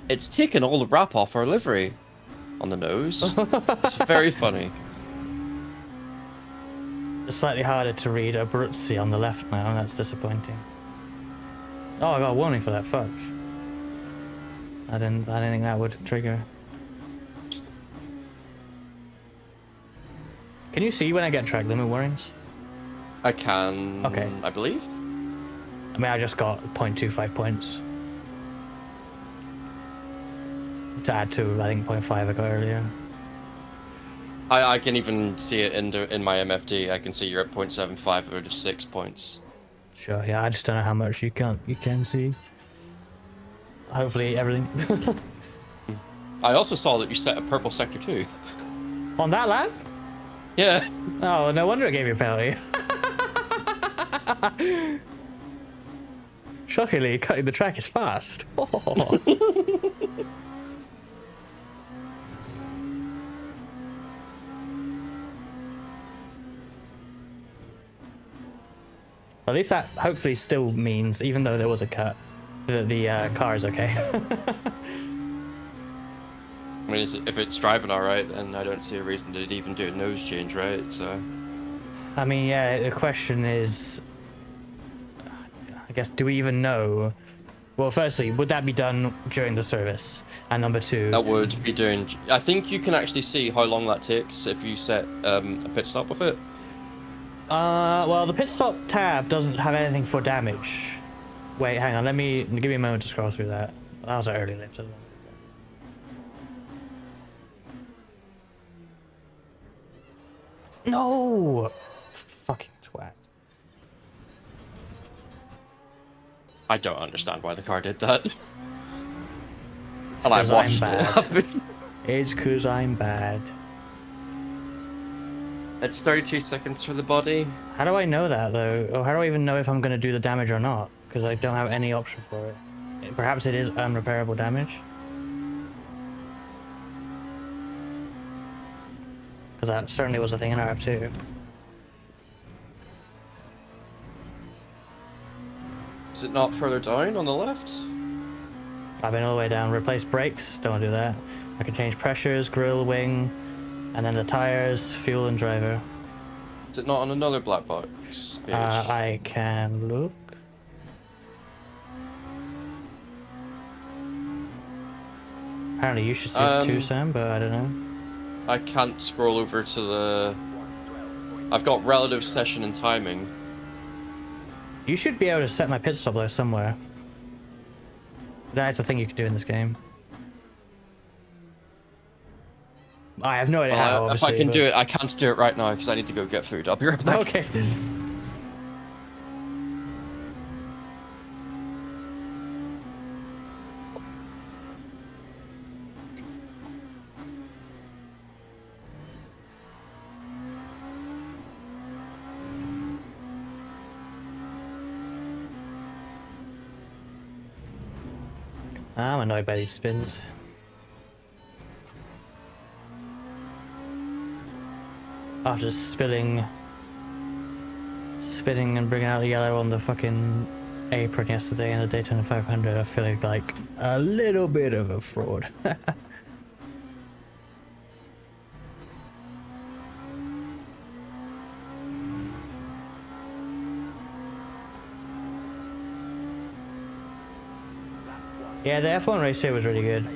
It's taken all the wrap off our livery on the nose. It's very funny. It's slightly harder to read Abruzzi on the left now, and that's disappointing. Oh, I got a warning for that. Fuck. I didn't think that would trigger. Can you see when I get track limit warnings? I can. Okay. I believe. I mean, I just got 0.25 points. To add to, I think, 0.5 I got earlier. I can even see it in my MFD. I can see you're at 0.75 out of 6 points. Sure, yeah, I just don't know how much you can see. Hopefully everything. I also saw that you set a purple sector too. On that lap? Yeah. Oh, no wonder it gave you a penalty. Shockingly, cutting the track is fast. Oh. At least that hopefully still means, even though there was a cut, that the car is okay. I mean, if it's driving alright, then I don't see a reason to even do a nose change, right? So. I mean, yeah, the question is, I guess, do we even know? Well, firstly, would that be done during the service? And number two... That would be doing... I think you can actually see how long that takes if you set a pit stop with it. Well, the pit stop tab doesn't have anything for damage. Wait, hang on, give me a moment to scroll through that. That was an early lift. No! Fucking twat. I don't understand why the car did that. And I 'Cause watched I'm it bad. happen. It's 'cause I'm bad. It's 32 seconds for the body. How do I know that, though? Or how do I even know if I'm going to do the damage or not? Because I don't have any option for it. Perhaps it is unrepairable damage? Because that certainly was a thing in RF2. Is it not further down on the left? I've been all the way down. Replace brakes, don't do that. I can change pressures, grille, wing, and then the tires, fuel, and driver. Is it not on another black box page? I can look. Apparently you should see it too, Sam, but I don't know. I can't scroll over to the... I've got relative session and timing. You should be able to set my pit stop there somewhere. That's a thing you can do in this game. I have no idea how, If I can do it, I can't do it right now because I need to go get food. I'll be right back. Okay. I'm annoyed by these spins. After spinning and bringing out the yellow on the fucking apron yesterday in the Daytona 500, I feel like a little bit of a fraud. Yeah, the F1 race here was really good.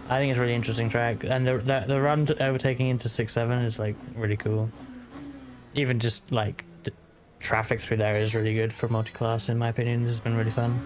I think it's a really interesting track, and the run to overtaking into 6-7 is like really cool. Even just like the traffic through there is really good for multi-class, in my opinion. This has been really fun.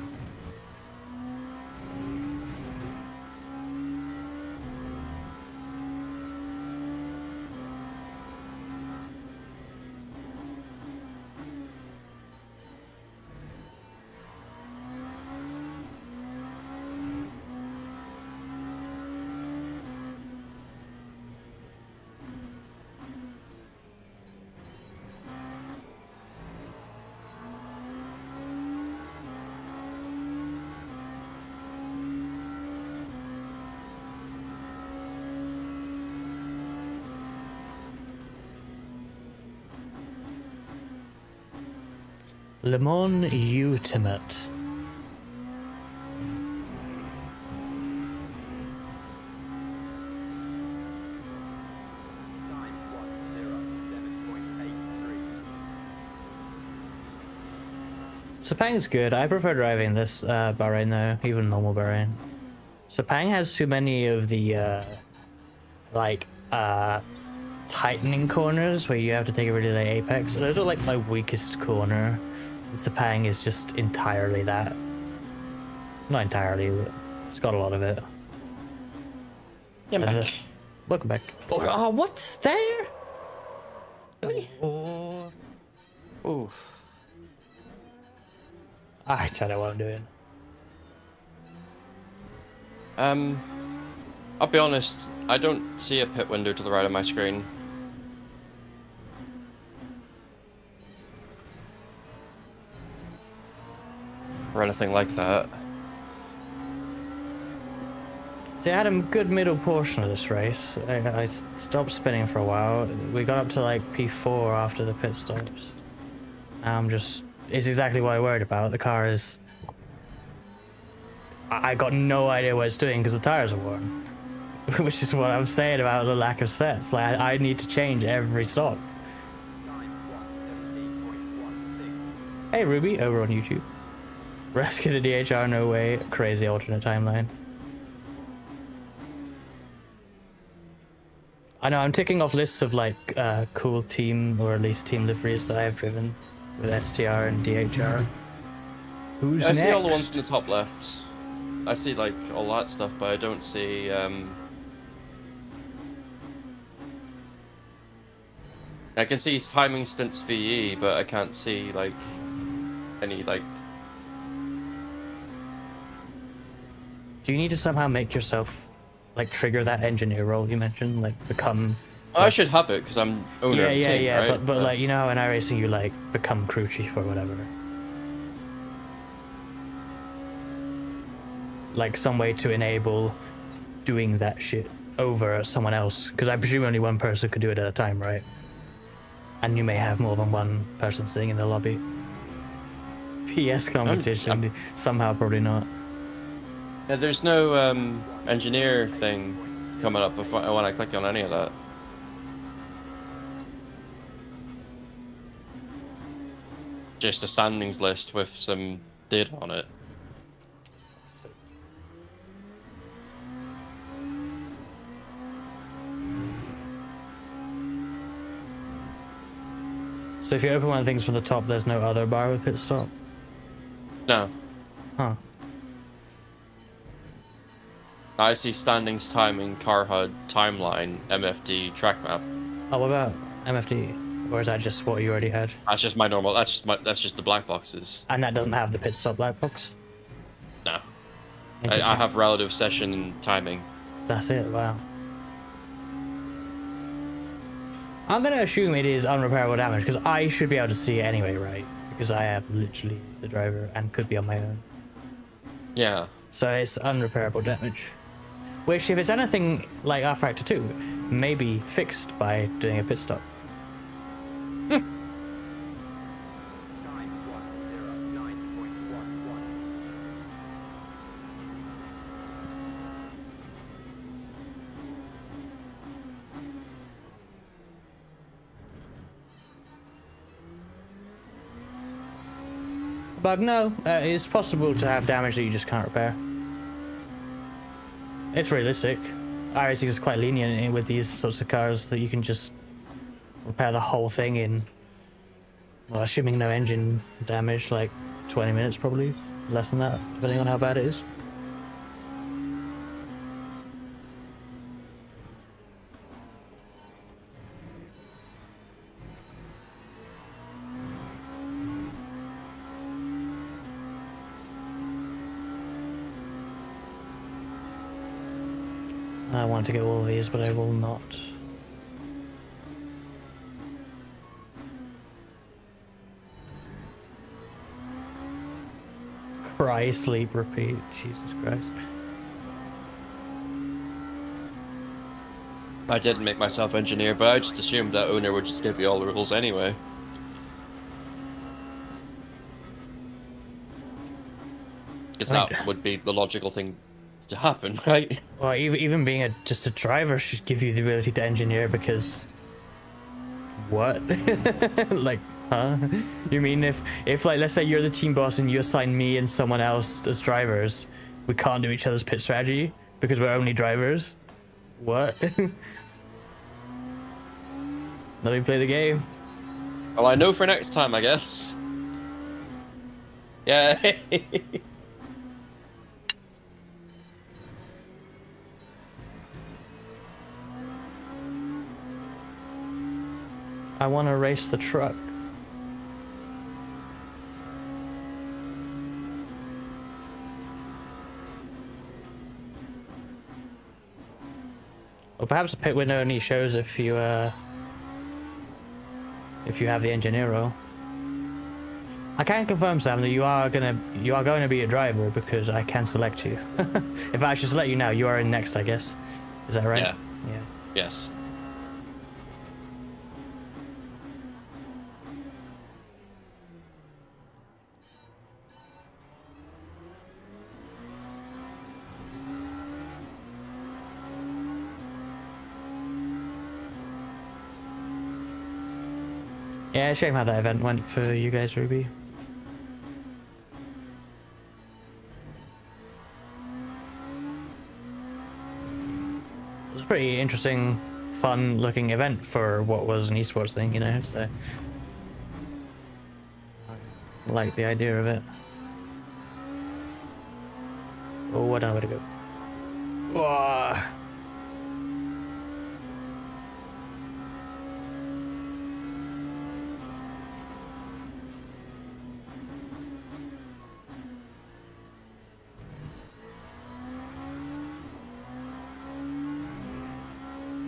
Le Mans Ultimate. Sepang's good. I prefer driving this Bahrain though, even normal Bahrain. Sepang has too many of the tightening corners where you have to take a really late apex. Those are like my weakest corner. Sepang is just entirely that. Not entirely, but it's got a lot of it. Yeah, Welcome back. Oh, what's there? Oh. Ooh. I don't know what I'm doing. I'll be honest, I don't see a pit window to the right of my screen. Or anything like that. See, I had a good middle portion of this race. I stopped spinning for a while. We got up to like P4 after the pit stops. It's exactly what I worried about. The car is... I got no idea what it's doing because the tires are worn. Which is what I'm saying about the lack of sets. Like, I need to change every stop. Hey Ruby, over on YouTube. Rescue the DHR, no way. Crazy alternate timeline. I know, I'm ticking off lists of like cool team, or at least team liveries that I have driven with STR and DHR. Who's next? I see all the ones in the top left. I see like all that stuff, but I don't see I can see timing stints VE, but I can't see like any like... Do you need to somehow make yourself like trigger that engineer role you mentioned, like become... I should have it because I'm owner of the team, right? but like, you know how in iRacing you like become crew chief or whatever. Like some way to enable doing that shit over someone else, because I presume only one person could do it at a time, right? And you may have more than one person sitting in the lobby. PS competition, somehow probably not. Yeah, there's no engineer thing coming up when I click on any of that. Just a standings list with some data on it. So if you open one of the things from the top, there's no other bar with pit stop? No. Huh. I see standings, timing, car HUD, timeline, MFD, track map. Oh, what about MFD? Or is that just what you already had? That's just my normal. That's just the black boxes. And that doesn't have the pit stop black box? No, I Interesting. have relative session and timing. That's it, wow. I'm gonna assume it is unrepairable damage, because I should be able to see it anyway, right? Because I am literally the driver and could be on my own. Yeah. So it's unrepairable damage. Which, if it's anything like R Factor 2, may be fixed by doing a pit stop. But no, it's possible to have damage that you just can't repair. It's realistic. iRacing is quite lenient with these sorts of cars that you can just repair the whole thing in, well, assuming no engine damage, like 20 minutes probably. Less than that, depending on how bad it is. I want to get all of these, but I will not. Cry, sleep, repeat. Jesus Christ. I didn't make myself engineer, but I just assumed that owner would just give you all the rules anyway. Because that would be the logical thing to happen, right? Well, even being just a driver should give you the ability to engineer, because what? Like, huh? You mean if like, let's say you're the team boss and you assign me and someone else as drivers, we can't do each other's pit strategy because we're only drivers? What? Let me play the game. Well, I know for next time, I guess. Yeah. I want to race the truck. Or perhaps the pit window only shows if you have the engineer role. I can confirm, Sam, that you are going to be a driver because I can select you. In fact, I should select you now. You are in next, I guess. Is that right? Yeah. Yeah. Yes. Yeah, shame how that event went for you guys, Ruby. It was a pretty interesting, fun-looking event for what was an esports thing, you know, so... I like the idea of it. Oh, I don't know where to go. Oh.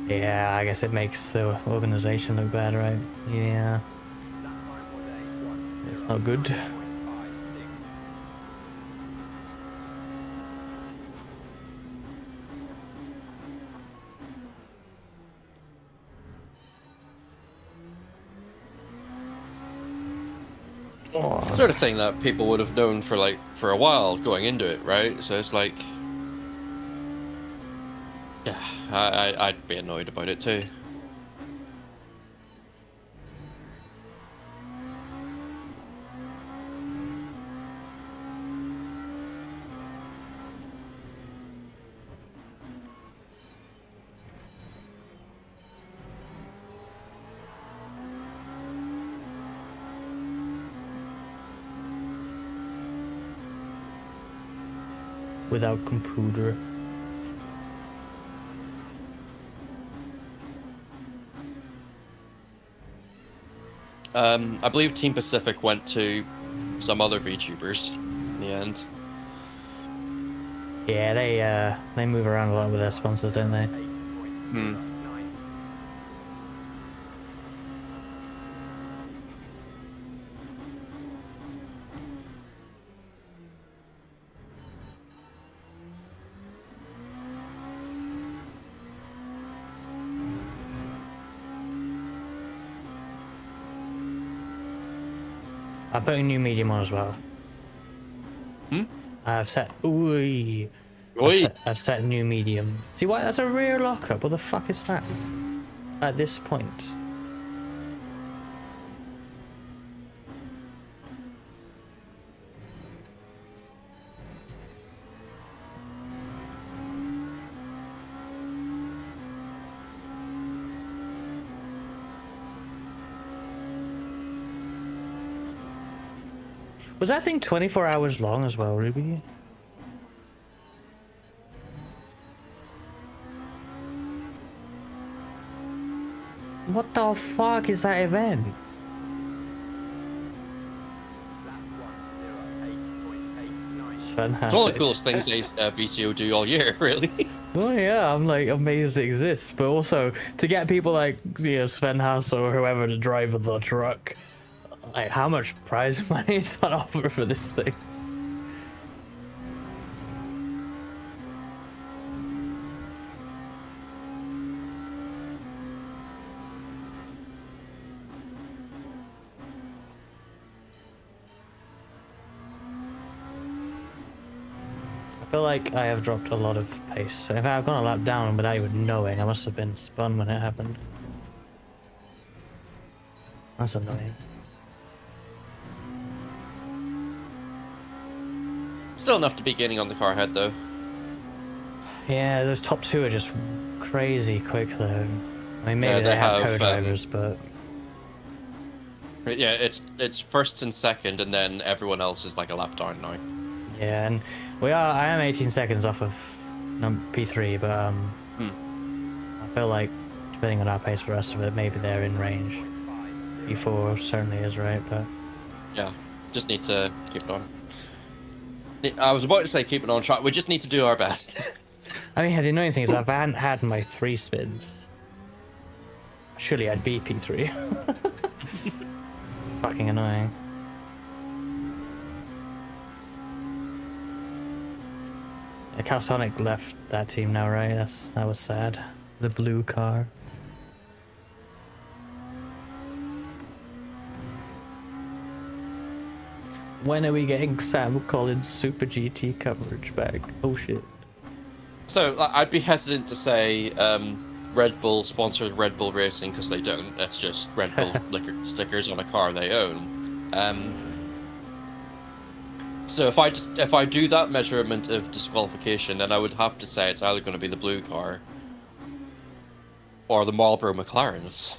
Yeah, I guess it makes the organization look bad, right? Yeah. It's not good. Sort of thing that people would have known for a while going into it, right? So it's like, yeah, I'd be annoyed about it too. without computer. I believe Team Pacific went to some other VTubers in the end. Yeah, they move around a lot with their sponsors, don't they? Hmm. I'm putting new medium on as well. I've set. Ooh. Oi! I've set new medium. See why? That's a rear lockup. What the fuck is that? At this point. Was that thing 24 hours long as well, Ruby? What the fuck is that event? It's one of the coolest things VCO do all year, really. Oh yeah, I'm like amazed it exists, but also to get people like, you know, Sven Haas or whoever to drive the truck, like how much prize money is on offer for this thing? I feel like I have dropped a lot of pace. In fact, I've gone a lap down without even knowing. I must have been spun when it happened. That's annoying. Still enough to be gaining on the car head, though. Yeah, those top two are just crazy quick, though. I mean, maybe Yeah, they have have, co-drivers, but... Yeah, it's first and second, and then everyone else is like a lap down now. Yeah, and I am 18 seconds off of P3, but I feel like, depending on our pace for the rest of it, maybe they're in range. P4 certainly is, right, but... Yeah, just need to keep it on. I was about to say keep it on track, we just need to do our best. I mean, the annoying thing is I haven't had my 3 spins. Surely I'd be P3. Fucking annoying. Yeah, Calsonic left that team now, right? That was sad. The blue car. When are we getting Sam Collins Super GT coverage back? Oh shit. So I'd be hesitant to say Red Bull sponsored Red Bull Racing because they don't. That's just Red Bull stickers on a car they own. So if I do that measurement of disqualification, then I would have to say it's either going to be the blue car or the Marlboro McLarens.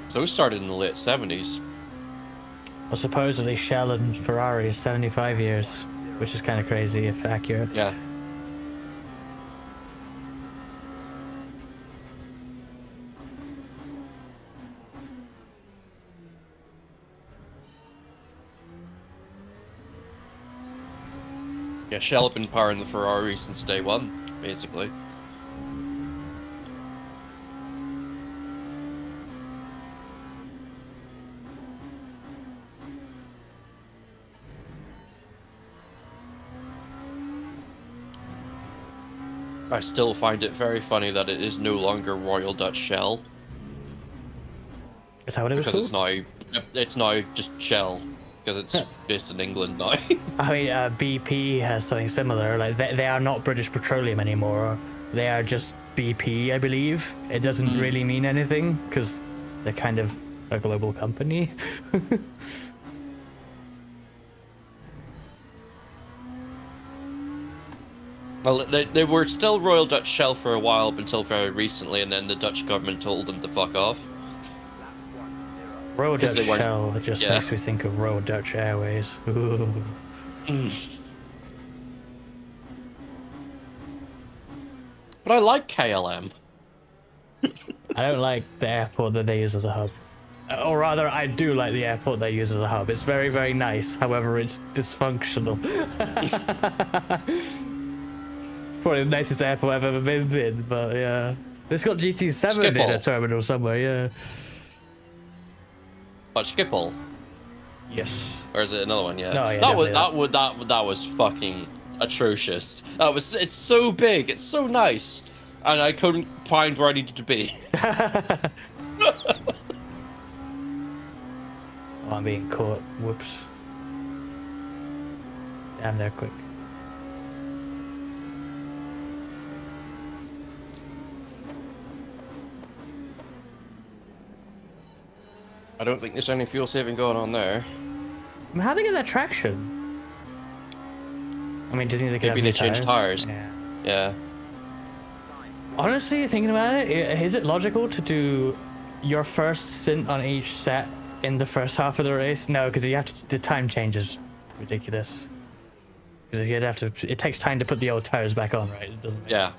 So we started in the late 70s. Well, supposedly Shell and Ferrari is 75 years, which is kind of crazy if accurate. Yeah. Yeah, Shell have been powering the Ferrari since day one, basically. I still find it very funny that it is no longer Royal Dutch Shell. Is that what it was Because called? it's now just Shell. Because it's based in England now. I mean, BP has something similar. Like they are not British Petroleum anymore. They are just BP, I believe. It doesn't really mean anything because they're kind of a global company. Well, they were still Royal Dutch Shell for a while until very recently, and then the Dutch government told them to fuck off. Royal Because Dutch they weren't- Shell, it just yeah. makes me think of Royal Dutch Airways. Ooh. But I like KLM. I don't like the airport that they use as a hub. Or rather, I do like the airport they use as a hub. It's very, very nice. However, it's dysfunctional. Probably the nicest airport I've ever been in, but yeah. It's got GT7 in a Schiphol. terminal somewhere, yeah. But Schiphol. Yes. Or is it another one? Yeah. No, yeah, that was fucking atrocious. It's so big, it's so nice, and I couldn't find where I needed to be. Oh, I'm being caught. Whoops. Damn, they're quick. I don't think there's any fuel saving going on there. I mean, how'd they get that traction? I mean, do you think they could Maybe have they new changed tires. Yeah. Yeah. Honestly, thinking about it, is it logical to do your first stint on each set in the first half of the race? No, because you have to. The time changes ridiculous. Because you'd have to. It takes time to put the old tires back on, right? It doesn't. Make Yeah.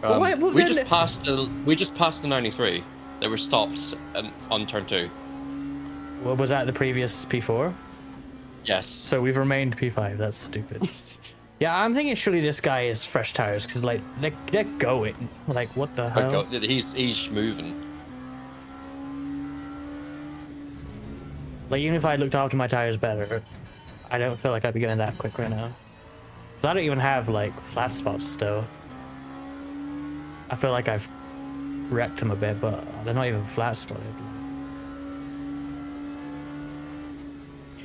why- well, we then- just passed the 93. They were stopped on turn 2. What was that? The previous P4? Yes. So we've remained P5. That's stupid. Yeah, I'm thinking surely this guy is fresh tires because like they're going. Like what the hell? He's moving. Like even if I looked after my tires better, I don't feel like I'd be going that quick right now. 'Cause I don't even have like flat spots still. I feel like I've wrecked them a bit, but they're not even flat spotted.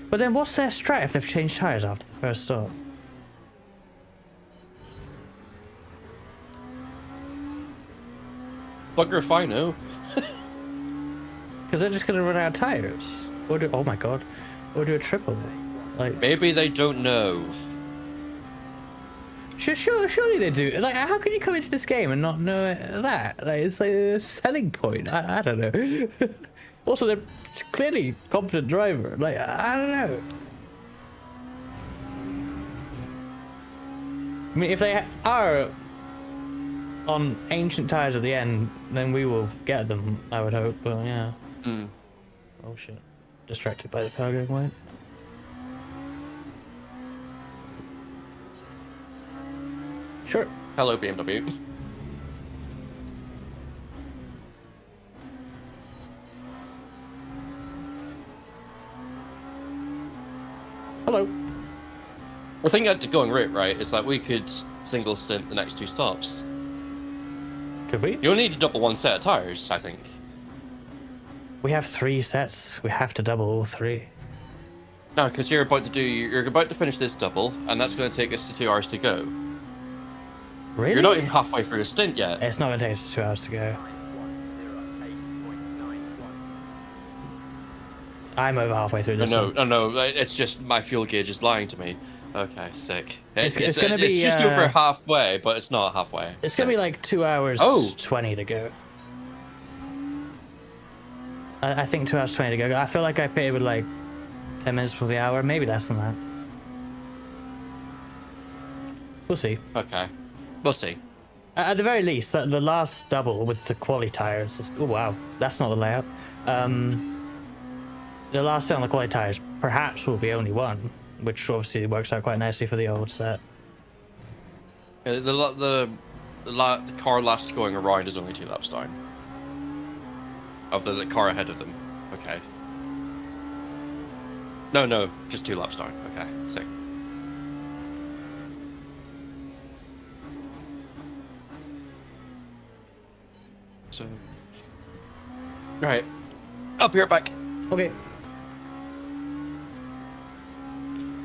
But then what's their strat if they've changed tires after the first stop? Bugger if I know. Because they're just gonna run out of tires. Or do, oh my god, or do a triple. Like Maybe they don't know. surely they do. Like how can you come into this game and not know that? Like it's like a selling point. I don't know. Also, they're clearly competent driver. Like I don't know. I mean, if they are on ancient tires at the end, then we will get them. I would hope. But yeah. Oh shit! Distracted by the car going wide. Sure. Hello, BMW. Hello. We're thinking of the going route, right? Is that we could single stint the next 2 stops. Could we? You only need to double 1 set of tires, I think. We have 3 sets. We have to double all 3. No, because you're about to finish this double, and that's going to take us to 2 hours to go. Really? You're not even halfway through the stint yet. It's not gonna take us 2 hours to go. I'm over halfway through this one. No, it's just my fuel gauge is lying to me. Okay, sick. It's gonna be, It's just over halfway, but it's not halfway. It's gonna be like 2 hours Oh. 20 to go. I think 2 hours 20 to go. I feel like I paid with like 10 minutes for the hour, maybe less than that. We'll see. Okay, we'll see. At the very least, the last double with the quali tires is, oh wow, that's not the layout. The last set on the quali tires perhaps will be only 1, which obviously works out quite nicely for the old set. The car last going around is only 2 laps down. Of the car ahead of them. Okay. No, just 2 laps down. Okay, sick. So, right, I'll be right back. Okay.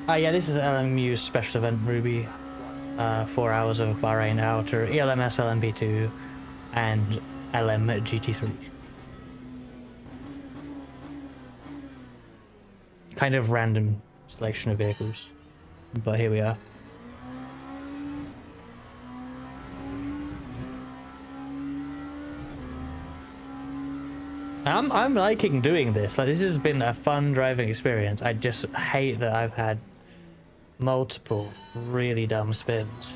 Yeah, this is LMU's special event Ruby. 4 hours of Bahrain Outer, ELMS LMP2, and LM GT3. Kind of random selection of vehicles, but here we are. I'm liking doing this. Like, this has been a fun driving experience. I just hate that I've had multiple really dumb spins.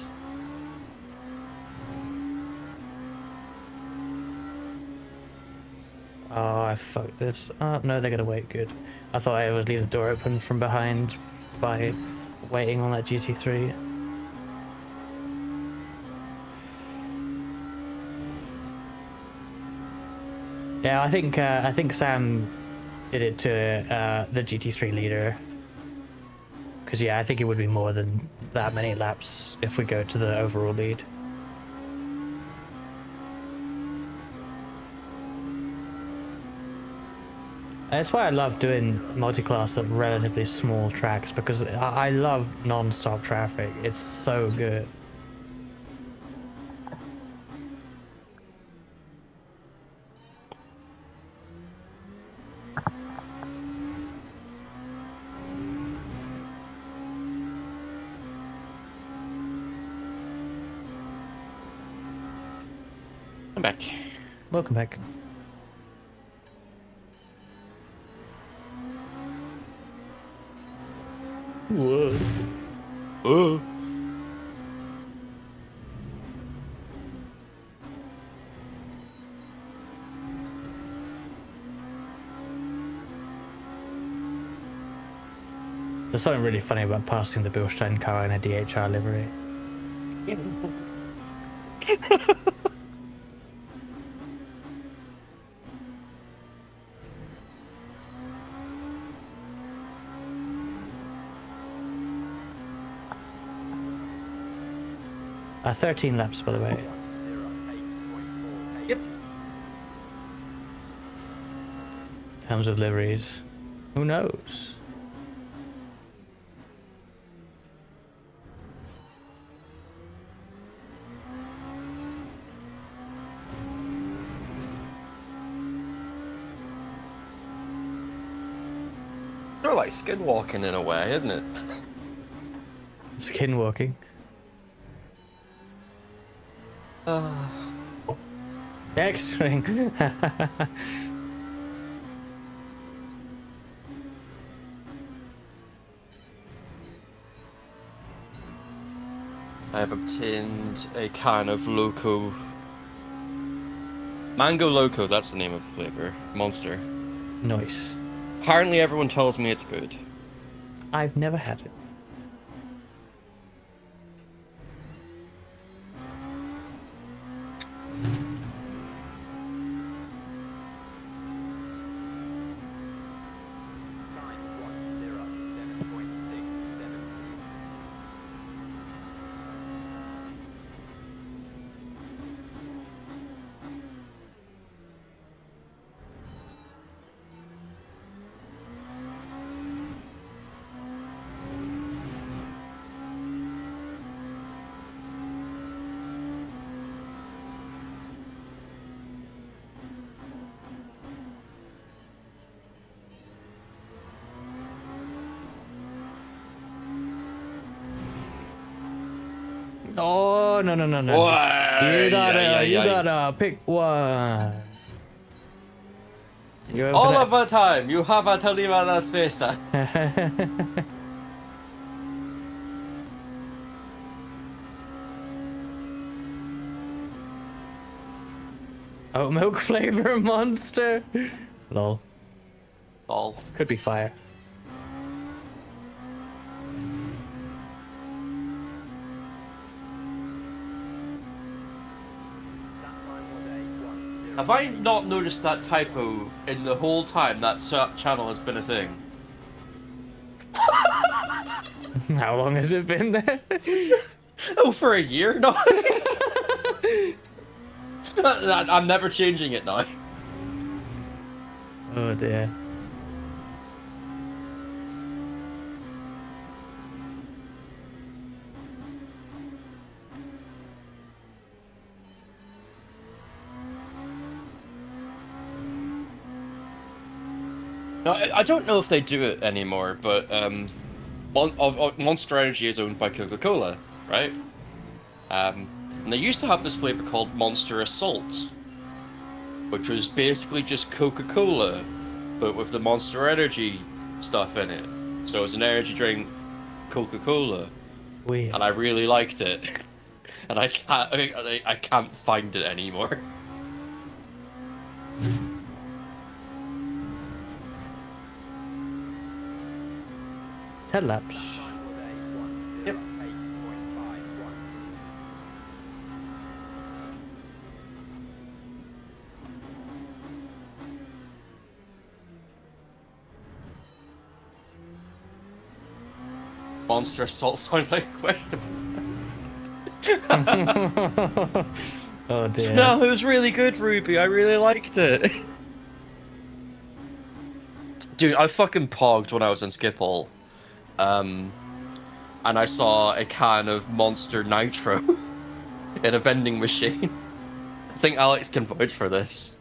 Oh, I fucked this. Oh, no, they're gonna wait. Good. I thought I would leave the door open from behind by waiting on that GT3. Yeah, I think Sam did it to the GT3 leader. Because yeah, I think it would be more than that many laps if we go to the overall lead. That's why I love doing multi-class at relatively small tracks, because I love non-stop traffic. It's so good. I'm back. Welcome back. Whoa. Oh. There's something really funny about passing the Bilstein car in a DHR livery. Uh, 13 laps, by the way. Yep. In terms of liveries, who knows? Sort of like skinwalking in a way, isn't it? Skinwalking. X-ring. I have obtained a can of Loco. Mango Loco, that's the name of the flavor. Monster. Nice. Apparently everyone tells me it's good. I've never had it. Oh, no. You gotta pick one. All of the time, you have to leave that space. Oat milk flavor monster. Lol. All. Could be fire. Have I not noticed that typo in the whole time that channel has been a thing? How long has it been there? Oh, for a year now. I'm never changing it now. Oh dear. No, I don't know if they do it anymore, but Monster Energy is owned by Coca-Cola, right? And they used to have this flavor called Monster Assault. which was basically just Coca-Cola, but with the Monster Energy stuff in it. So it was an energy drink, Coca-Cola, Weird. and I really liked it. And I can't find it anymore. 10 laps. Yep. Monster Assault sounds like questionable. Oh dear. No, it was really good, Ruby. I really liked it. Dude, I fucking pogged when I was in Schiphol. And I saw a can of Monster Nitro in a vending machine. I think Alex can vouch for this.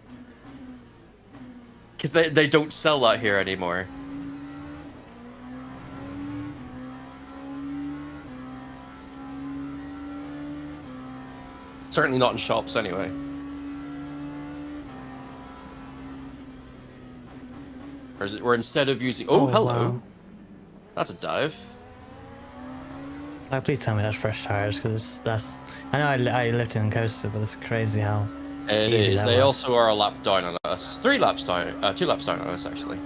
Because they don't sell that here anymore. Certainly not in shops, anyway. Or is it, or instead of using... Oh, hello. Wow. That's a dive. Like, please tell me that's fresh tires, because that's... I know I lived in Coaster, but it's crazy how... It easy is. that They was. also are a lap down on us. 3 laps down. 2 laps down on us, actually.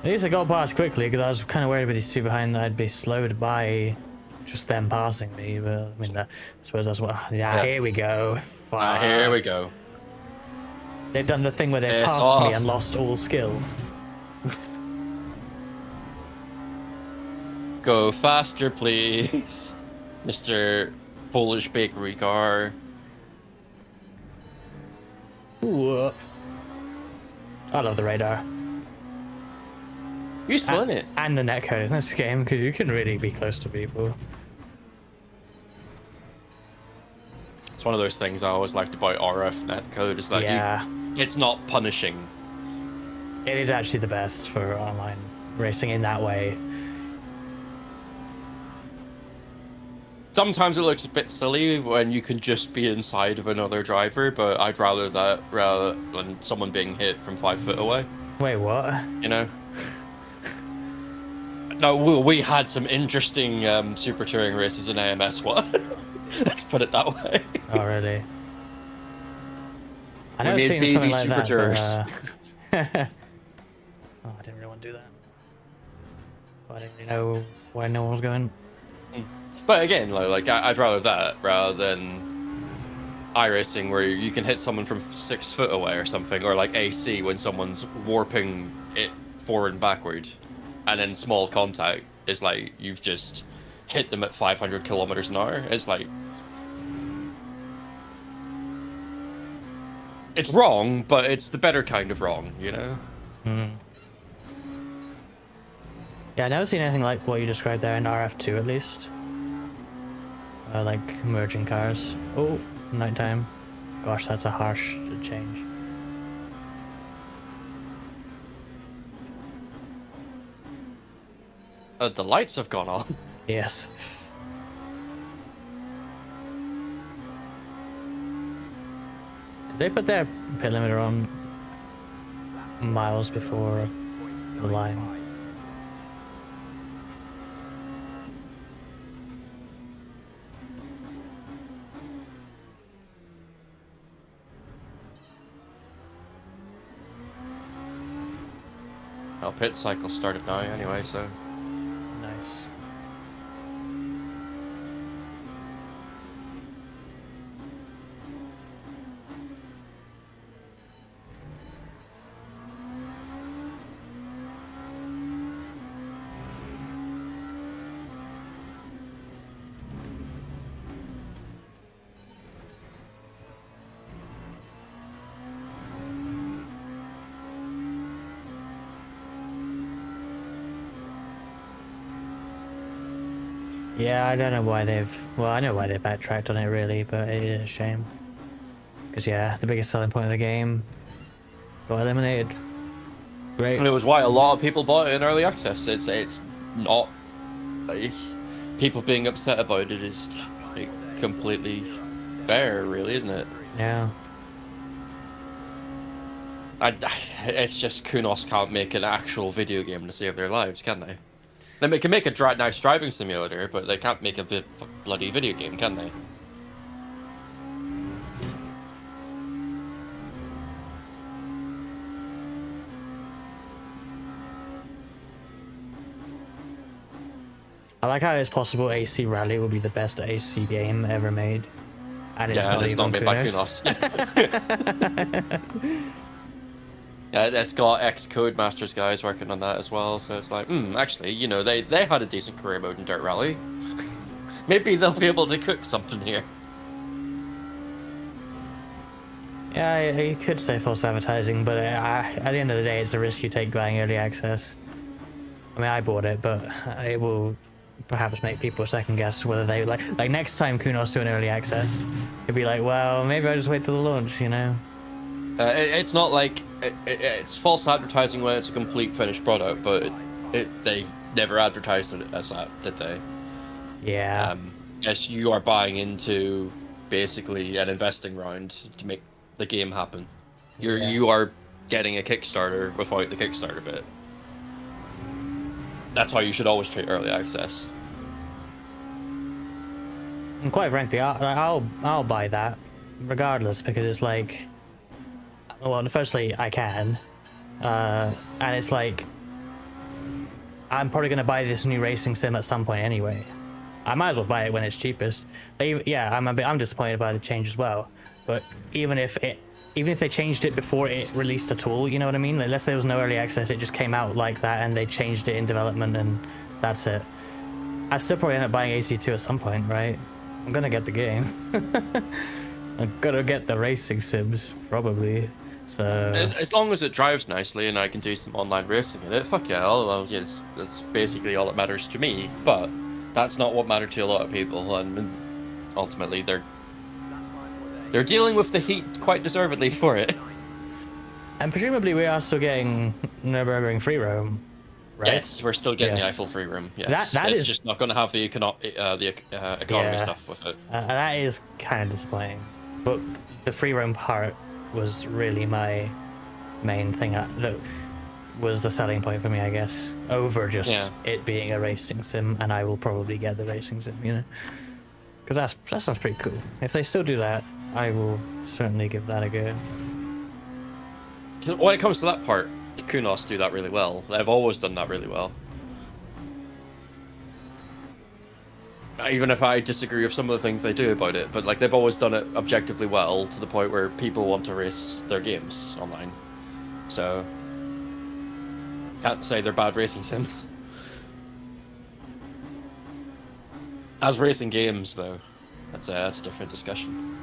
At least I got past quickly, because I was kind of worried with these two behind that I'd be slowed by just them passing me, but I mean, I suppose that's what... Yeah, here we go. Fuck. Here we go. They've done the thing where they've Piss passed me off. and lost all skill. Go faster, please. Mr. Polish bakery car. Ooh. I love the radar. Useful, isn't it? And the netcode in this game, because you can really be close to people. It's one of those things I always liked about RF netcode, is that Yeah. it's not punishing. It is actually the best for online racing in that way. Sometimes it looks a bit silly when you can just be inside of another driver, but I'd rather that rather than someone being hit from 5 foot away, Wait, what? you know? No, we had some interesting Super Touring races in AMS one. Let's put it that way. Oh, really? I We know I've made seen baby something like Super that, Tours. but, oh, I didn't really want to do that. I didn't really know where no one was going. But again, like I'd rather that rather than iRacing where you can hit someone from 6 foot away or something, or like AC when someone's warping it forward and backward, and then small contact is like you've just hit them at 500 kilometers an hour. It's like it's wrong, but it's the better kind of wrong, you know? Yeah, I've never seen anything like what you described there in RF2 at least. Like merging cars. Oh, nighttime. Gosh, that's a harsh change. The lights have gone on. Yes. Did they put their pit limiter on miles before the line? Well, pit cycle started now anyway, so Nice. Yeah, I don't know why they've... Well, I know why they backtracked on it really, but it is a shame. Because yeah, the biggest selling point of the game got eliminated. Great. and it was why a lot of people bought it in early access. It's not like, people being upset about it is like, completely fair, really, isn't it? Yeah. It's just Kunos can't make an actual video game to save their lives, can they? They can make a nice driving simulator, but they can't make a bloody video game, can they? I like how it's possible AC Rally will be the best AC game ever made. And it's Yeah, it's not made by Kunos. Kunos. Yeah, it's got ex-Codemasters guys working on that as well, so it's like, actually, you know, they had a decent career mode in Dirt Rally. Maybe they'll be able to cook something here. Yeah, you could say false advertising, but at the end of the day, it's a risk you take buying early access. I mean, I bought it, but it will perhaps make people second guess whether they like next time Kunos do an early access, it'd be like, well, maybe I'll just wait till the launch, you know? It's not like it's false advertising when it's a complete finished product, but they never advertised it as that, did they? Yeah. Yes, you are buying into basically an investing round to make the game happen. You are getting a Kickstarter without the Kickstarter bit. That's how you should always treat early access. And quite frankly, I'll buy that regardless, because it's like, well, firstly, I can, and it's like, I'm probably gonna buy this new racing sim at some point anyway. I might as well buy it when it's cheapest. I'm disappointed by the change as well. But even if they changed it before it released at all, you know what I mean? Like, let's say there was no early access, it just came out like that, and they changed it in development, and that's it. I'd still probably end up buying AC2 at some point, right? I'm gonna get the game. I'm gonna get the racing sims, probably. So as long as it drives nicely and I can do some online racing in it, fuck yeah, yes, that's basically all that matters to me. But that's not what mattered to a lot of people, and ultimately they're dealing with the heat quite deservedly for it. And presumably we are still getting Nürburgring free roam, right? Yes, we're still getting the Yes. Eiffel free room. Yes, That it's is just not going to have the economy stuff with it. That is kind of disappointing. But the free roam part was really my main thing. That was the selling point for me, I guess, over just it being a racing sim, and I will probably get the racing sim, you know, because that sounds pretty cool. If they still do that, I will certainly give that a go. When it comes to that part, the Kunos do that really well. They've always done that really well. Even if I disagree with some of the things they do about it, but like they've always done it objectively well to the point where people want to race their games online. So can't say they're bad racing sims. As racing games, though, that's a different discussion.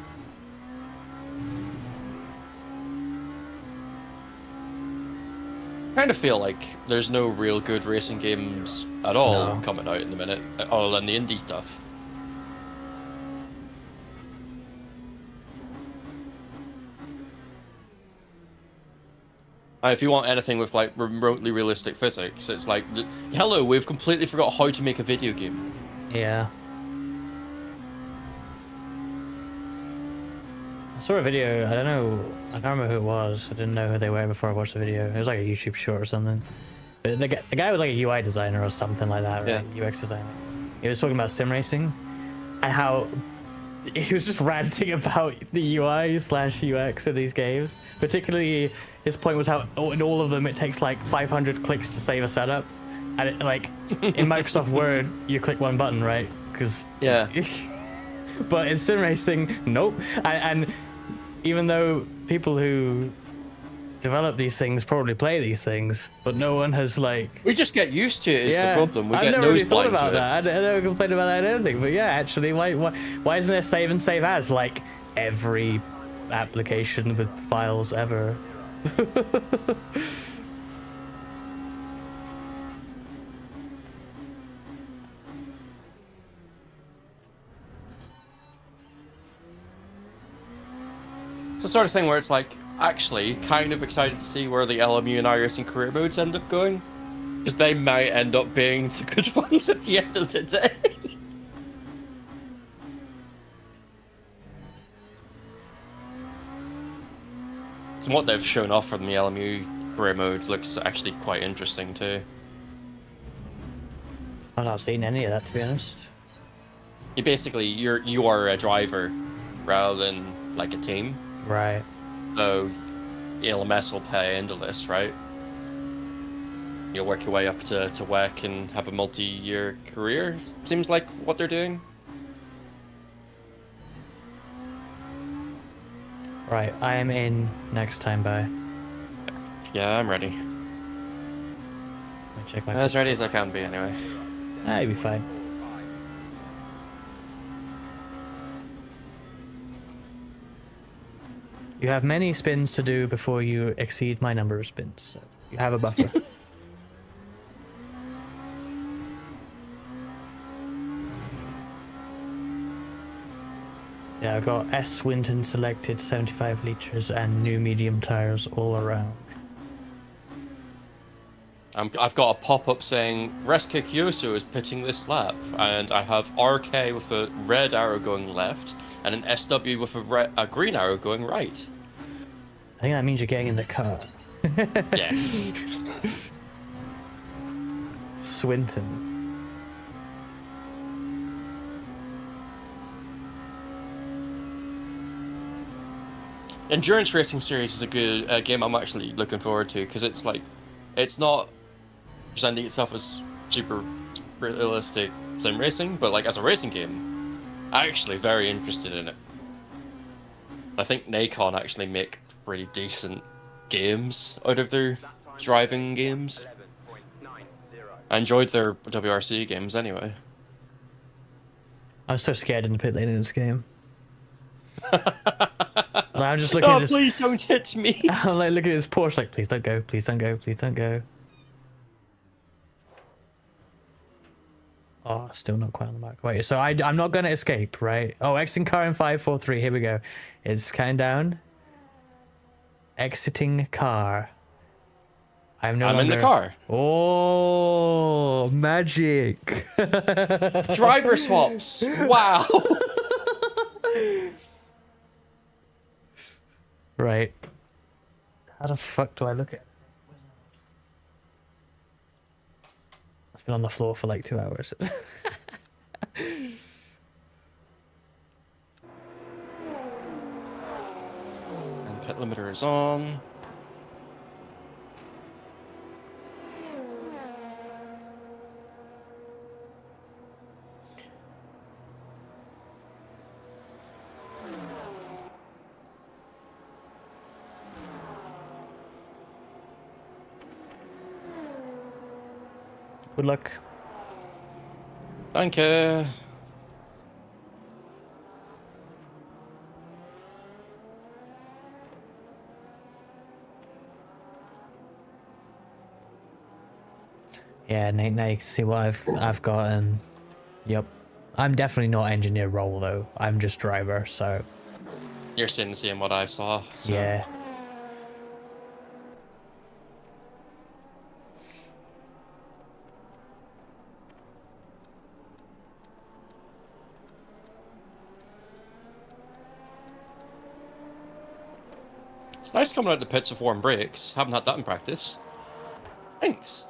I kind of feel like there's no real good racing games at all coming out in the minute, other than the indie stuff. If you want anything with like remotely realistic physics, it's like, hello, we've completely forgot how to make a video game. Yeah. I saw a video, I don't know, I can't remember who it was. I didn't know who they were before I watched the video. It was like a YouTube short or something. But the guy was like a UI designer or something like that, right? Yeah. UX designer. He was talking about sim racing and how he was just ranting about the UI/UX of these games. Particularly, his point was how in all of them it takes like 500 clicks to save a setup. And it, like, in Microsoft Word, you click one button, right? Because but in sim racing, nope. And even though people who develop these things probably play these things, but no one has like. We just get used to it. Is the problem? We I've get never really nose thought blind about to that. I never complained about that or anything. But yeah, actually, why isn't there save and save as like every application with files ever? It's the sort of thing where it's like, actually, kind of excited to see where the LMU and iRacing career modes end up going. Because they might end up being the good ones at the end of the day. what they've shown off from the LMU career mode looks actually quite interesting too. I've not seen any of that, to be honest. You are a driver rather than like a team. Right. So LMS will pay into this, right? You'll work your way up to WEC and have a multi-year career. Seems like what they're doing. Right, I am in next time by. Yeah, I'm ready. Let me check my As ready pistol. as I can be, anyway. You'll be fine. You have many spins to do before you exceed my number of spins, so you have a buffer. Yeah, I've got S. Swinton selected 75 litres and new medium tyres all around. I've got a pop-up saying Reska Kyoso is pitching this lap, and I have RK with a red arrow going left, and an SW with a green arrow going right. I think that means you're getting in the car. Yes. Swinton. Endurance Racing Series is a good game I'm actually looking forward to, because it's like, it's not presenting itself as super realistic sim racing, but like as a racing game, I'm actually very interested in it. I think Nacon actually make pretty decent games out of their driving games. I enjoyed their WRC games anyway. I'm so scared in the pit lane in this game. Like, I'm just looking at this. Please don't hit me. I'm like looking at this Porsche, like, please don't go, please don't go, please don't go. Oh, still not quite on the mark. Wait, so I'm not gonna escape, right? Oh, exiting car in 5, 4, 3. Here we go. It's counting down. Exiting car. I'm in the car. Oh, magic. Driver swaps. Wow. Right. How the fuck do I look at it? It's been on the floor for like 2 hours. And pit limiter is on. Good luck. Thank you. Yeah, now you can see what I've got, and yep. I'm definitely not engineer role though. I'm just driver, so You're seeing what I saw. So. yeah. It's nice coming out the pits with warm brakes. Haven't had that in practice. Thanks.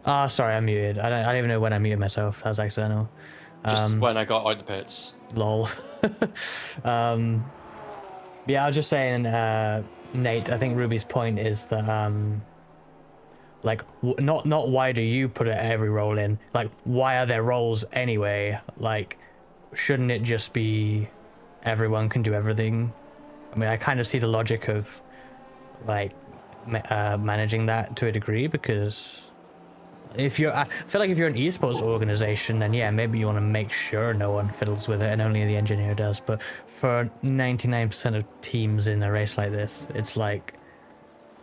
Ah, sorry, I'm muted. I don't even know when I muted myself. That was accidental. Just when I got out the pits. Lol. Yeah, I was just saying, Nate, I think Ruby's point is that, like, not why do you put every role in? Like, why are there roles anyway? Like, shouldn't it just be everyone can do everything? I mean, I kind of see the logic of, like, managing that to a degree, because If you're, I feel like if you're an esports organization, then yeah, maybe you want to make sure no one fiddles with it and only the engineer does. But for 99% of teams in a race like this, it's like,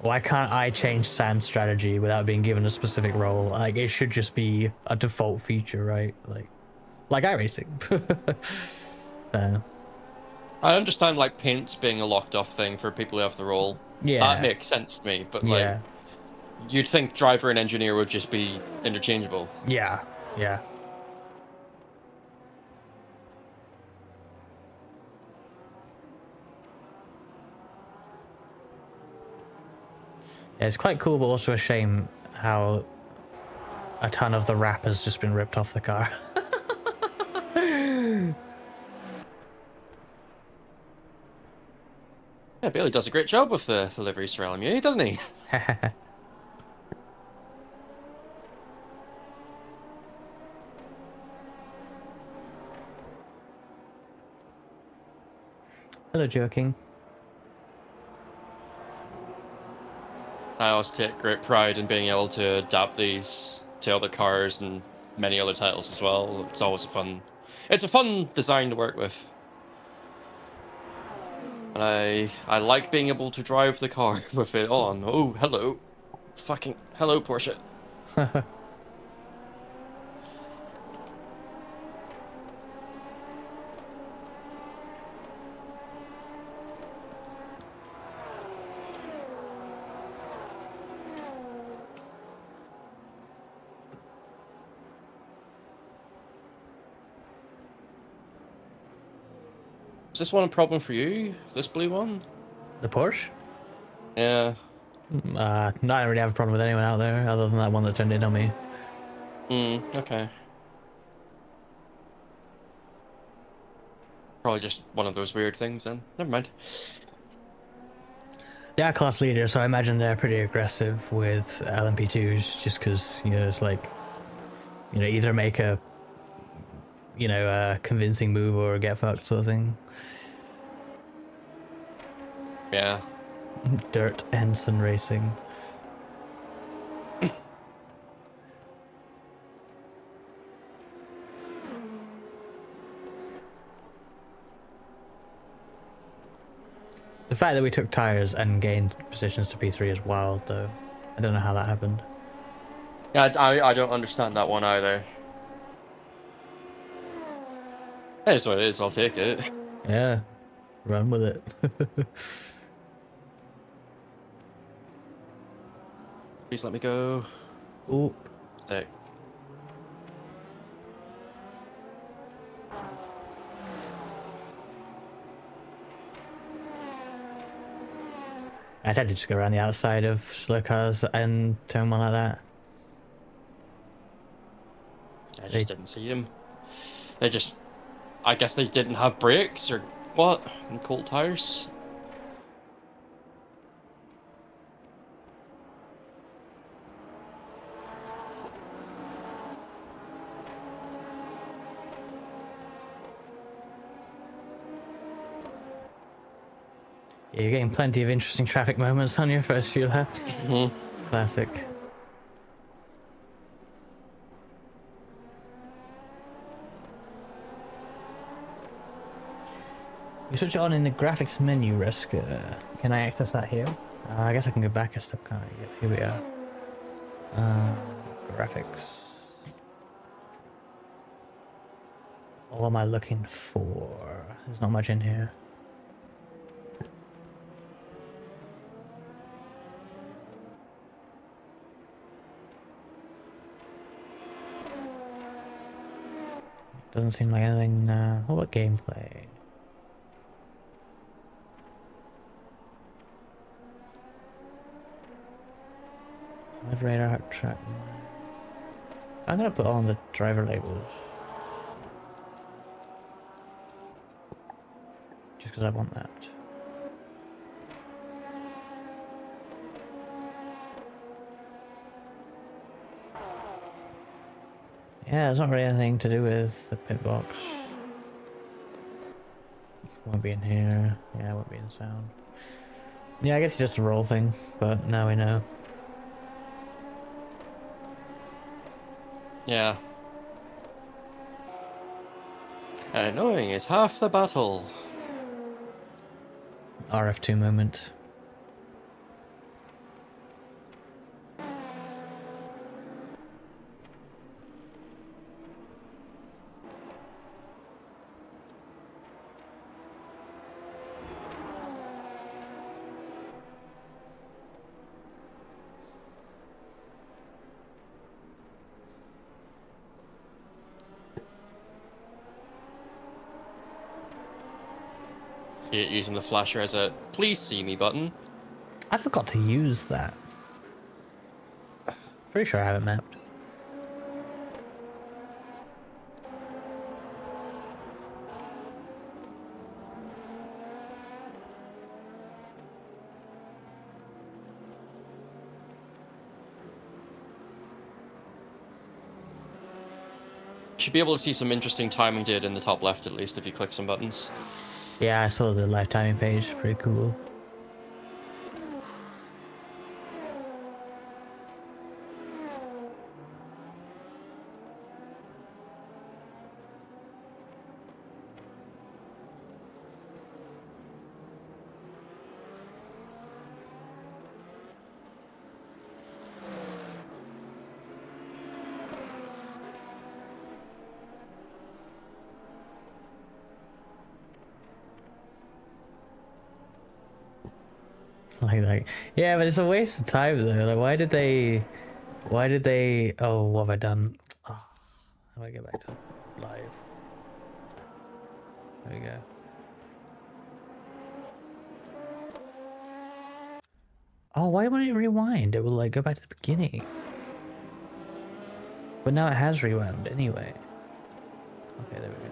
why can't I change Sam's strategy without being given a specific role? Like, it should just be a default feature, right? Like iRacing. So, I understand like paints being a locked off thing for people who have the role. yeah. That makes sense to me, but like, Yeah. you'd think driver and engineer would just be interchangeable. Yeah. Yeah. Yeah, it's quite cool, but also a shame how a ton of the wrap has just been ripped off the car. Yeah, Bailey does a great job with the liveries for LMU, doesn't he? Hello, joking. I always take great pride in being able to adapt these to other cars and many other titles as well. It's always it's a fun design to work with. And I like being able to drive the car with it on. Oh, hello. Fucking hello, Porsche. Is this one a problem for you? This blue one? The Porsche? Yeah. No, I don't really have a problem with anyone out there other than that one that turned in on me. Okay. Probably just one of those weird things then. Never mind. They are class leaders, so I imagine they're pretty aggressive with LMP2s just because, you know, it's like, you know, either make a, you know, a convincing move or get fucked sort of thing. Yeah. Dirt Ensign Racing. The fact that we took tires and gained positions to P3 is wild, though. I don't know how that happened. Yeah, I don't understand that one either. It is what it is, I'll take it. Yeah, run with it. Please let me go. Ooh. Sick. I tend to just go around the outside of slow cars and turn one like that. I just didn't see them. They just... I guess they didn't have brakes or what? And cold tires? Yeah, you're getting plenty of interesting traffic moments on your first few laps. Classic. You switch it on in the graphics menu, Risk. Can I access that here? I guess I can go back a step, can't I? Yep, here we are. Graphics. What am I looking for? There's not much in here. Doesn't seem like anything. What about gameplay? Live radar track. I'm gonna put on the driver labels. Just because I want that. Yeah, it's not really anything to do with the pit box. Won't be in here. Yeah, won't be in sound. Yeah, I guess it's just a roll thing, but now we know. Yeah. Annoying is half the battle. RF2 moment. Using the flasher as a please see me button. I forgot to use that. Pretty sure I have it mapped. Should be able to see some interesting timing data in the top left at least if you click some buttons. Yeah, I saw the live timing page. Pretty cool. Like, yeah, but it's a waste of time though. Like, why did they, oh, what have I done? Oh, how do I get back to live? There we go. Oh, why won't it rewind? It will like go back to the beginning. But now it has rewound anyway. Okay, there we go.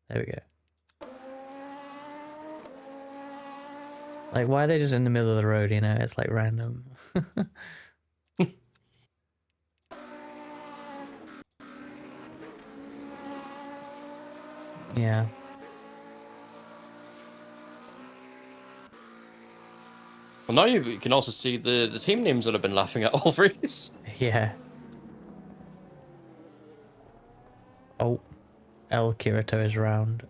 There we go. Like, why are they just in the middle of the road, you know? It's like random. Yeah. Well, now you can also see the team names that I've been laughing at all these. Yeah. Oh. El Kirito is round.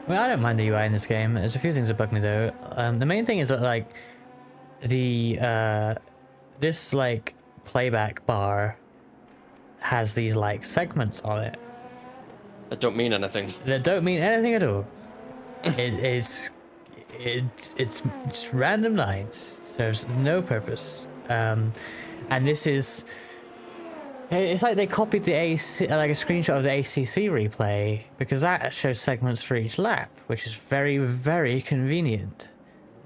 I mean, I don't mind the UI in this game. There's a few things that bug me though. The main thing is that like the this like playback bar has these like segments on it That don't mean anything. that don't mean anything at all. It's just random lines. Serves no purpose. And this is. It's like they copied the AC, like a screenshot of the ACC replay, because that shows segments for each lap, which is very, very convenient.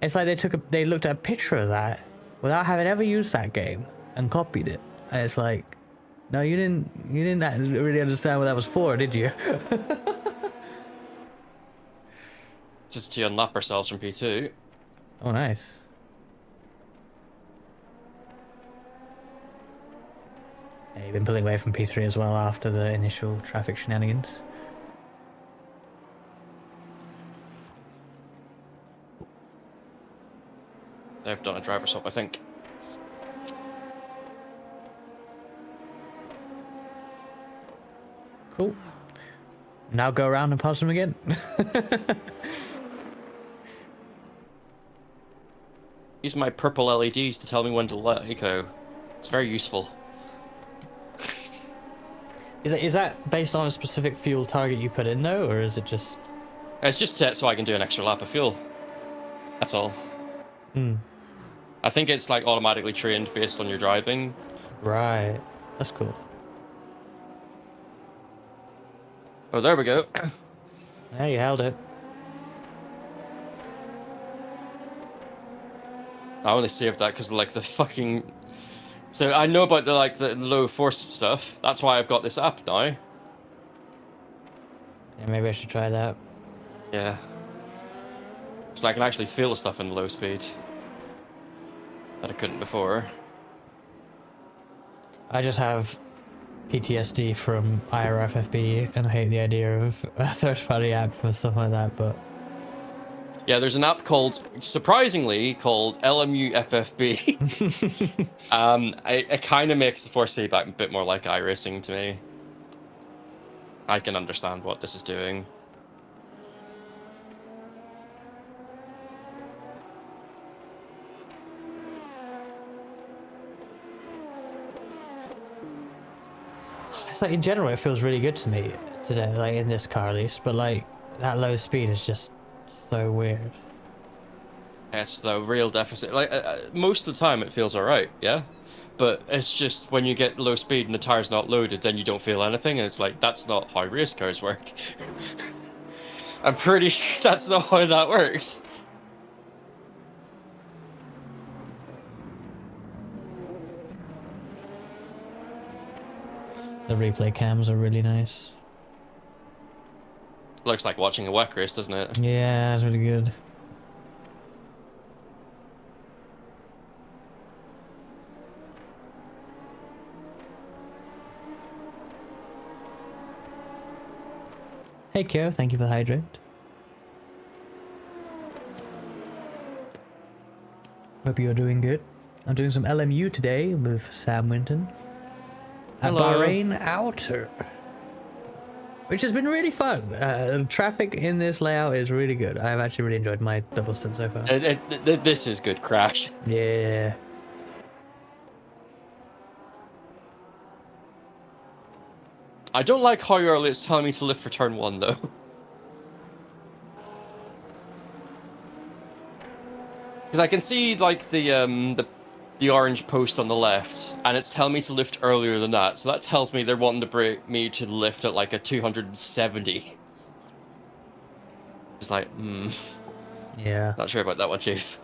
It's like they looked at a picture of that without having ever used that game and copied it. And it's like, no, you didn't really understand what that was for, did you? Just to unlap ourselves from P2. Oh, nice. Yeah, you've been pulling away from P3 as well after the initial traffic shenanigans. They've done a driver swap, I think. Cool. Now go around and pass them again. Use my purple LEDs to tell me when to let it go. It's very useful. Is that based on a specific fuel target you put in though, or is it just? It's just so I can do an extra lap of fuel. That's all. Hmm. I think it's like automatically trained based on your driving. Right. That's cool. Oh, there we go. Yeah, you held it. I only saved that because like the fucking. So I know about the low force stuff. That's why I've got this app now. Yeah, maybe I should try that. Yeah. So I can actually feel the stuff in low speed that I couldn't before. I just have PTSD from IRFFB and I hate the idea of a third-party app for stuff like that, but... Yeah, there's an app surprisingly called LMU FFB. It kind of makes the force feedback a bit more like iRacing to me. I can understand what this is doing. It's like, in general, it feels really good to me today, like in this car at least, but like, that low speed is just so weird. It's the real deficit. Like, most of the time it feels alright, yeah? But it's just when you get low speed and the tire's not loaded, then you don't feel anything, and it's like, that's not how race cars work. I'm pretty sure that's not how that works. The replay cams are really nice. Looks like watching a WEC race, doesn't it? Yeah, it's really good. Hey Kyo, thank you for the hydrate. Hope you're doing good. I'm doing some LMU today with Sam Winton at Hello. Bahrain Outer, which has been really fun. Traffic in this layout is really good. I've actually really enjoyed my double stint so far. This is good crash. Yeah. I don't like how early it's telling me to lift for turn 1, though. Because I can see, like, the orange post on the left, and it's telling me to lift earlier than that, so that tells me they're wanting to break me to lift at, like, a 270. It's like, Yeah. not sure about that one, Chief.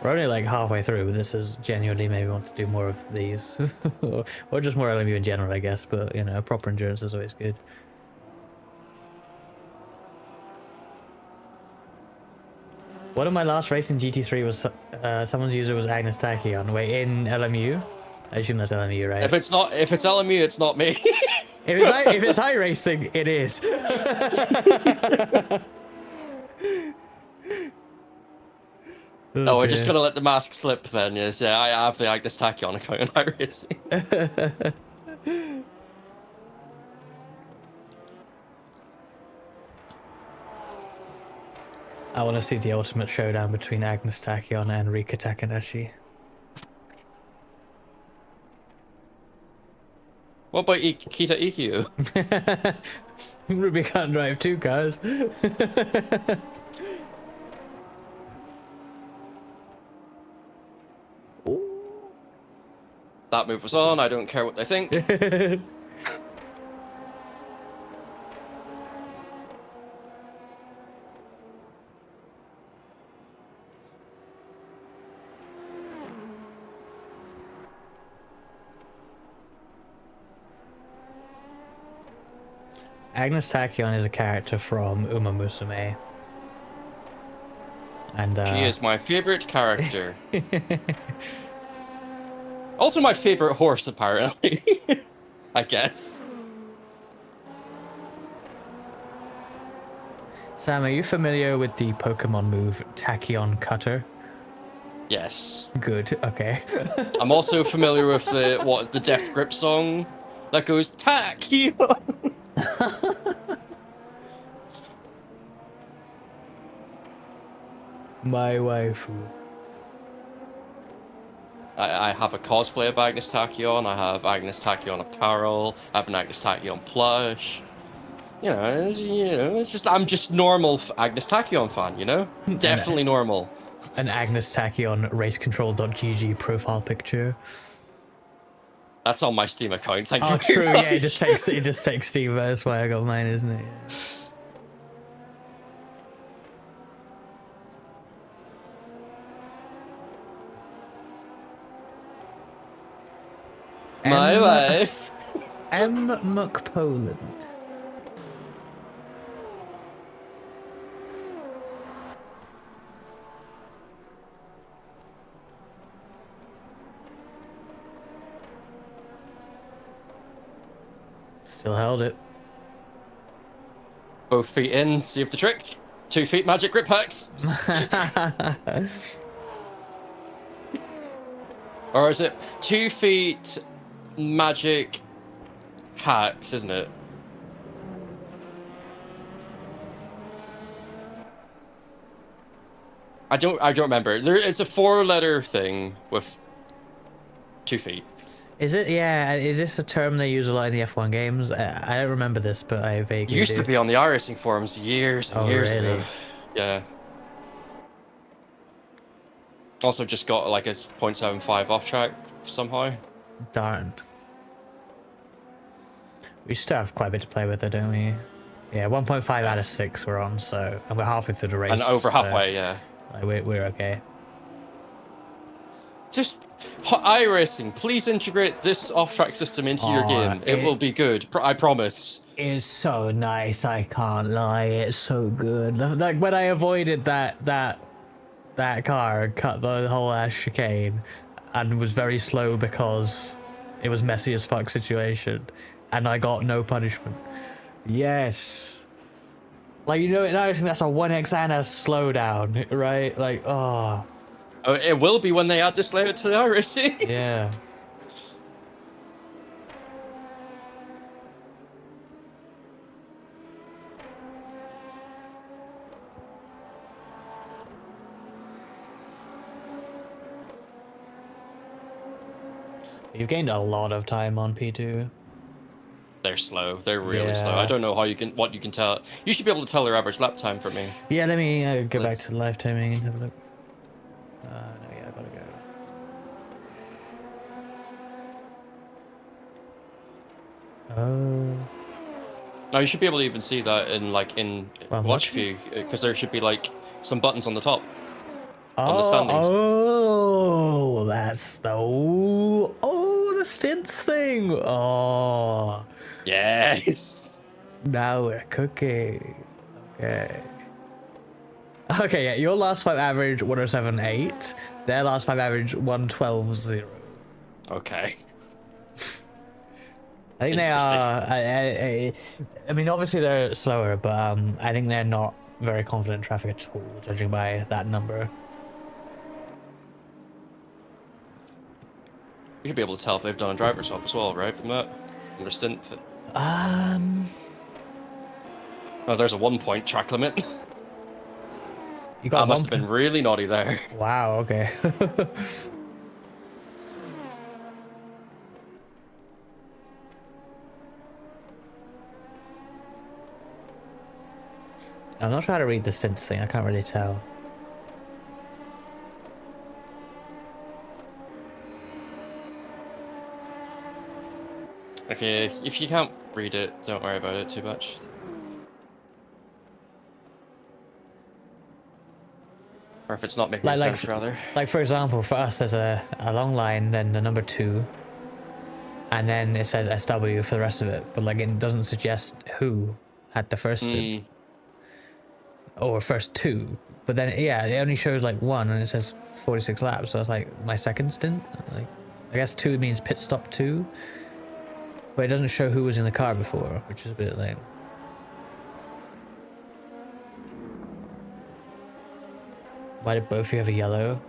We're only like halfway through, but this is genuinely maybe want to do more of these. Or just more LMU in general, I guess, but you know, proper endurance is always good. One of my last race in GT3 was someone's user was Agnes Tachyon. Wait, in LMU? I assume that's LMU, right? If it's LMU, it's not me. If it's high racing, it is. Oh, we're just gonna let the mask slip then, yes. Yeah, I have the Agnes Tachyon account on iRacing. I want to see the ultimate showdown between Agnes Tachyon and Rika Takanashi. What about Kita Ikkyu? Ruby can't drive 2 cars. That move was on, I don't care what they think. Agnes Tachyon is a character from Uma Musume. And She is my favorite character. Also my favorite horse, apparently. I guess. Sam, are you familiar with the Pokemon move Tachyon Cutter? Yes. Good, okay. I'm also familiar with the Death Grip song that goes Tachyon. My waifu. I have a cosplay of Agnes Tachyon, I have Agnes Tachyon apparel, I have an Agnes Tachyon plush. It's just, I'm just normal Agnes Tachyon fan, you know? Definitely normal. An Agnes Tachyon racecontrol.gg profile picture. That's on my Steam account, thank you. Oh, true, very yeah, it much. just takes Steam, that's why I got mine, isn't it? My M. life. M. McPoland. Still held it. Both feet in, see if the trick. 2 feet magic grip hacks. Or is it 2 feet magic hacks, isn't it? I don't remember. It's a 4-letter thing with 2 feet. Is it? Yeah. Is this a term they use a lot in the F1 games? I don't remember this, but I vaguely Used do. to be on the iRacing forums years and Oh, years really? ago. Yeah. Also just got like a 0.75 off track somehow. Darn. We still have quite a bit to play with, though, don't we? Yeah, 1.5 out of 6 we're on, so and we're halfway through the race. And over so, halfway, yeah. like, we're okay. Just iRacing, please integrate this off-track system into your game. It will be good. I promise. It's so nice, I can't lie. It's so good. Like when I avoided that car and cut the whole ass chicane and was very slow because it was messy as fuck situation and I got no punishment. Yes. Like, you know, I think that's a 1x and a slowdown, right? Like, oh. Oh, it will be when they add this layer to the iRacing. Yeah. You've gained a lot of time on P2. They're slow. They're really slow. I don't know how what you can tell. You should be able to tell their average lap time for me. Yeah, let me go back to the live timing and have a look. No, yeah, I gotta go. Oh. Now you should be able to even see that in watch view, because there should be like some buttons on the top. On the standings. Oh, that's the the stints thing. Oh, Yes. now we're cooking. Okay. Okay, yeah. Your last 5 average 107.8. Their last 5 average 112.0. Okay. I think they are. I mean, obviously they're slower, but I think they're not very confident in traffic at all, judging by that number. You should be able to tell if they've done a driver swap as well, right? From that, from their stint. Oh, there's a 1-point track limit. You got I must have been really naughty there. Wow. Okay. I'm not sure how to read the stints thing. I can't really tell. Okay, if you can't read it, don't worry about it too much. Or if it's not making sense, rather. Like, for example, for us, there's a long line, then the number 2, and then it says SW for the rest of it, but like it doesn't suggest who had the first stint. Or first 2. But then, yeah, it only shows like 1, and it says 46 laps, so it's like my second stint. Like, I guess 2 means pit stop 2. But it doesn't show who was in the car before, which is a bit lame. Why did both of you have a yellow?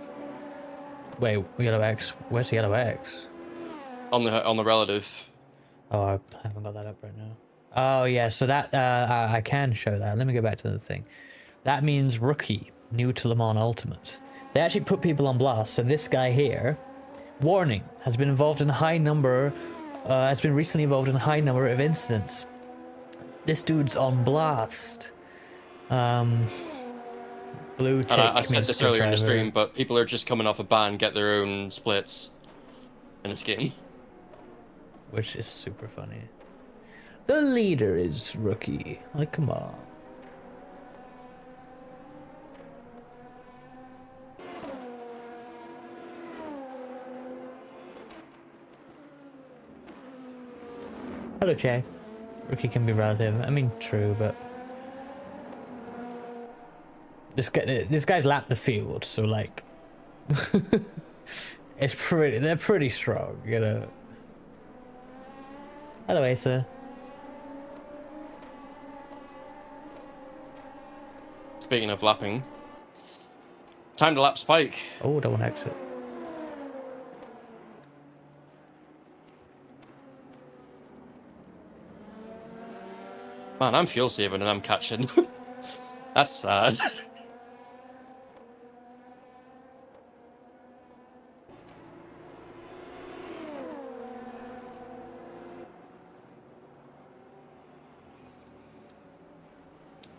Wait, yellow X? Where's the yellow X? On the relative. Oh, I haven't got that up right now. Oh yeah, so that I can show that. Let me go back to the thing. That means rookie, new to Le Mans Ultimate. They actually put people on blast. So this guy here, warning, has been involved in a high number. Has been recently involved in a high number of incidents. This dude's on blast. Blue tick. I said this earlier in the driver. stream, but people are just coming off a ban, get their own splits in this game. Which is super funny. The leader is rookie. Like, come on. Hello, Che. Rookie can be relative. I mean, true, but this guy's lapped the field, so like, they're pretty strong, you know. Hello, Asa. Speaking of lapping, time to lap Spike. Oh, don't want to exit. Man, I'm fuel saving and I'm catching. That's sad.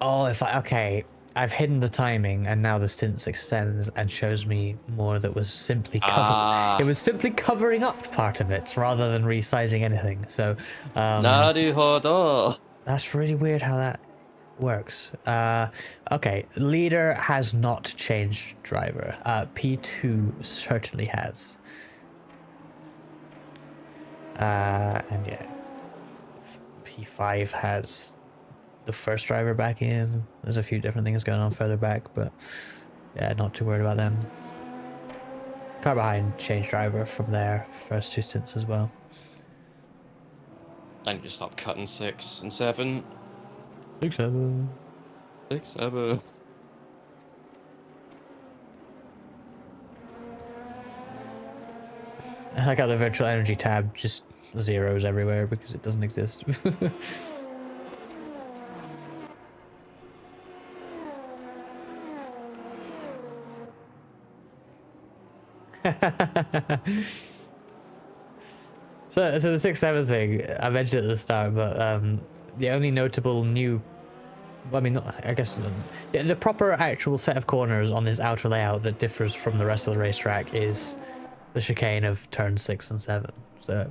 Oh, okay. I've hidden the timing, and now the stint extends and shows me more that was simply It was simply covering up part of it rather than resizing anything. So, Naruhodo. that's really weird how that works. Okay, leader has not changed driver. P2 certainly has. And yeah, P5 has the first driver back in. There's a few different things going on further back, but yeah, not too worried about them. Car behind changed driver from their first 2 stints as well. I need to stop cutting 6 and 7. 6, 7. 6, 7. I got the virtual energy tab, just zeros everywhere because it doesn't exist. So the 6-7 thing, I mentioned at the start, but the only notable new, well, I mean, I guess the proper actual set of corners on this outer layout that differs from the rest of the racetrack is the chicane of turn 6 and 7. So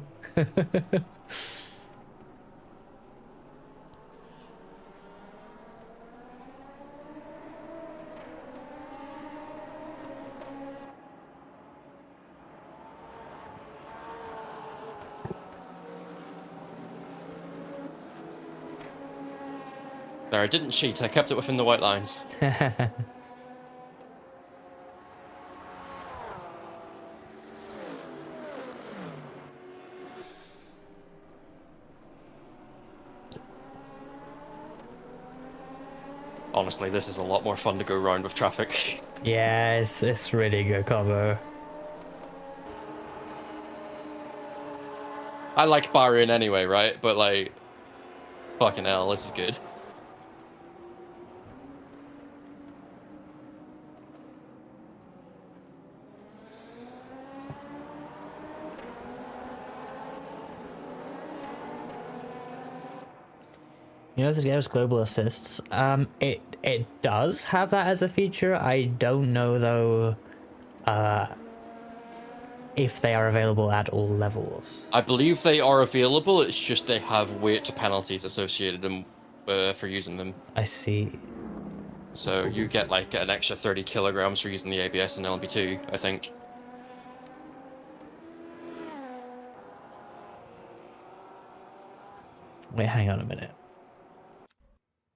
There, I didn't cheat. I kept it within the white lines. Honestly, this is a lot more fun to go around with traffic. yeah, it's really good combo. I like Bahrain anyway, right? But like, fucking hell, this is good. You know, there's global assists. It does have that as a feature. I don't know though, if they are available at all levels. I believe they are available. It's just they have weight penalties associated them for using them. I see. So you get like an extra 30 kilograms for using the ABS and LMP2, I think. Wait, hang on a minute.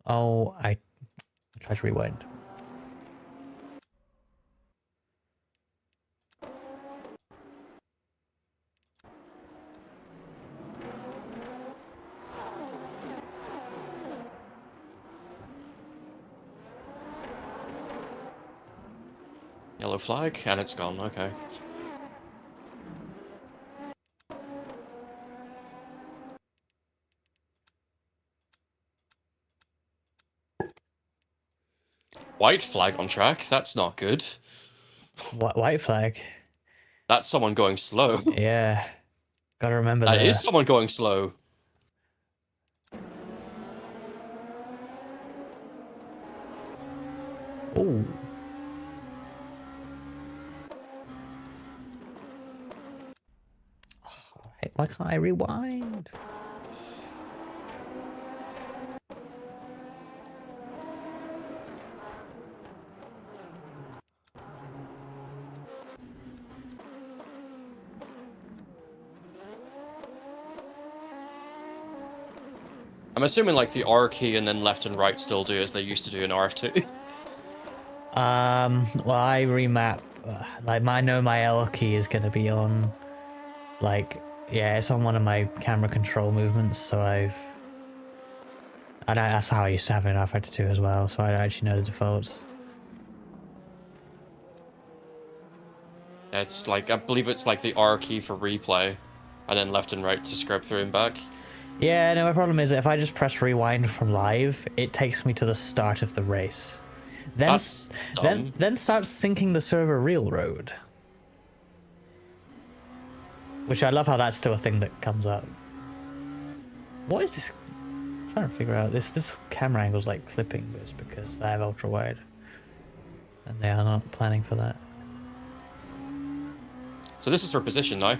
Oh, I tried to rewind. Yellow flag, and it's gone, okay. White flag on track, that's not good. White flag. That's someone going slow. Yeah, gotta remember That that. is someone going slow. Ooh. Why can't I rewind? I'm assuming like the R key and then left and right still do as they used to do in RF2. Well, I remap, like, I know my L key is gonna be on, like, yeah, it's on one of my camera control movements, so that's how I used to have it in R-Factor 2 as well, so I actually know the defaults. It's like, I believe it's like the R key for replay, and then left and right to scrub through and back. Yeah, no, my problem is that if I just press rewind from live, it takes me to the start of the race. Then That's dumb. then starts syncing the server railroad. Which I love how that's still a thing that comes up. What is this? I'm trying to figure out this camera angle's like clipping, but it's because I have ultra wide. And they are not planning for that. So this is for position now.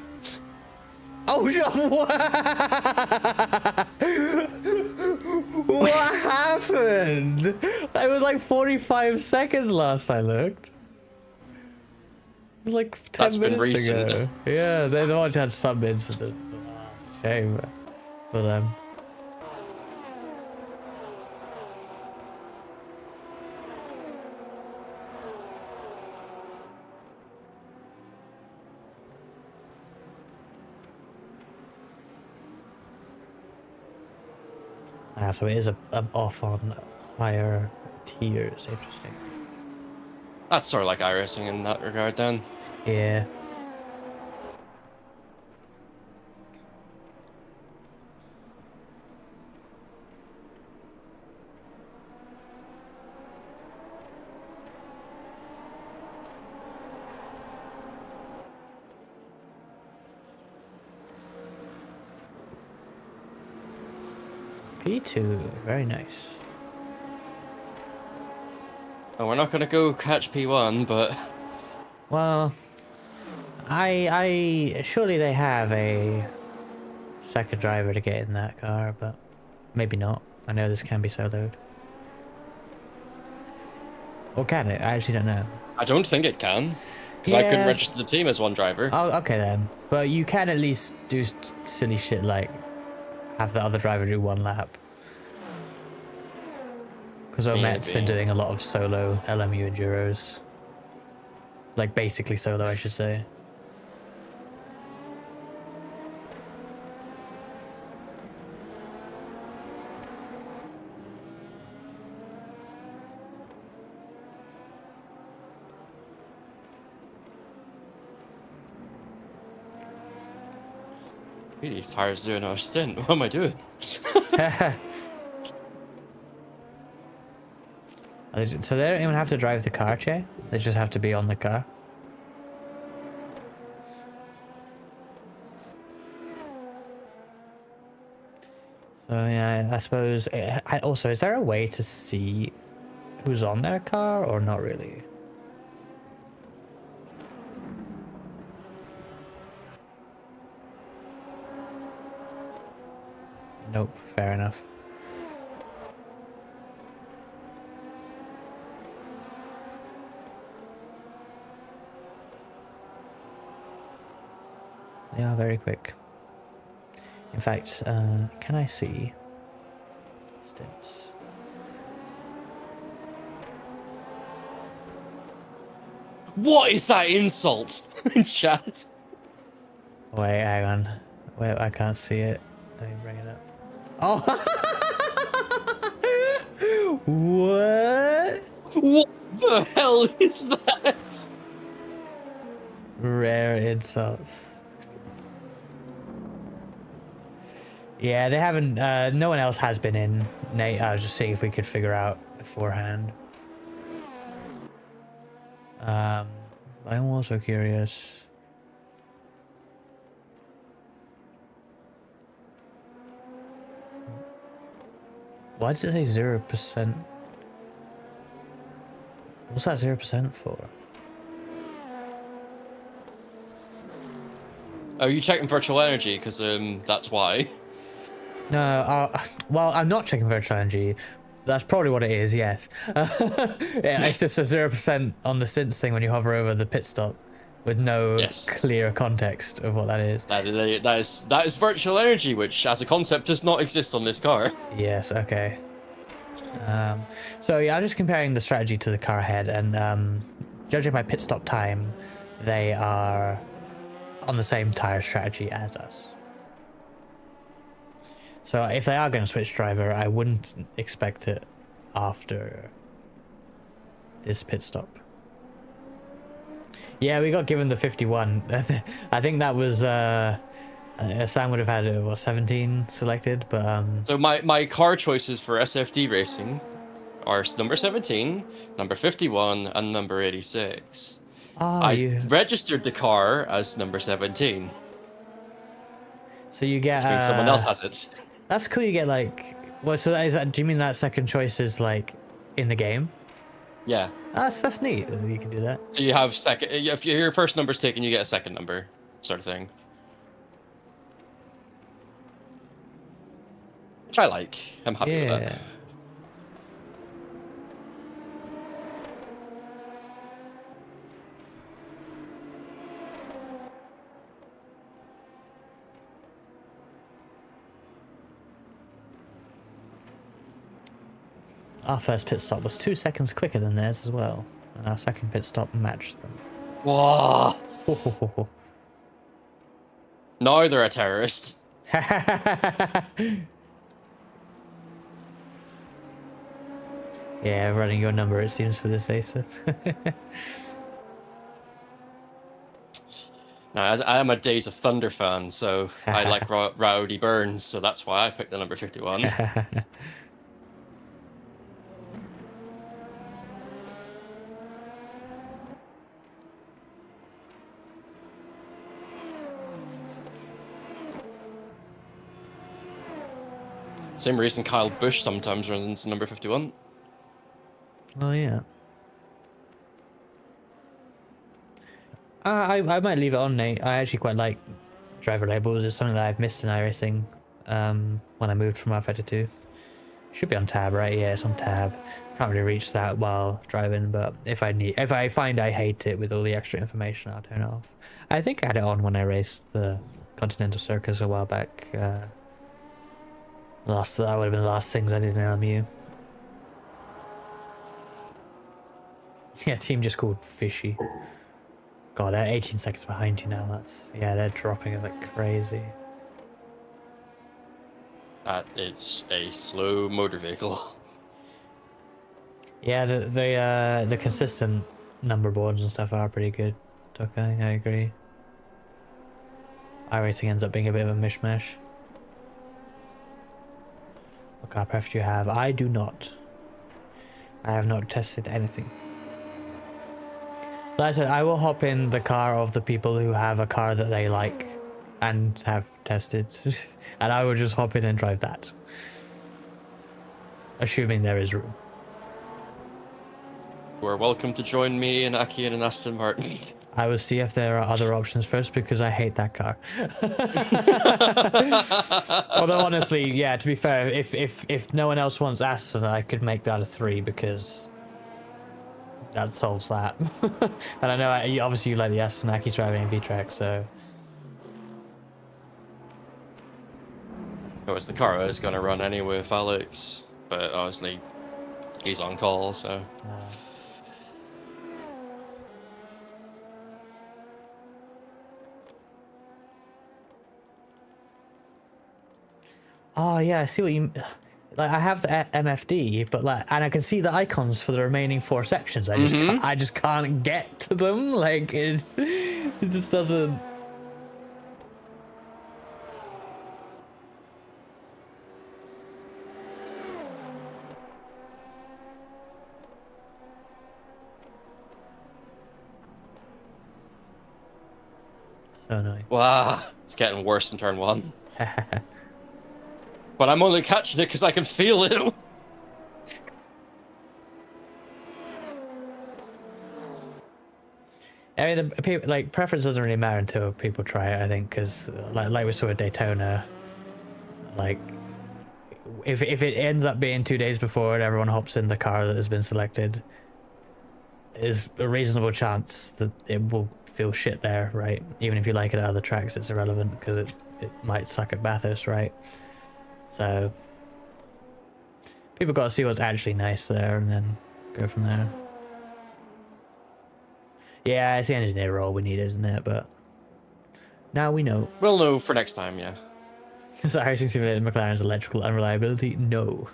Oh, what happened? It was like 45 seconds last I looked. It was like 10 That's been minutes recent. ago. Yeah, they always had some incident. Shame for them. Ah, so it is a off on higher tiers. Interesting. That's sort of like iRacing in that regard then. Yeah. P2, very nice. Oh, we're not gonna go catch P1, but Well, I surely they have a second driver to get in that car, but maybe not. I know this can be soloed. Or can it? I actually don't know. I don't think it can. Because I couldn't Yeah. register the team as one driver. Oh, okay then. But you can at least do silly shit like have the other driver do one lap. Because Omet's been Maybe. doing a lot of solo LMU enduros. Like basically solo, I should say. These tires doing a stint. What am I doing? So they don't even have to drive the car, Che? They just have to be on the car. So yeah, I suppose. Also, is there a way to see who's on their car or not really? Nope, fair enough. They are very quick. In fact, can I see stints? What is that insult in chat? Wait, hang on. Wait, I can't see it. Let me bring it up. Oh! What? What the hell is that? Rare insults. Yeah, they haven't. No one else has been in. Nate, I was just seeing if we could figure out beforehand. I'm also curious. Why does it say 0%? What's that 0% for? Are you checking virtual energy? Because that's why. No, well, I'm not checking virtual energy. That's probably what it is, yes. Yeah, it's just a 0% on the stints thing when you hover over the pit stop. with no Yes. clear context of what that is. That is virtual energy, which as a concept does not exist on this car. Yes, okay. So yeah, I was just comparing the strategy to the car ahead, and judging by pit stop time, they are on the same tire strategy as us. So if they are going to switch driver, I wouldn't expect it after this pit stop. Yeah, we got given the 51. I think that was Sam would have had what 17 selected, but So my car choices for SFD racing are number 17, number 51, and number 86. I registered the car as number 17. So you get Which means someone else has it. That's cool. You get like, well, so is that? Do you mean that second choice is like in the game? Yeah. That's neat. You can do that. So you have second. If your first number's taken, you get a second number, sort of thing. Which I like. I'm happy with that. Our first pit stop was 2 seconds quicker than theirs as well, and our second pit stop matched them. Whoa! Now they're a terrorist. Yeah, running your number it seems for this Acer. Now, I am a Days of Thunder fan, so I like Rowdy Burns, so that's why I picked the number 51. Same reason Kyle Busch sometimes runs into number 51. Oh yeah. I might leave it on, Nate. I actually quite like driver labels. It's something that I've missed in iRacing when I moved from R32. Should be on tab, right? Yeah, it's on tab. Can't really reach that while driving, but if I find I hate it with all the extra information, I'll turn it off. I think I had it on when I raced the Continental Circus a while back. That would have been the last things I did in LMU. Yeah, team just called Fishy. God, they're 18 seconds behind you now. They're dropping it like crazy. It's a slow motor vehicle. Yeah, the consistent number boards and stuff are pretty good. Okay, I agree. iRacing ends up being a bit of a mishmash. What car pref do you have? I do not. I have not tested anything. Like I said, I will hop in the car of the people who have a car that they like and have tested, and I will just hop in and drive that, assuming there is room. You are welcome to join me and Aki and Aston Martin. I will see if there are other options first, because I hate that car. Although honestly, yeah, to be fair, if no one else wants Aston, I could make that a 3, because that solves that. And I know obviously you like the Aston, Aki's driving a V-Track, so. Oh, it's the car I was going to run anyway with Alex, but obviously he's on call, so. Oh yeah, I see what you. Like, I have the MFD, but like, and I can see the icons for the remaining 4 sections. I just can't get to them. Like it just doesn't. So annoying. Wow, it's getting worse in turn 1. But I'm only catching it because I can feel it. I mean, like, preference doesn't really matter until people try it, I think, because like we saw at Daytona, like, if it ends up being 2 days before and everyone hops in the car that has been selected, there's a reasonable chance that it will feel shit there, right? Even if you like it at other tracks, it's irrelevant because it might suck at Bathurst, right? So people got to see what's actually nice there and then go from there. Yeah, it's the engineer role we need, isn't it? But now we know. We'll know for next time, yeah. Is that racing simulator McLaren's electrical unreliability? No.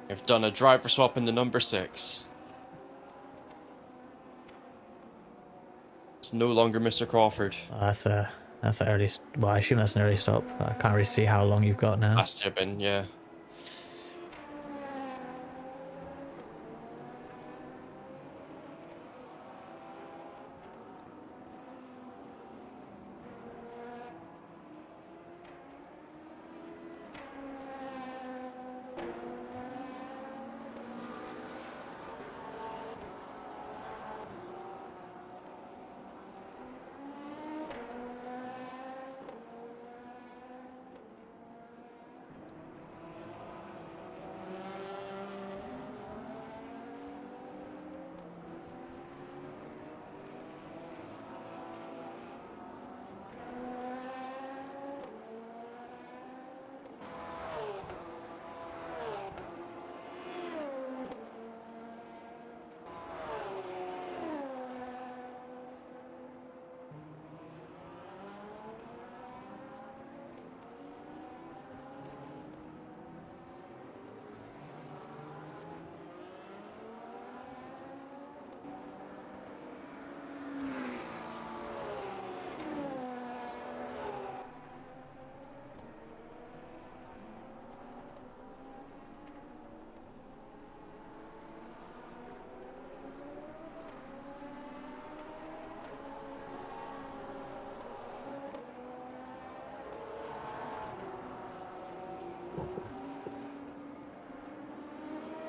We've done a driver swap in the number 6. It's no longer Mr. Crawford. That's an early. Well, I assume that's an early stop. I can't really see how long you've got now. Has to have been, yeah.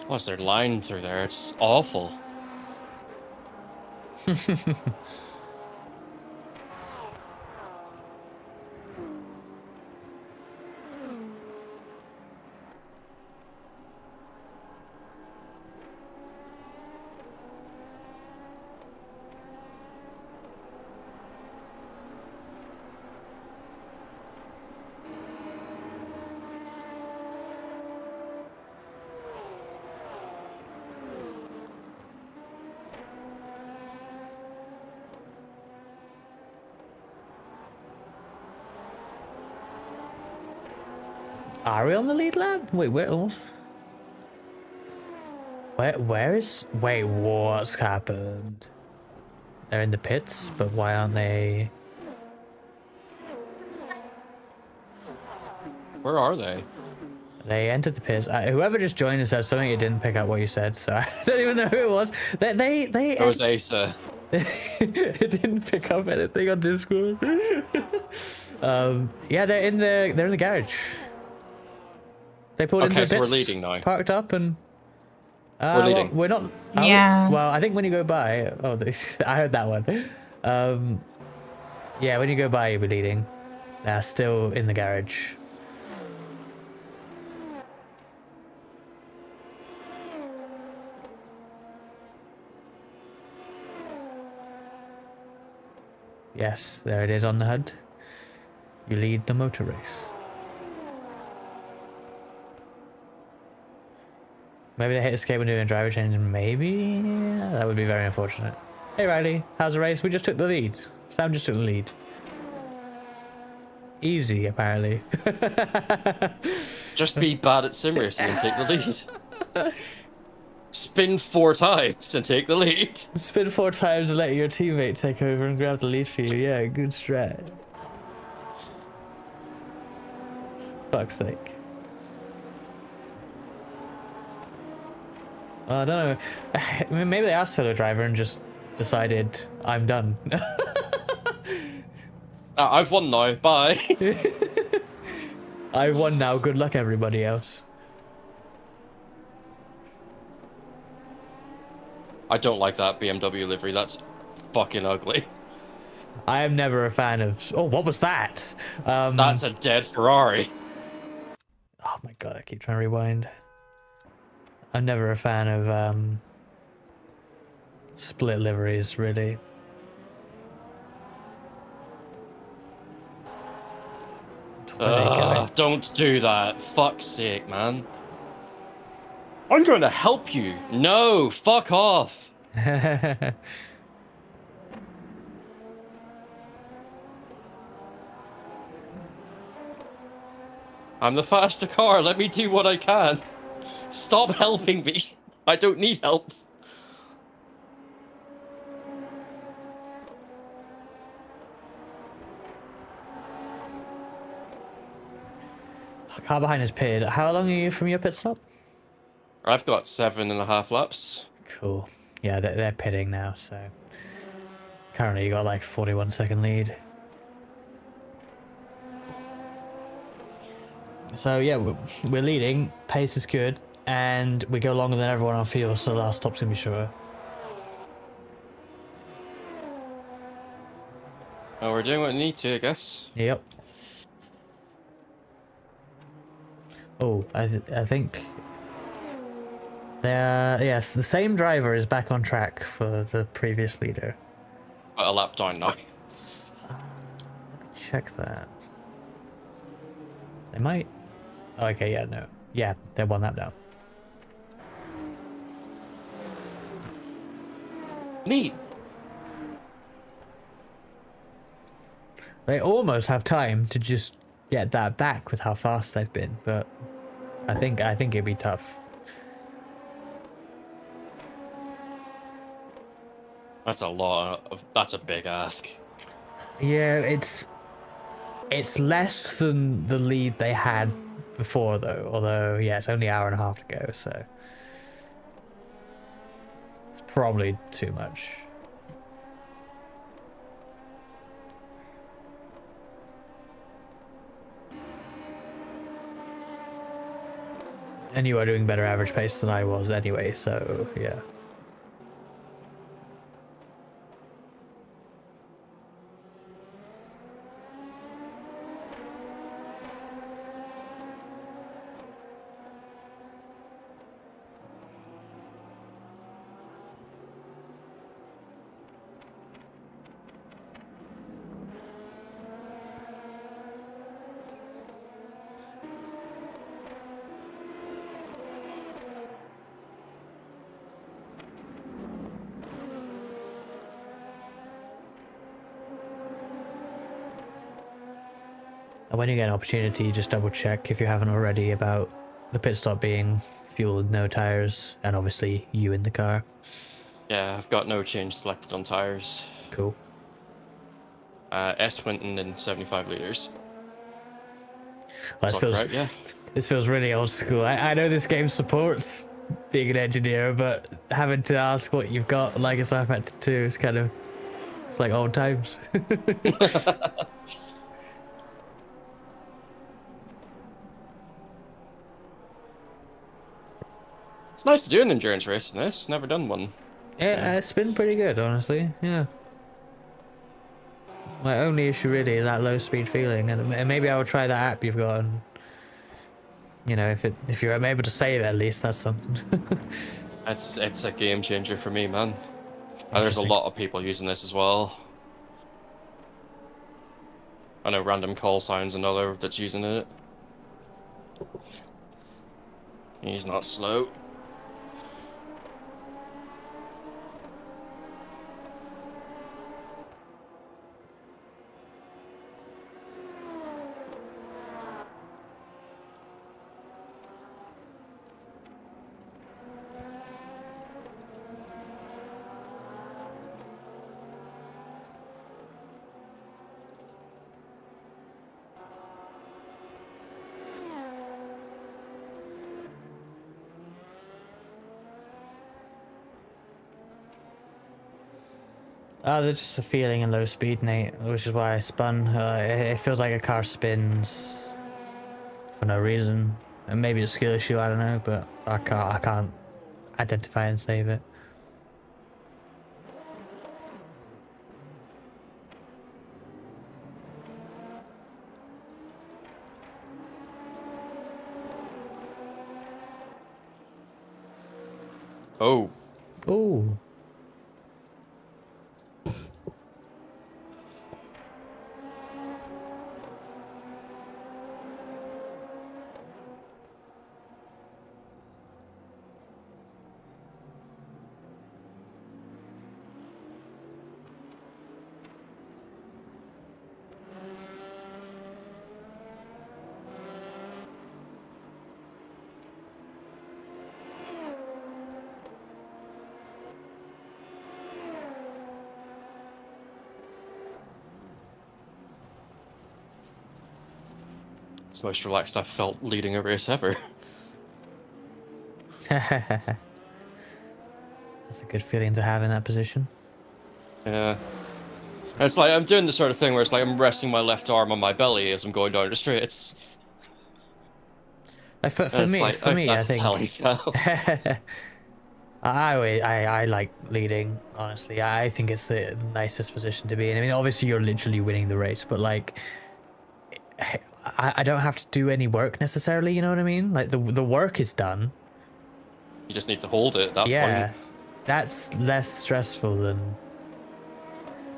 What's their line through there? It's awful. Are we on the lead lap? Wait, where is... Wait, what's happened? They're in the pits, but why aren't they... Where are they? They entered the pits. Whoever just joined us said something, it didn't pick up what you said, so I don't even know who it was. They It was Asa. It didn't pick up anything on Discord. Yeah, they're in the garage. They pulled into the Okay, pits, so we're leading now. parked up, and We're leading. Well, we're not. Yeah. Well, I think when you go by, I heard that one. Yeah, when you go by, you'll be leading. They're still in the garage. Yes, there it is on the HUD. You lead the motor race. Maybe they hit escape when doing a driver change. Maybe that would be very unfortunate. Hey Riley, how's the race? We just took the lead. Sam just took the lead. Easy, apparently. Just be bad at sim racing and take the lead. Spin 4 times and take the lead. Spin 4 times and let your teammate take over and grab the lead for you. Yeah, good strat. Fuck's sake. I don't know. I mean, maybe they asked solo driver and just decided, I'm done. I've won now. Bye. I won now. Good luck, everybody else. I don't like that BMW livery. That's fucking ugly. I am never a fan of. Oh, what was that? That's a dead Ferrari. Oh my god, I keep trying to rewind. I'm never a fan of split liveries, really. Don't do that. Fuck's sake, man. I'm trying to help you. No, fuck off. I'm the faster car. Let me do what I can. Stop helping me. I don't need help. Car behind is pitted. How long are you from your pit stop? I've got 7.5 laps. Cool. Yeah, they're pitting now, so currently you got like 41-second lead. So yeah, we're leading. Pace is good, and we go longer than everyone on fuel, so the last stop's gonna be shorter. Oh, we're doing what we need to, I guess. Yep. Oh, I think. Yes, the same driver is back on track for the previous leader. Got a lap down now. Check that. They might. Oh, okay, yeah, no. Yeah, they're one lap down. Neat. They almost have time to just get that back with how fast they've been, but I think it'd be tough. That's a lot of. That's a big ask. Yeah, it's less than the lead they had before, though. Although, yeah, it's only an hour and a half to go, so it's probably too much. And you are doing better average pace than I was anyway, so yeah. And when you get an opportunity, just double check if you haven't already about the pit stop being fuel with no tires, and obviously you in the car. Yeah, I've got no change selected on tires. Cool. S Winton in 75 litres. Well, this feels really old school. I know this game supports being an engineer, but having to ask what you've got like a Sci Factor 2 is kind of, it's like old times. It's nice to do an endurance race in this. Never done one. Yeah, it's been pretty good, honestly. Yeah. My only issue really is that low speed feeling, and maybe I will try that app you've got. And, you know, if you're able to save it, at least that's something. It's a game changer for me, man. And there's a lot of people using this as well. I know Random Call Sound's another that's using it. He's not slow. There's just a feeling in low speed, Nate, which is why I spun. It feels like a car spins for no reason. And maybe it's a skill issue, I don't know, but I can't identify and save it. Oh. Ooh. It's the most relaxed I've felt leading a race ever. That's a good feeling to have in that position. Yeah. It's like I'm doing the sort of thing where it's like I'm resting my left arm on my belly as I'm going down the straights. Like for It's me, like, for me, I that's how I think felt. I like leading. Honestly, I think it's the nicest position to be in. I mean, obviously you're literally winning the race, but like, I don't have to do any work necessarily. You know what I mean? Like the work is done. You just need to hold it at that point. Yeah, that's less stressful than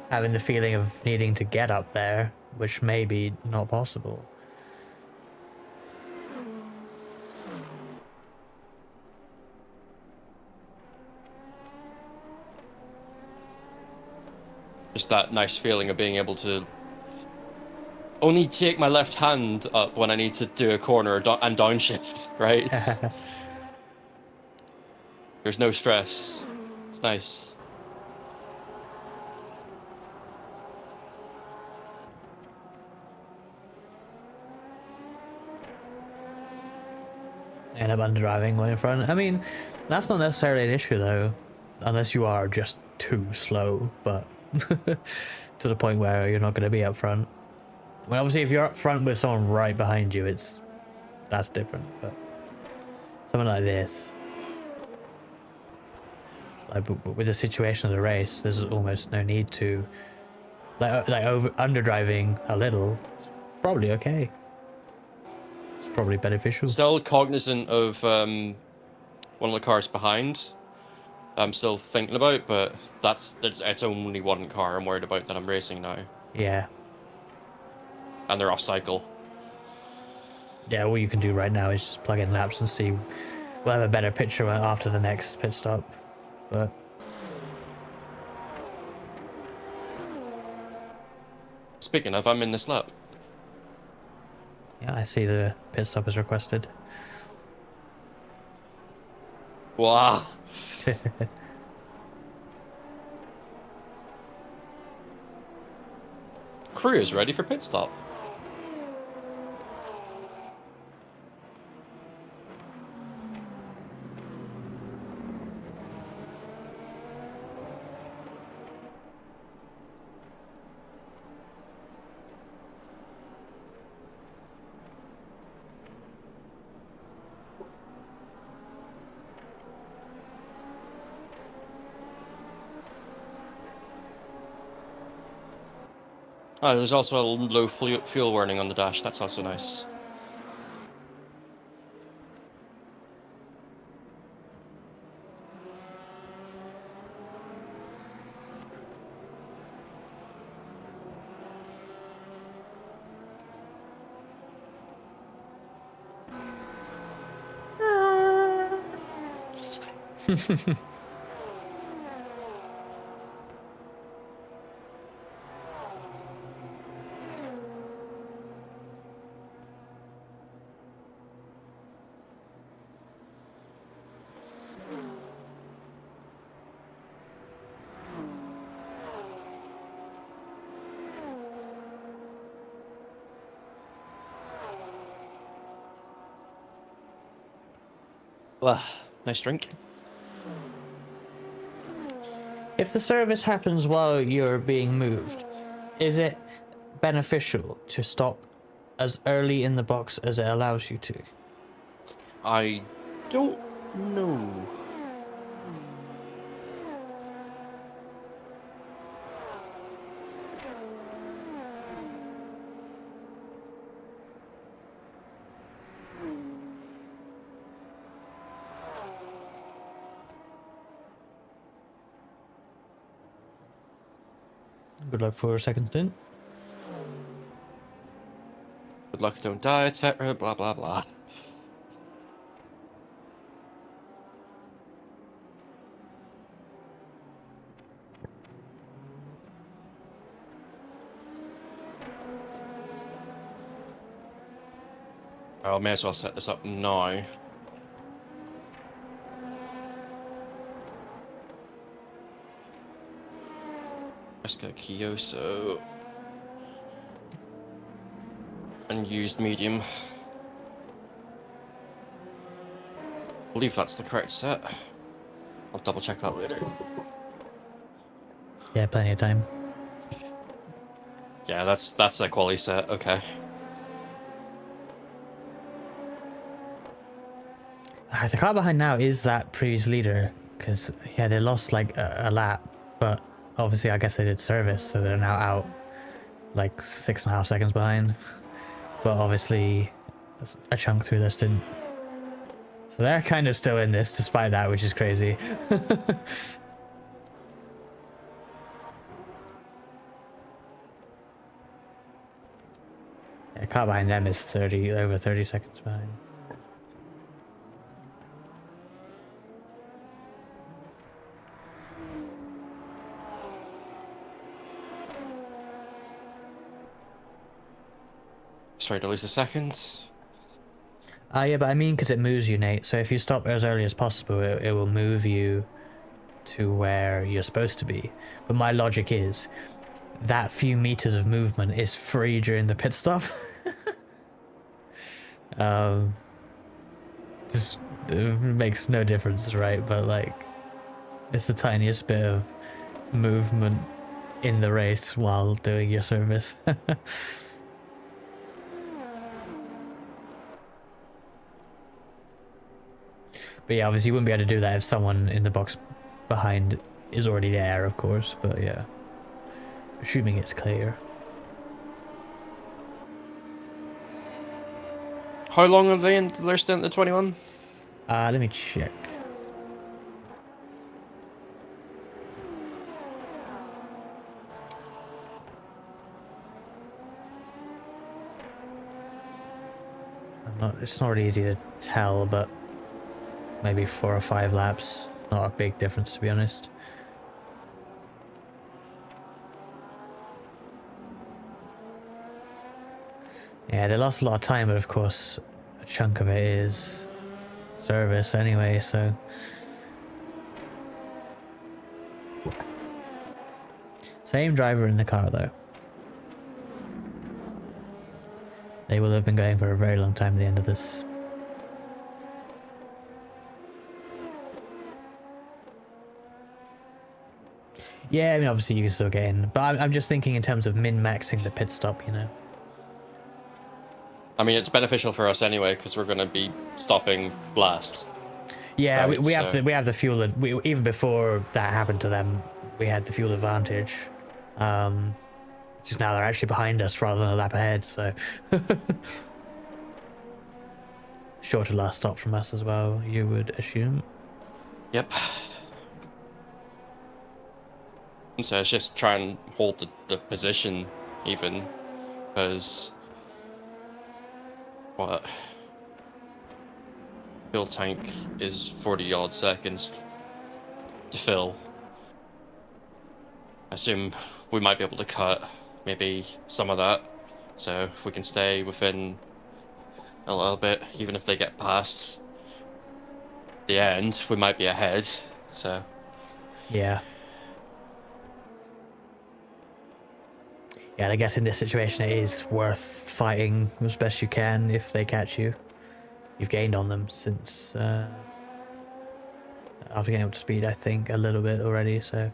having the feeling of needing to get up there, which may be not possible. Just that nice feeling of being able to only take my left hand up when I need to do a corner and downshift, right? There's no stress. It's nice. End up underdriving when in front. I mean, that's not necessarily an issue though, unless you are just too slow, but to the point where you're not going to be up front. Well, obviously, if you're up front with someone right behind you, that's different. But something like this, like with the situation of the race, there's almost no need to like over underdriving a little. It's probably okay. It's probably beneficial. Still cognizant of one of the cars behind. I'm still thinking about, but it's only one car I'm worried about that I'm racing now, Yeah. and they're off cycle. Yeah, all you can do right now is just plug in laps and see. We'll have a better picture after the next pit stop. But Speaking of, I'm in this lap. yeah, I see the pit stop is requested. Wow. Crew is ready for pit stop. Oh, there's also a low fuel warning on the dash. That's also nice. Well, nice drink. If the service happens while you're being moved, is it beneficial to stop as early in the box as it allows you to? I don't know. Good luck for a second stint. Good luck, don't die, etc. Blah blah blah. I may as well set this up now. Let's go Kyoso. Unused medium. I believe that's the correct set. I'll double check that later. Yeah, plenty of time. Yeah, that's a quality set, okay. The car behind now is that Prix leader, because yeah, they lost like a lap, but obviously I guess they did service, so they're now out like 6.5 seconds behind. But obviously a chunk through this didn't. So they're kind of still in this despite that, which is crazy. Yeah, car behind them is over 30 seconds behind. Sorry to lose a second. Yeah, but I mean, because it moves you, Nate. So if you stop as early as possible, it will move you to where you're supposed to be. But my logic is that few meters of movement is free during the pit stop. This makes no difference, right? But like, it's the tiniest bit of movement in the race while doing your service. But yeah, obviously you wouldn't be able to do that if someone in the box behind is already there, of course. But yeah, assuming it's clear. How long are they in their stint at 21? Let me check. It's not easy to tell, but maybe 4 or 5 laps. Not a big difference, to be honest. Yeah, they lost a lot of time, but of course, a chunk of it is service anyway, so. Same driver in the car, though. They will have been going for a very long time at the end of this. Yeah, I mean, obviously you can still get in, but I'm just thinking in terms of min-maxing the pit stop, you know. I mean, it's beneficial for us anyway because we're going to be stopping last. Yeah, right, we have the fuel. Even before that happened to them, we had the fuel advantage. Just now they're actually behind us rather than a lap ahead, so shorter last stop from us as well, you would assume. Yep. So it's just try and hold the position even, because what? Fuel tank is 40 odd seconds to fill. I assume we might be able to cut maybe some of that, so if we can stay within a little bit, even if they get past the end, we might be ahead, so. Yeah. Yeah, I guess in this situation it is worth fighting as best you can if they catch you. You've gained on them since after getting up to speed, I think, a little bit already, so.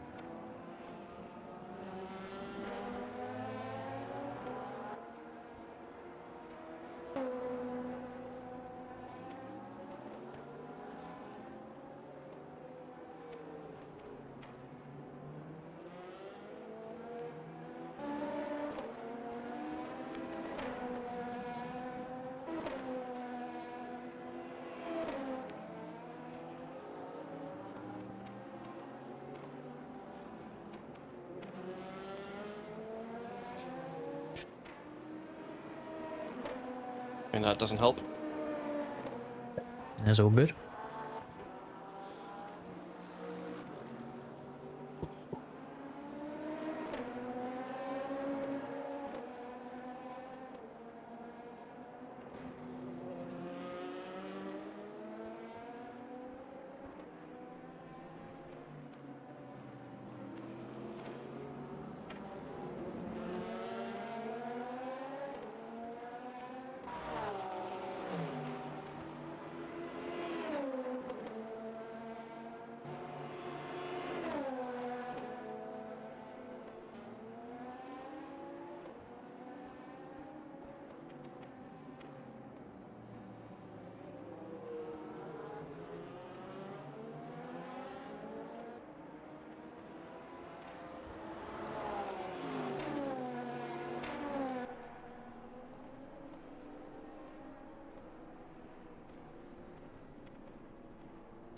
And that doesn't help. That's all good.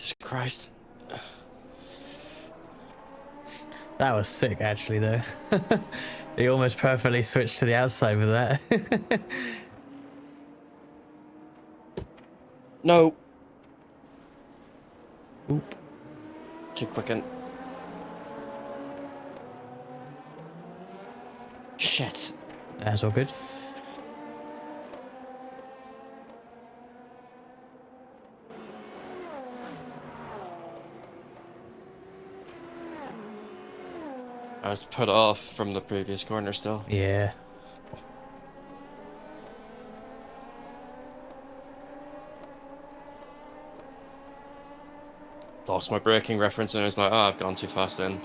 Jesus Christ. That was sick, actually, though. He almost perfectly switched to the outside with that. No. Oop. Too quicken. Shit. That's all good. I was put off from the previous corner still. Yeah. Lost my braking reference and I was like, oh, I've gone too fast in.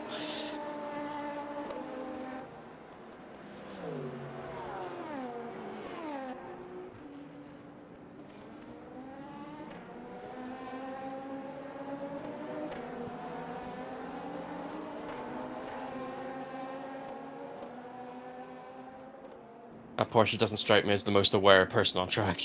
That Porsche doesn't strike me as the most aware person on track.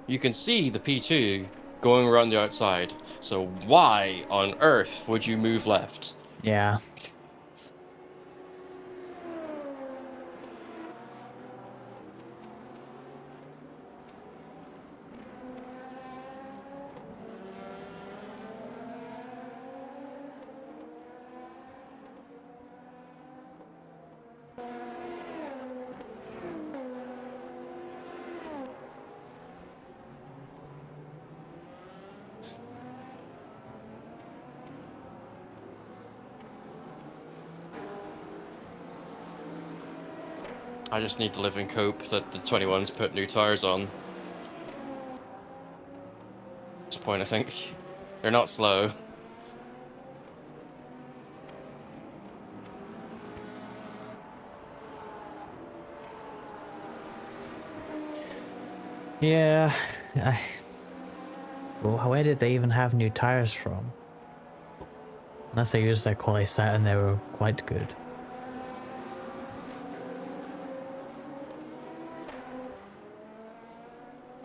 You can see the P2 going around the outside, so why on earth would you move left? Yeah. I just need to live in cope that the 21s put new tires on. That's the point, I think. They're not slow. Yeah. Well, where did they even have new tires from? Unless they used their quali set and they were quite good.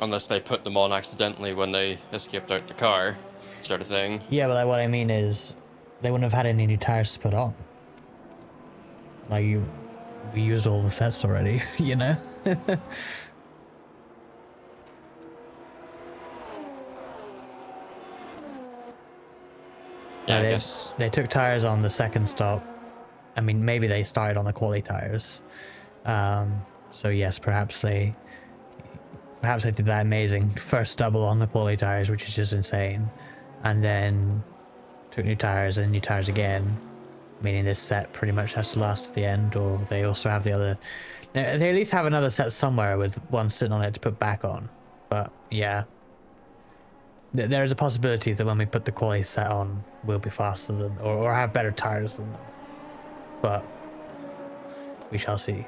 Unless they put them on accidentally when they escaped out the car, sort of thing. Yeah, but like, what I mean is, they wouldn't have had any new tires to put on. Like we used all the sets already, you know? Yeah, I they, guess. they took tires on the second stop. I mean, maybe they started on the quality tires. So yes, perhaps they did that amazing first double on the quality tires, which is just insane, and then took new tires and new tires again, meaning this set pretty much has to last to the end. Or they also have the other. They at least have another set somewhere with one sitting on it to put back on. But yeah. There is a possibility that when we put the quality set on, we'll be faster than, or have better tires than them. But we shall see.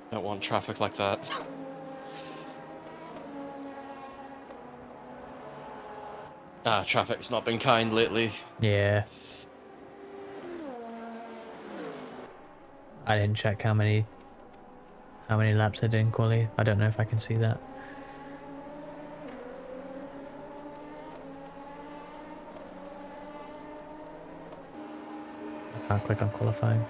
Don't want traffic like that. Traffic's not been kind lately. Yeah. I didn't check how many laps I did in quali. I don't know if I can see that. I can't click on qualifying.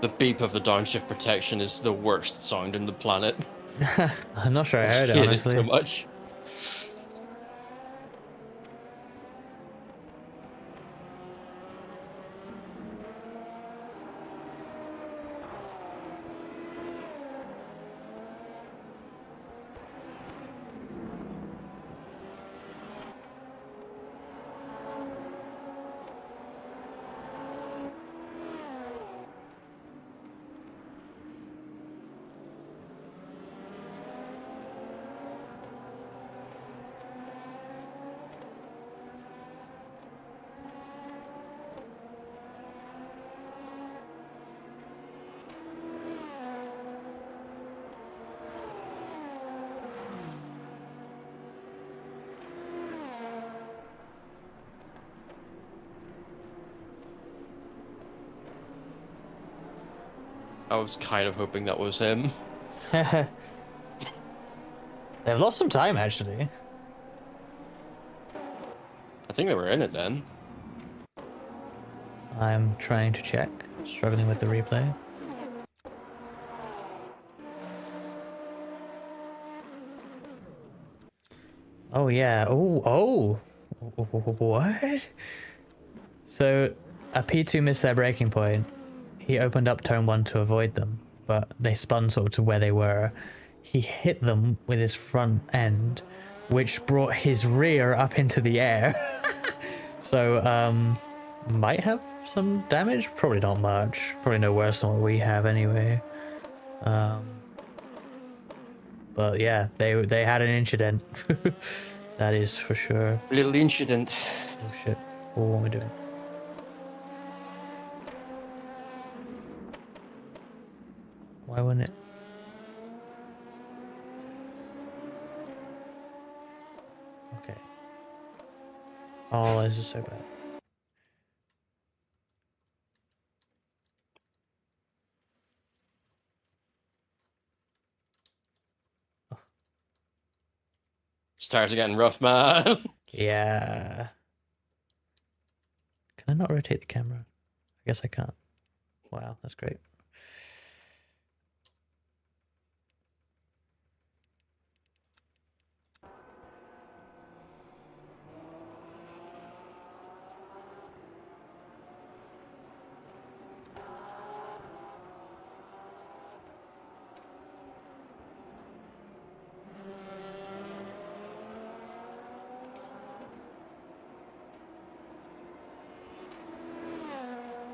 The beep of the downshift protection is the worst sound in the planet. I'm not sure I heard it, Hate honestly. so much. I was kind of hoping that was him. They've lost some time, actually. I think they were in it then. I'm trying to check. Struggling with the replay. Oh yeah. Oh. What? So a P2 missed their braking point. He opened up turn 1 to avoid them, but they spun sort of to where they were. He hit them with his front end, which brought his rear up into the air. So might have some damage, probably not much, probably no worse than what we have anyway. But yeah, they had an incident. That is for sure. Little incident. Oh shit, what am I doing? Why wouldn't it? Okay. Oh, this is so bad. Stars are getting rough, man. Yeah. Can I not rotate the camera? I guess I can't. Wow, that's great.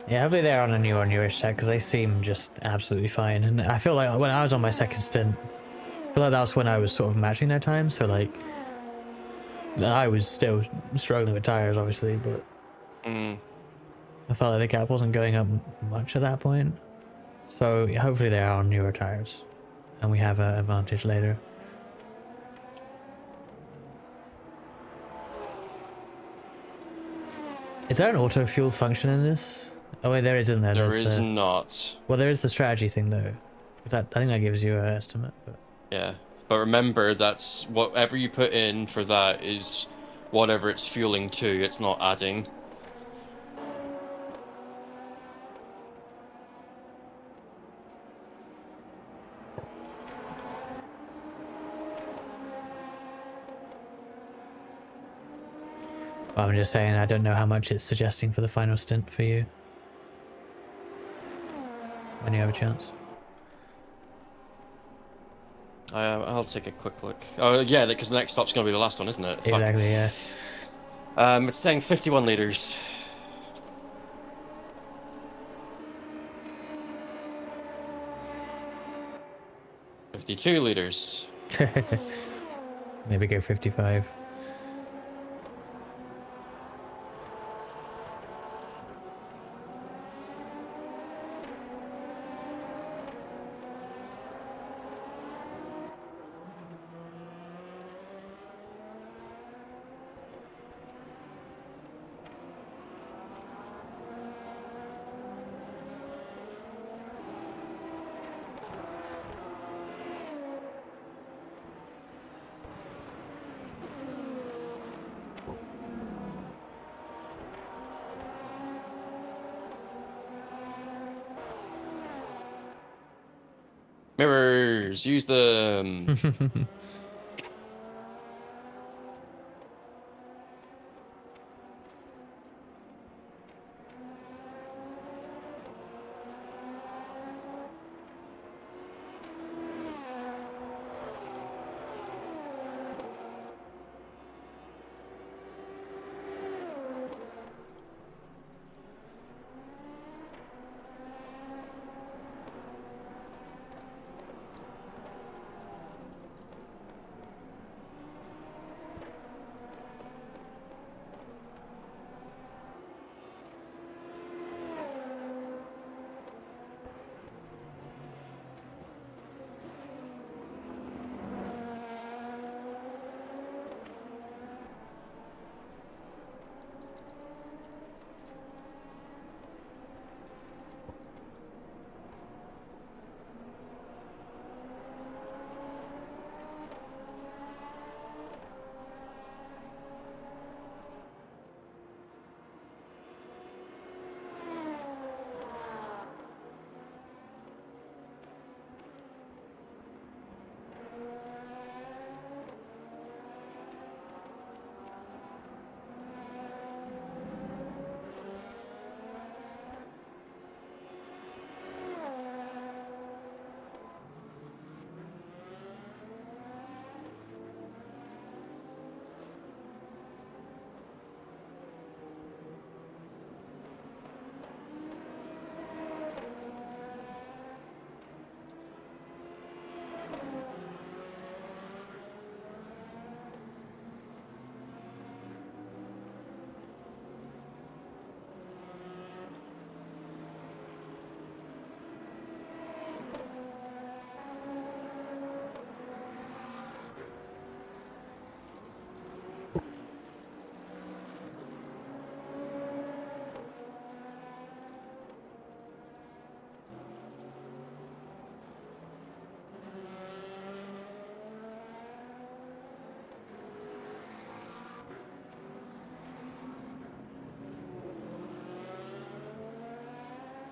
Yeah, hopefully they're on a newer set, because they seem just absolutely fine. And I feel like when I was on my second stint, I feel like that was when I was sort of matching their time, so like, I was still struggling with tires, obviously, but I felt like the gap wasn't going up much at that point. So hopefully they are on newer tires, and we have an advantage later. Is there an auto fuel function in this? Oh wait, there is, isn't there? There There's is the... not. Well, there is the strategy thing though. That, I think that gives you an estimate. But Yeah. But remember, that's whatever you put in for that is whatever it's fueling to. It's not adding. well, I'm just saying, I don't know how much it's suggesting for the final stint for you. When you have a chance. I'll take a quick look. Oh yeah, because the next stop's going to be the last one, isn't it? Fuck. Exactly, yeah. It's saying 51 liters. $52 liters. Maybe go 55. Mirrors, use them.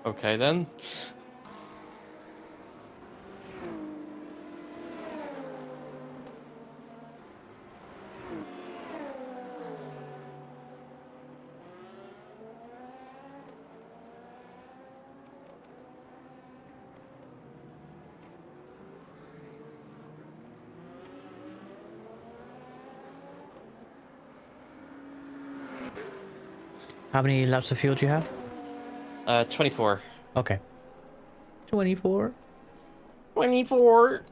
Okay then. How many laps of fuel do you have? 24. Okay. 24. 24.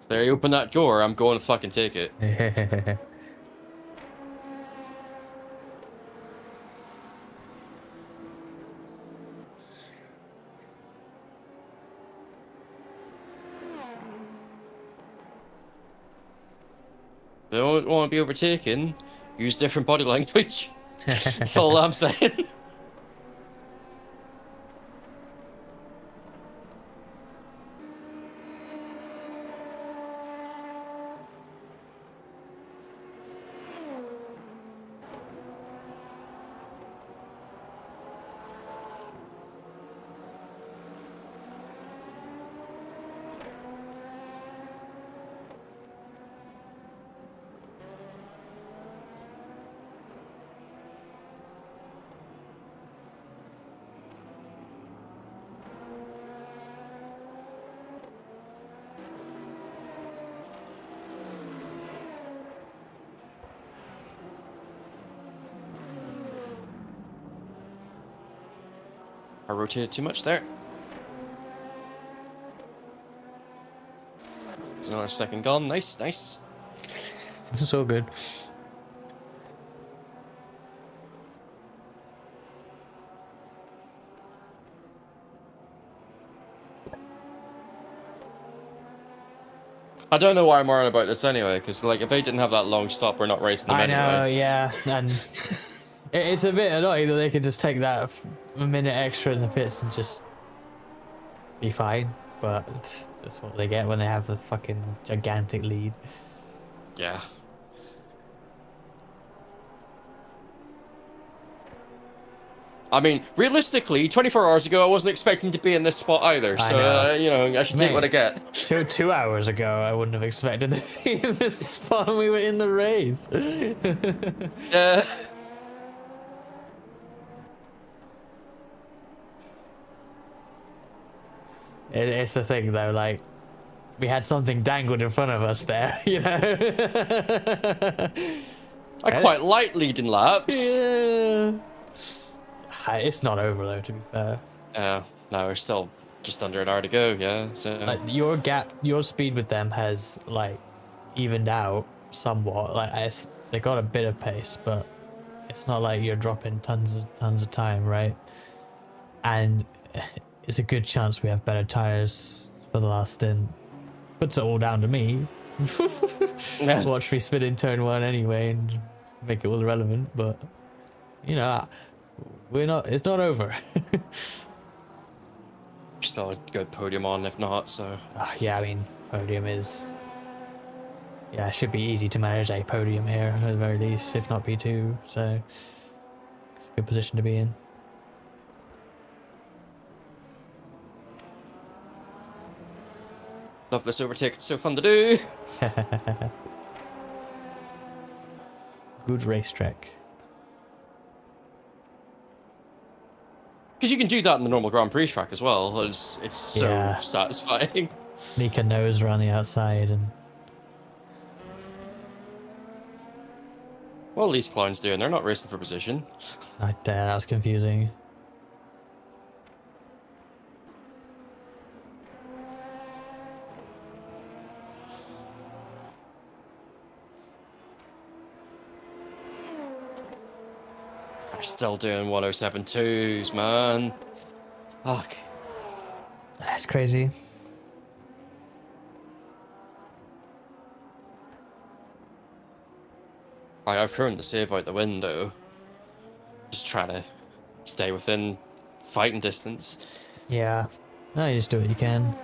There, you open that door, I'm going to fucking take it. They don't want to be overtaken. Use different body language. That's all I'm saying. I rotated too much there. It's another second gone. Nice, nice. This is so good. I don't know why I'm worrying about this anyway, because like if they didn't have that long stop, we're not racing them I anyway. know, yeah, and it's a bit annoying that they could just take that a minute extra in the pits and just be fine, but that's what they get when they have the fucking gigantic lead. Yeah. I mean, realistically, 24 hours ago, I wasn't expecting to be in this spot either. I So, know. you know, I should take what I get. 2 hours ago, I wouldn't have expected to be in this spot when we were in the race. It's the thing though, like, we had something dangled in front of us there, you know? I quite like leading laps. Yeah. It's not over though, to be fair. No, we're still just under an hour to go, yeah. So Like, your speed with them has, like, evened out somewhat. Like, they got a bit of pace, but it's not like you're dropping tons of time, right? And it's a good chance we have better tires for the last stint. Puts it all down to me. Watch me spin in turn 1 anyway and make it all irrelevant, but you know, it's not over. still a good podium on, if not, so. Yeah, I mean, podium is, yeah, it should be easy to manage a podium here at the very least, if not P2, so it's a good position to be in. Love this overtake, it's so fun to do. Good racetrack. Because you can do that in the normal Grand Prix track as well. It's so satisfying. Sneak a nose around the outside and... What are these clowns doing? They're not racing for position. That was confusing. They're still doing 107.2s, man. Fuck. That's crazy. I've thrown the save out the window. Just trying to stay within fighting distance. Yeah. No, you just do what you can.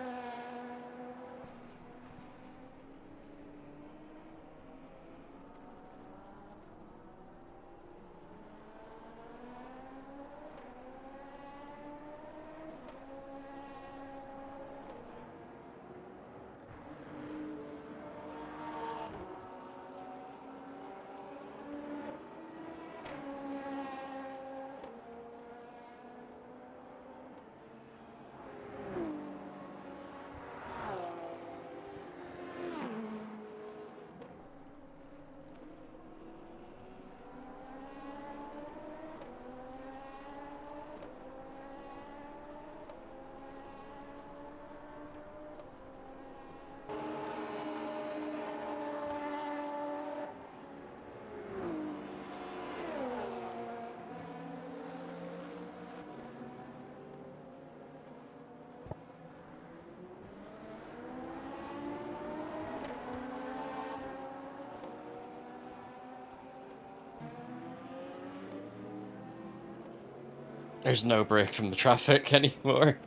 There's no break from the traffic anymore.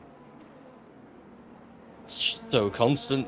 It's just so constant.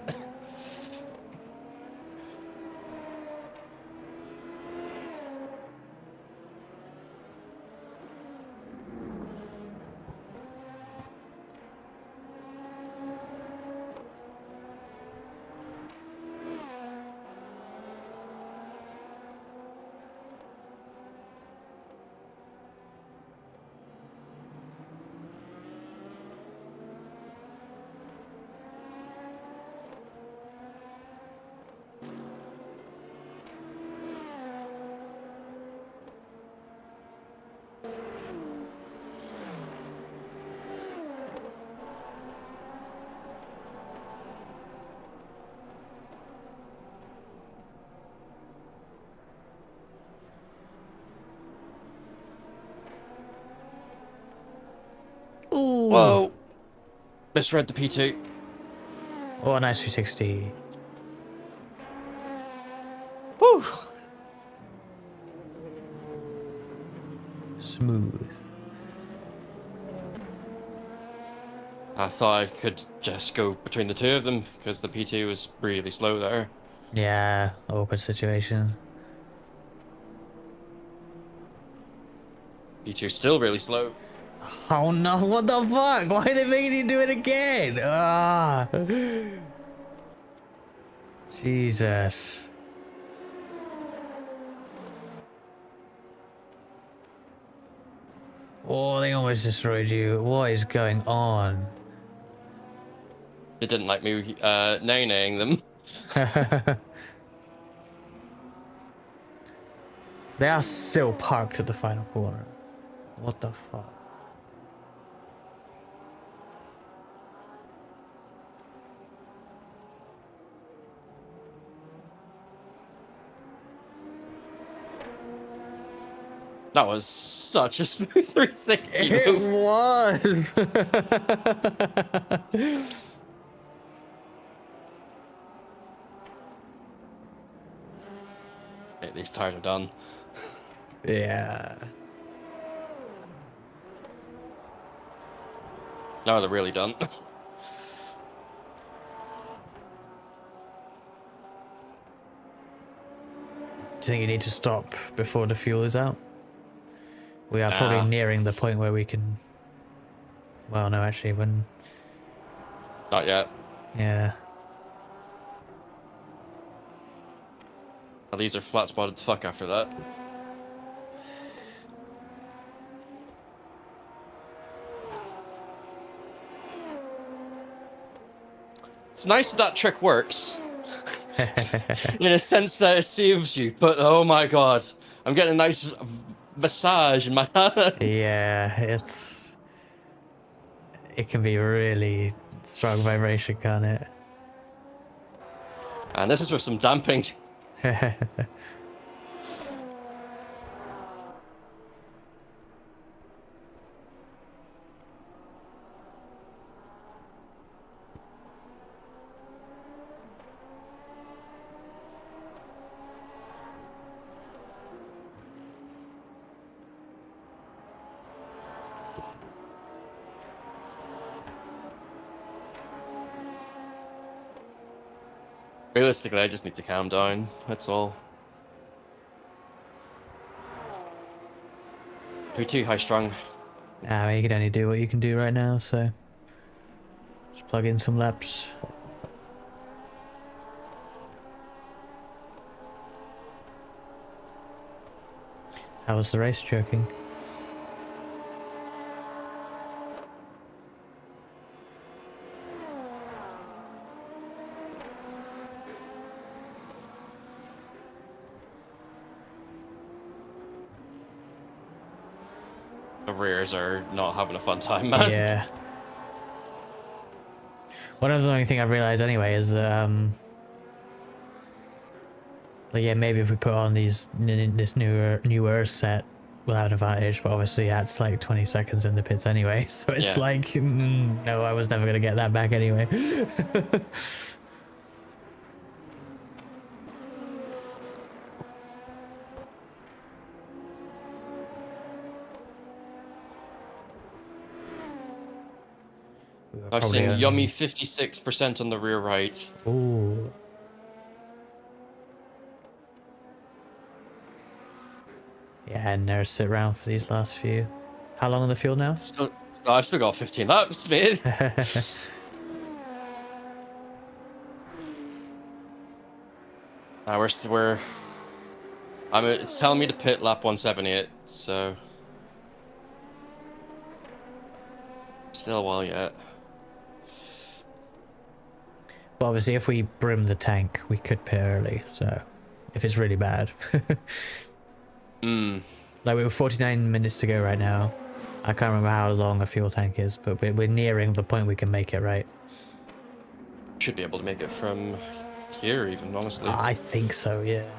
Ooh. Whoa! Misread the P2. Oh, nice 360. Whew! Smooth. I thought I could just go between the two of them because the P2 was really slow there. Yeah, awkward situation. P2 still really slow. Oh no, what the fuck? Why are they making you do it again? Ah. Jesus. Oh, they almost destroyed you. What is going on? It didn't like me nay-naying them. They are still parked at the final corner. What the fuck? That was such a smooth 360 It move. was. Hey, these tires are done. Yeah. Now they're really done. Do you think you need to stop before the fuel is out? We are probably Nah. nearing the point where we can... Well, no, actually, when... Not yet. Yeah. These are flat spotted fuck after that. It's nice that trick works. In a sense that it saves you, but oh my god. I'm getting a nice massage in my hands. Yeah, it's... It can be really strong vibration, can't it? And this is with some damping. Realistically, I just need to calm down. That's all. You're too high strung. Ah, you can only do what you can do right now, so... Just plug in some laps. How was the race, joking? The rears are not having a fun time, man. Yeah. One of the only thing I've realized anyway is that, like, yeah, maybe if we put on this newer set, we'll have an advantage, but obviously that's like 20 seconds in the pits anyway, so it's Yeah. like, no, I was never going to get that back anyway. We were I've probably seen only- yummy 56% on the rear right. Ooh. Yeah, nurse it around for these last few. How long on the fuel now? Still, I've still got 15 laps, mate. We're it's telling me to pit lap 178, so still a while yet. But obviously, if we brim the tank, we could pit early. So, if it's really bad. Like, we were 49 minutes to go right now. I can't remember how long a fuel tank is, but we're nearing the point we can make it, right? Should be able to make it from here, even, honestly. I think so, yeah.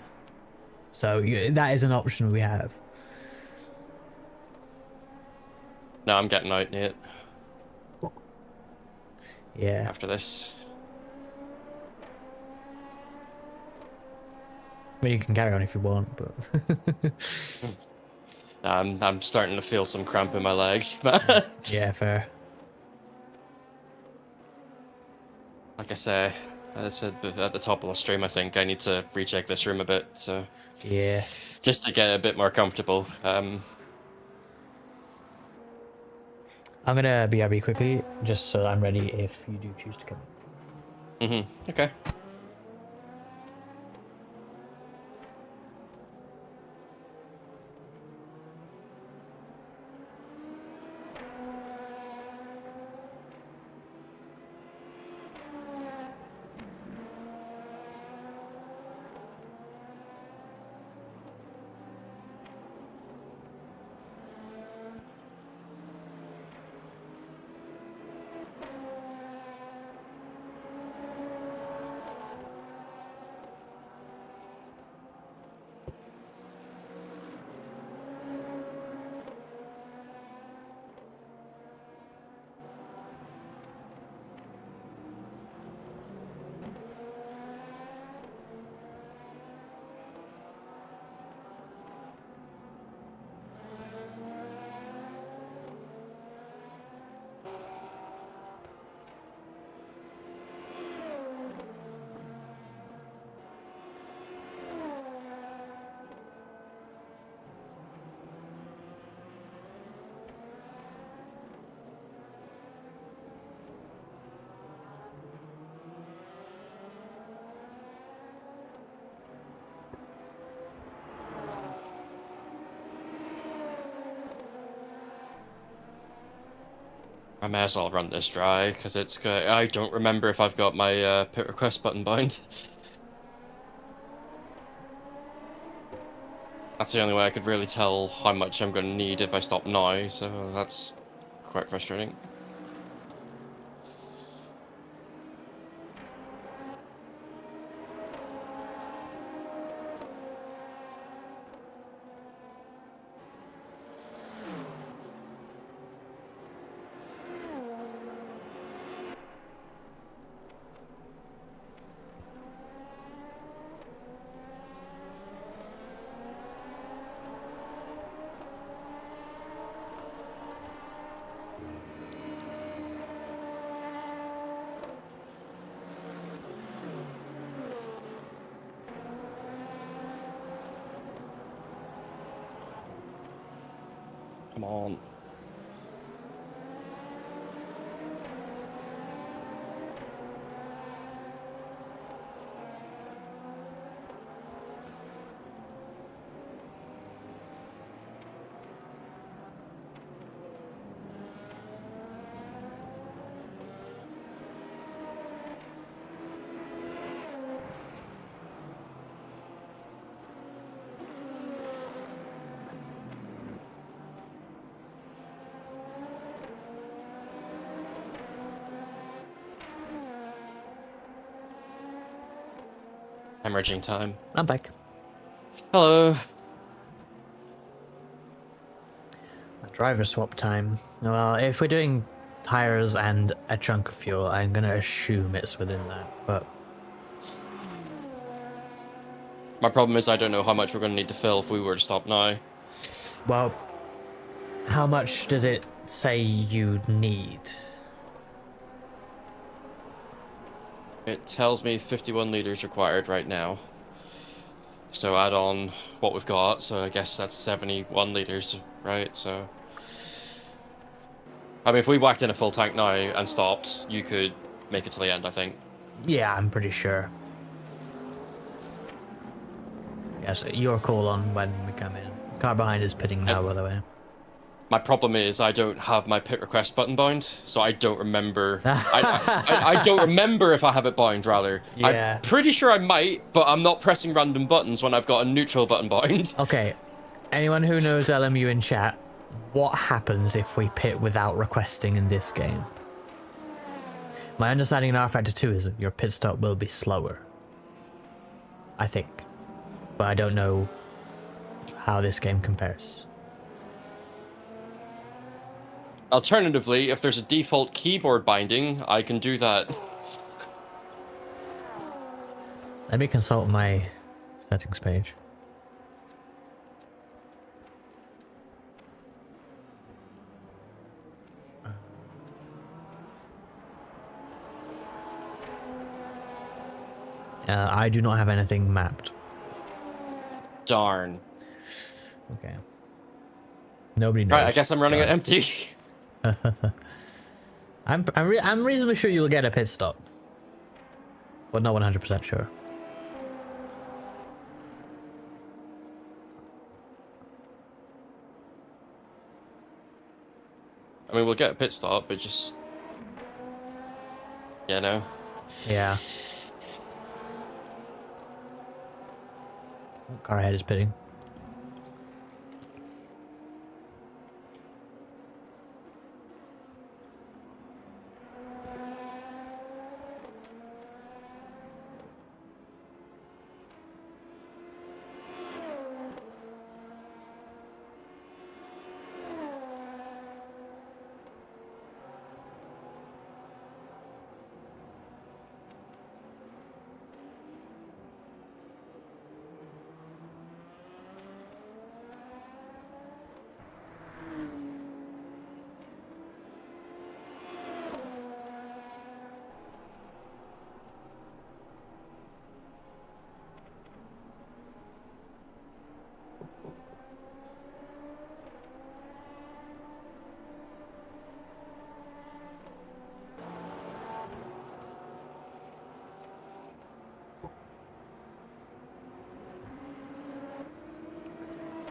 So, that is an option we have. No, I'm getting out, Nate, Yeah. after this. I mean, you can carry on if you want, but... I'm starting to feel some cramp in my leg. Yeah, fair. Like I say, as I said at the top of the stream, I think I need to recheck this room a bit, so Yeah. just to get a bit more comfortable. I'm gonna BRB quickly, just so I'm ready if you do choose to come in. Okay. I may as well run this dry, because it's good. I don't remember if I've got my pit request button bound. That's the only way I could really tell how much I'm going to need if I stop now, so that's quite frustrating. Come on. Hemorrhaging time. I'm back. Hello. Driver swap time. Well, if we're doing tires and a chunk of fuel, I'm gonna assume it's within that, but... My problem is I don't know how much we're going to need to fill if we were to stop now. Well, how much does it say you need? It tells me 51 liters required right now. So add on what we've got, so I guess that's 71 liters, right? So, I mean, if we whacked in a full tank now and stopped, you could make it to the end, I think. Yeah, I'm pretty sure. Yes, your call on when we come in. Car behind is pitting now, by the way. My problem is I don't have my pit request button bound, so I don't remember. I don't remember if I have it bound, rather. Yeah. I'm pretty sure I might, but I'm not pressing random buttons when I've got a neutral button bound. Okay, anyone who knows LMU in chat, what happens if we pit without requesting in this game? My understanding in R Factor 2 is that your pit stop will be slower. I think. But I don't know how this game compares. Alternatively, if there's a default keyboard binding, I can do that. Let me consult my settings page. I do not have anything mapped. Darn. Okay. Nobody knows. Right, I guess I'm running it empty. I'm reasonably sure you'll get a pit stop, but not 100% sure. I mean, we'll get a pit stop, but just... You know? Yeah. Car ahead is pitting.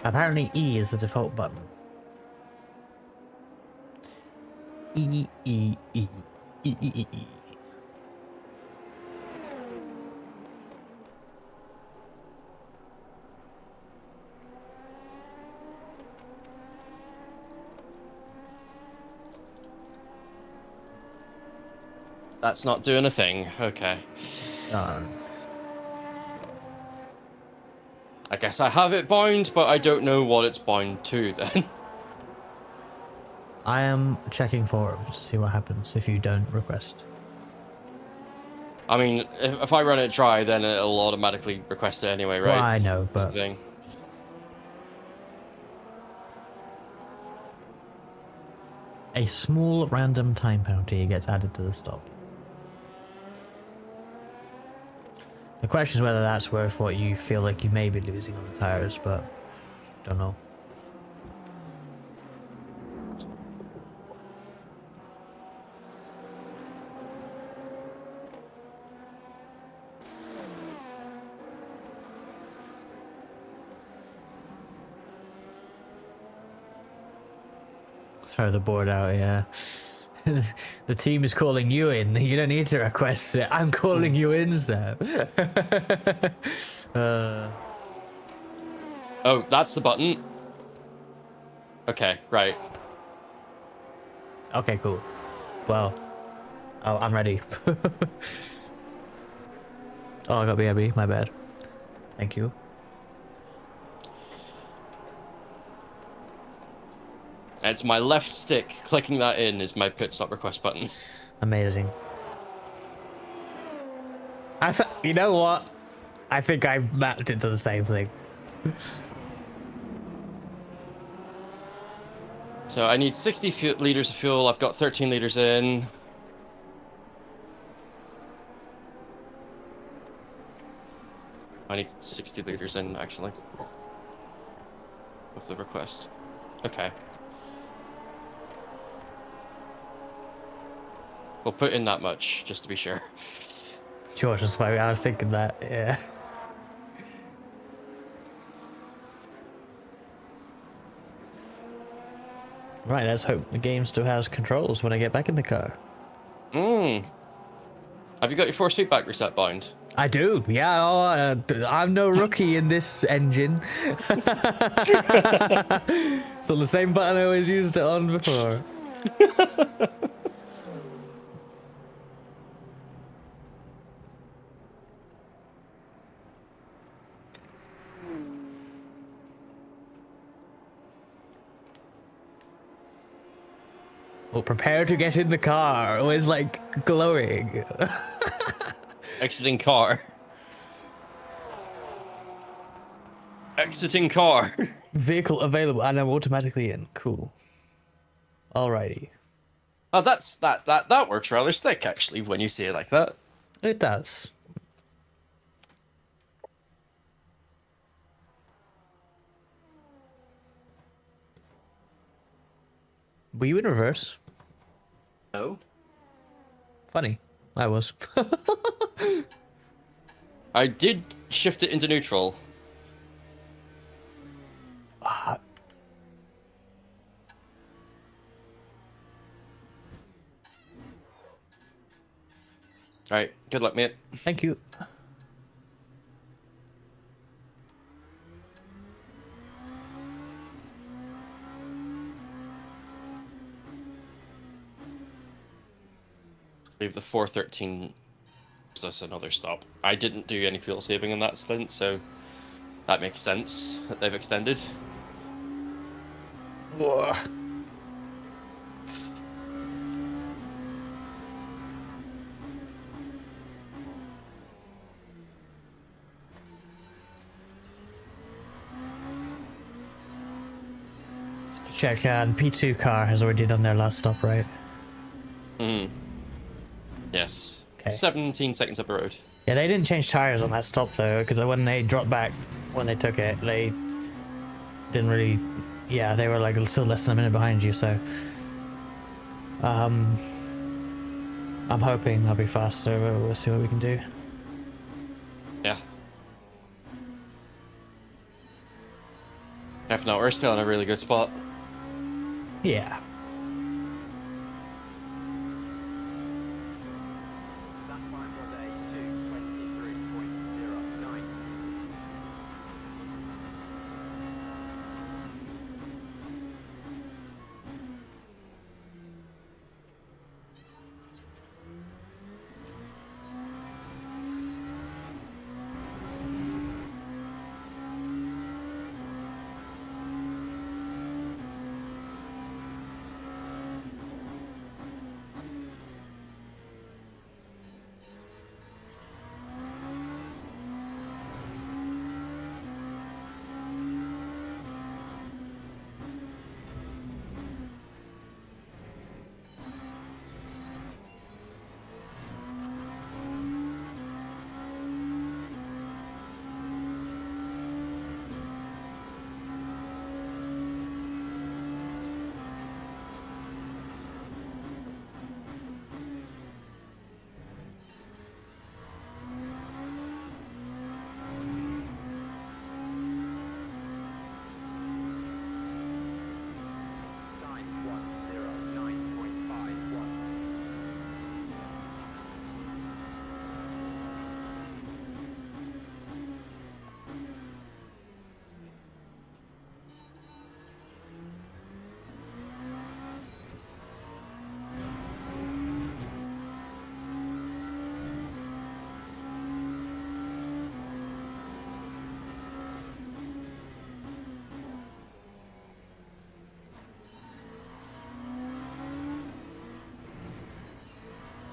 Apparently E is the default button. E, E, E, E, E, E, E. That's not doing a thing. Okay. I guess I have it bound, but I don't know what it's bound to then. I am checking forums to see what happens if you don't request. I mean, if I run it dry, then it'll automatically request it anyway, right? Well, I know, That's but... the thing. A small random time penalty gets added to the stop. The question is whether that's worth what you feel like you may be losing on the tires, but don't know. Throw the board out, yeah. The team is calling you in. You don't need to request it. I'm calling you in, Seb. Oh, that's the button. Okay, right. Okay, cool. Well, oh, I'm ready. Oh, I got BRB. My bad. Thank you. It's my left stick. Clicking that in is my pit stop request button. Amazing. You know what? I think I mapped it to the same thing. So I need 60 liters of fuel. I've got 13 liters in. I need 60 liters in, actually. Of the request. Okay. We'll put in that much, just to be sure. Sure, that's why I was thinking that, yeah. Right, let's hope the game still has controls when I get back in the car. Have you got your force feedback reset bound? I do, yeah. I'm no rookie in this engine. So the same button I always used it on before. Well, prepare to get in the car. Always like glowing. Exiting car. Exiting car. Vehicle available, and I'm automatically in. Cool. Alrighty. Oh, that works rather slick, actually, when you say it like that. It does. Were you in reverse? No. Funny. I was. I did shift it into neutral. Alright, good luck, mate. Thank you. Leave the 413 gives us another stop. I didn't do any fuel saving in that stint, so that makes sense that they've extended. Ugh. Just to check, the P2 car has already done their last stop, right? Yes. Okay. 17 seconds up the road. Yeah, they didn't change tires on that stop though, because when they dropped back, when they took it, they didn't really. Yeah, they were like still less than a minute behind you. So, I'm hoping they'll be faster. But we'll see what we can do. Yeah. If not, we're still in a really good spot. Yeah. That final day, 2:23.09. Time 1:09.51.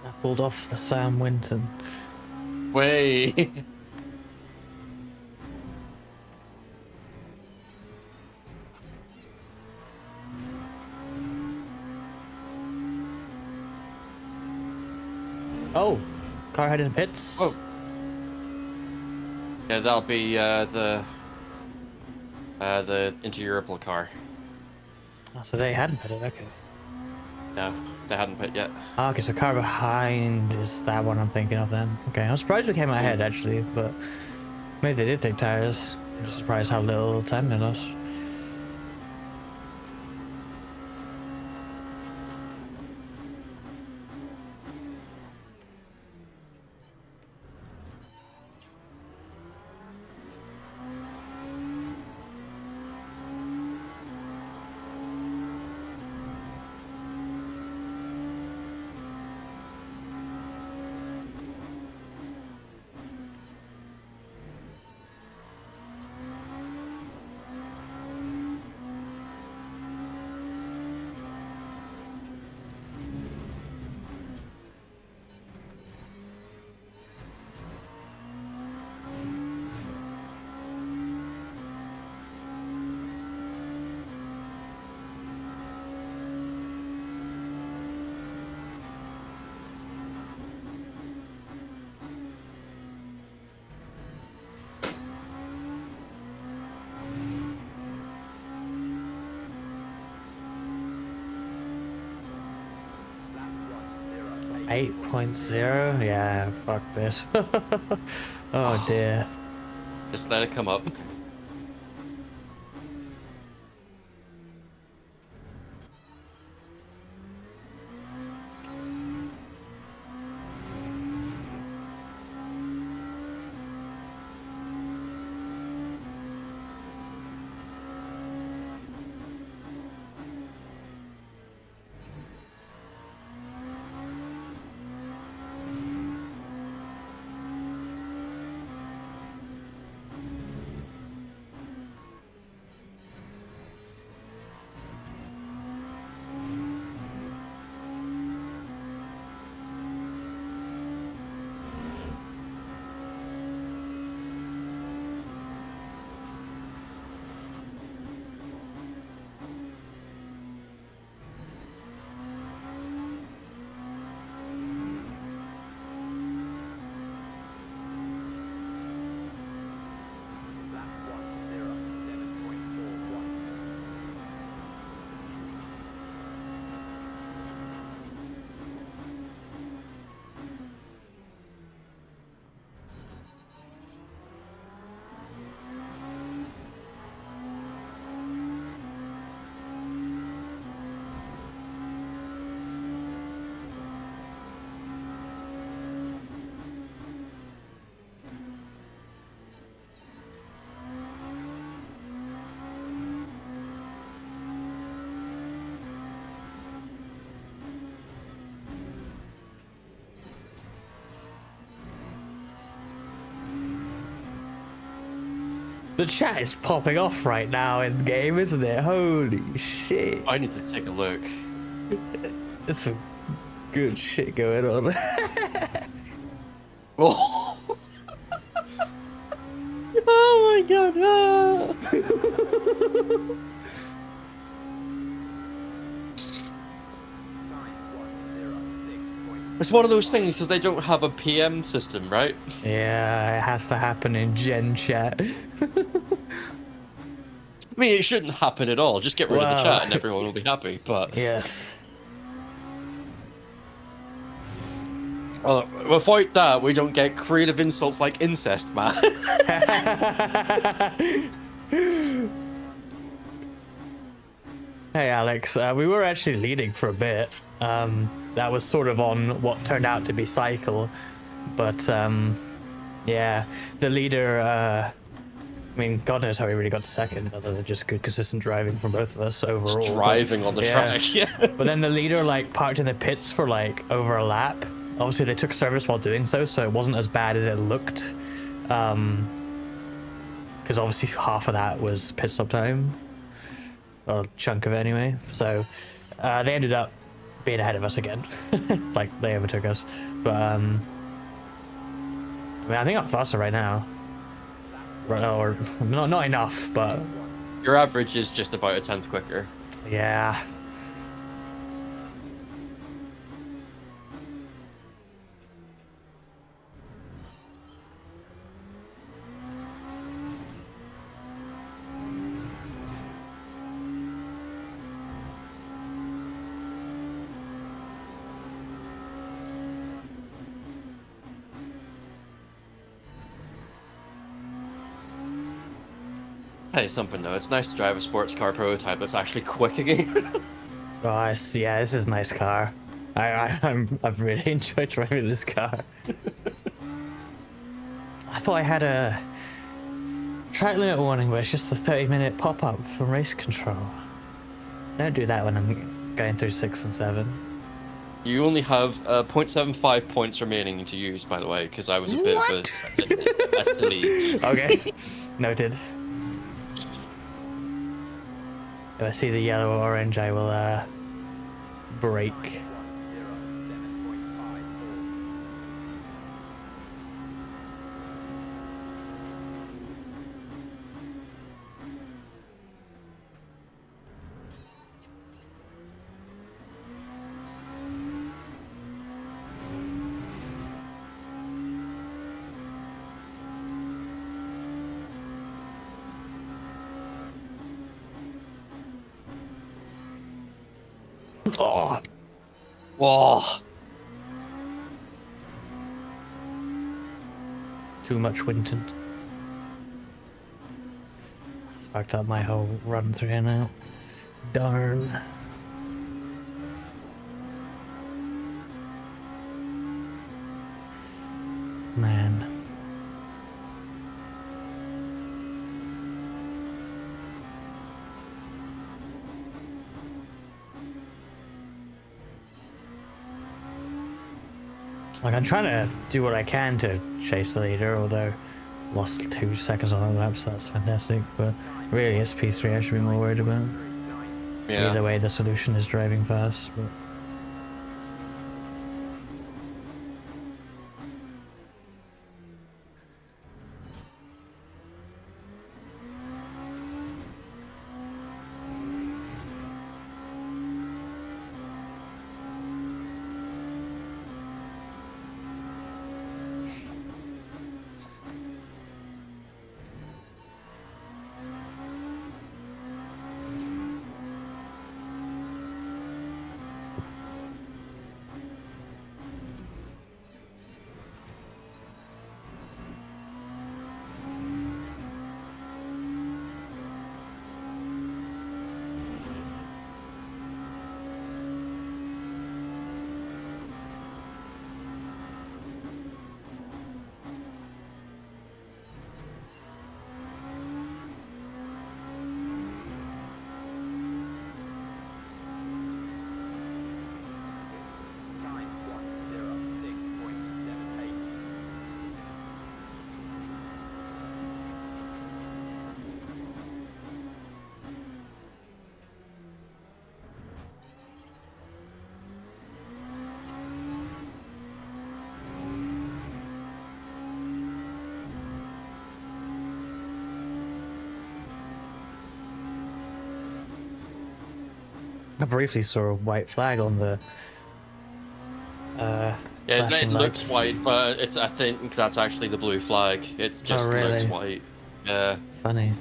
I pulled off the Sam Winton. Way. Oh, car heading pits. Oh. Yeah, that'll be the inter-Europol car. Oh, so they hadn't put it, okay. No, they hadn't put yet. Oh, okay, so car behind is that one I'm thinking of then. Okay, I'm surprised we came out ahead actually, but maybe they did take tires. I'm just surprised how little time they lost. Lap 1, 0, 8.0? Yeah, fuck this. Oh dear. Just let it come up. lap 1, 0, 11.41. The chat is popping off right now in game, isn't it? Holy shit. I need to take a look. There's some good shit going on. Oh, Oh my god. Time 1, 0, 6.1. it's one of those things because they don't have a PM system, right? Yeah, it has to happen in Gen chat. I mean, it shouldn't happen at all. Just get rid of the Wow. chat and everyone will be happy. But Yes. well, without that, we don't get creative insults like incest, man. Hey Alex, we were actually leading for a bit. That was sort of on what turned out to be cycle, but yeah, the leader. I mean, God knows how he really got to second, other than just good, consistent driving from both of us overall. Just driving on the Yeah. track, yeah. But then the leader like parked in the pits for like over a lap. Obviously, they took service while doing so, so it wasn't as bad as it looked. Because obviously half of that was pit stop time, or a chunk of it anyway. So they ended up being ahead of us again, like they overtook us. But I mean, I think I'm faster right now, or not enough, but Your average is just about a tenth quicker. yeah. Tell you something though, it's nice to drive a sports car prototype that's actually quick again. Oh, yeah, this is a nice car. I've really enjoyed driving this car. I thought I had a track limit warning, but it's just a 30-minute pop-up from race control. Don't do that when I'm going through 6 and 7. You only have 0.75 points remaining to use, by the way, because I was a bit of a silly. Okay, noted. If I see the yellow or orange, I will brake. 7.54. Oh, Whoa! too much Winton. It's fucked up my whole run through here now. Darn. Man. Like, I'm trying to do what I can to chase the leader, although lost 2 seconds on the lap, so that's fantastic. But really, it's P3 I should be more worried about. Yeah. Either way, the solution is driving fast. But I briefly saw a white flag on the Yeah, it flashing looks lights. white, but I think that's actually the blue flag. It just really? looks white. Yeah. Funny.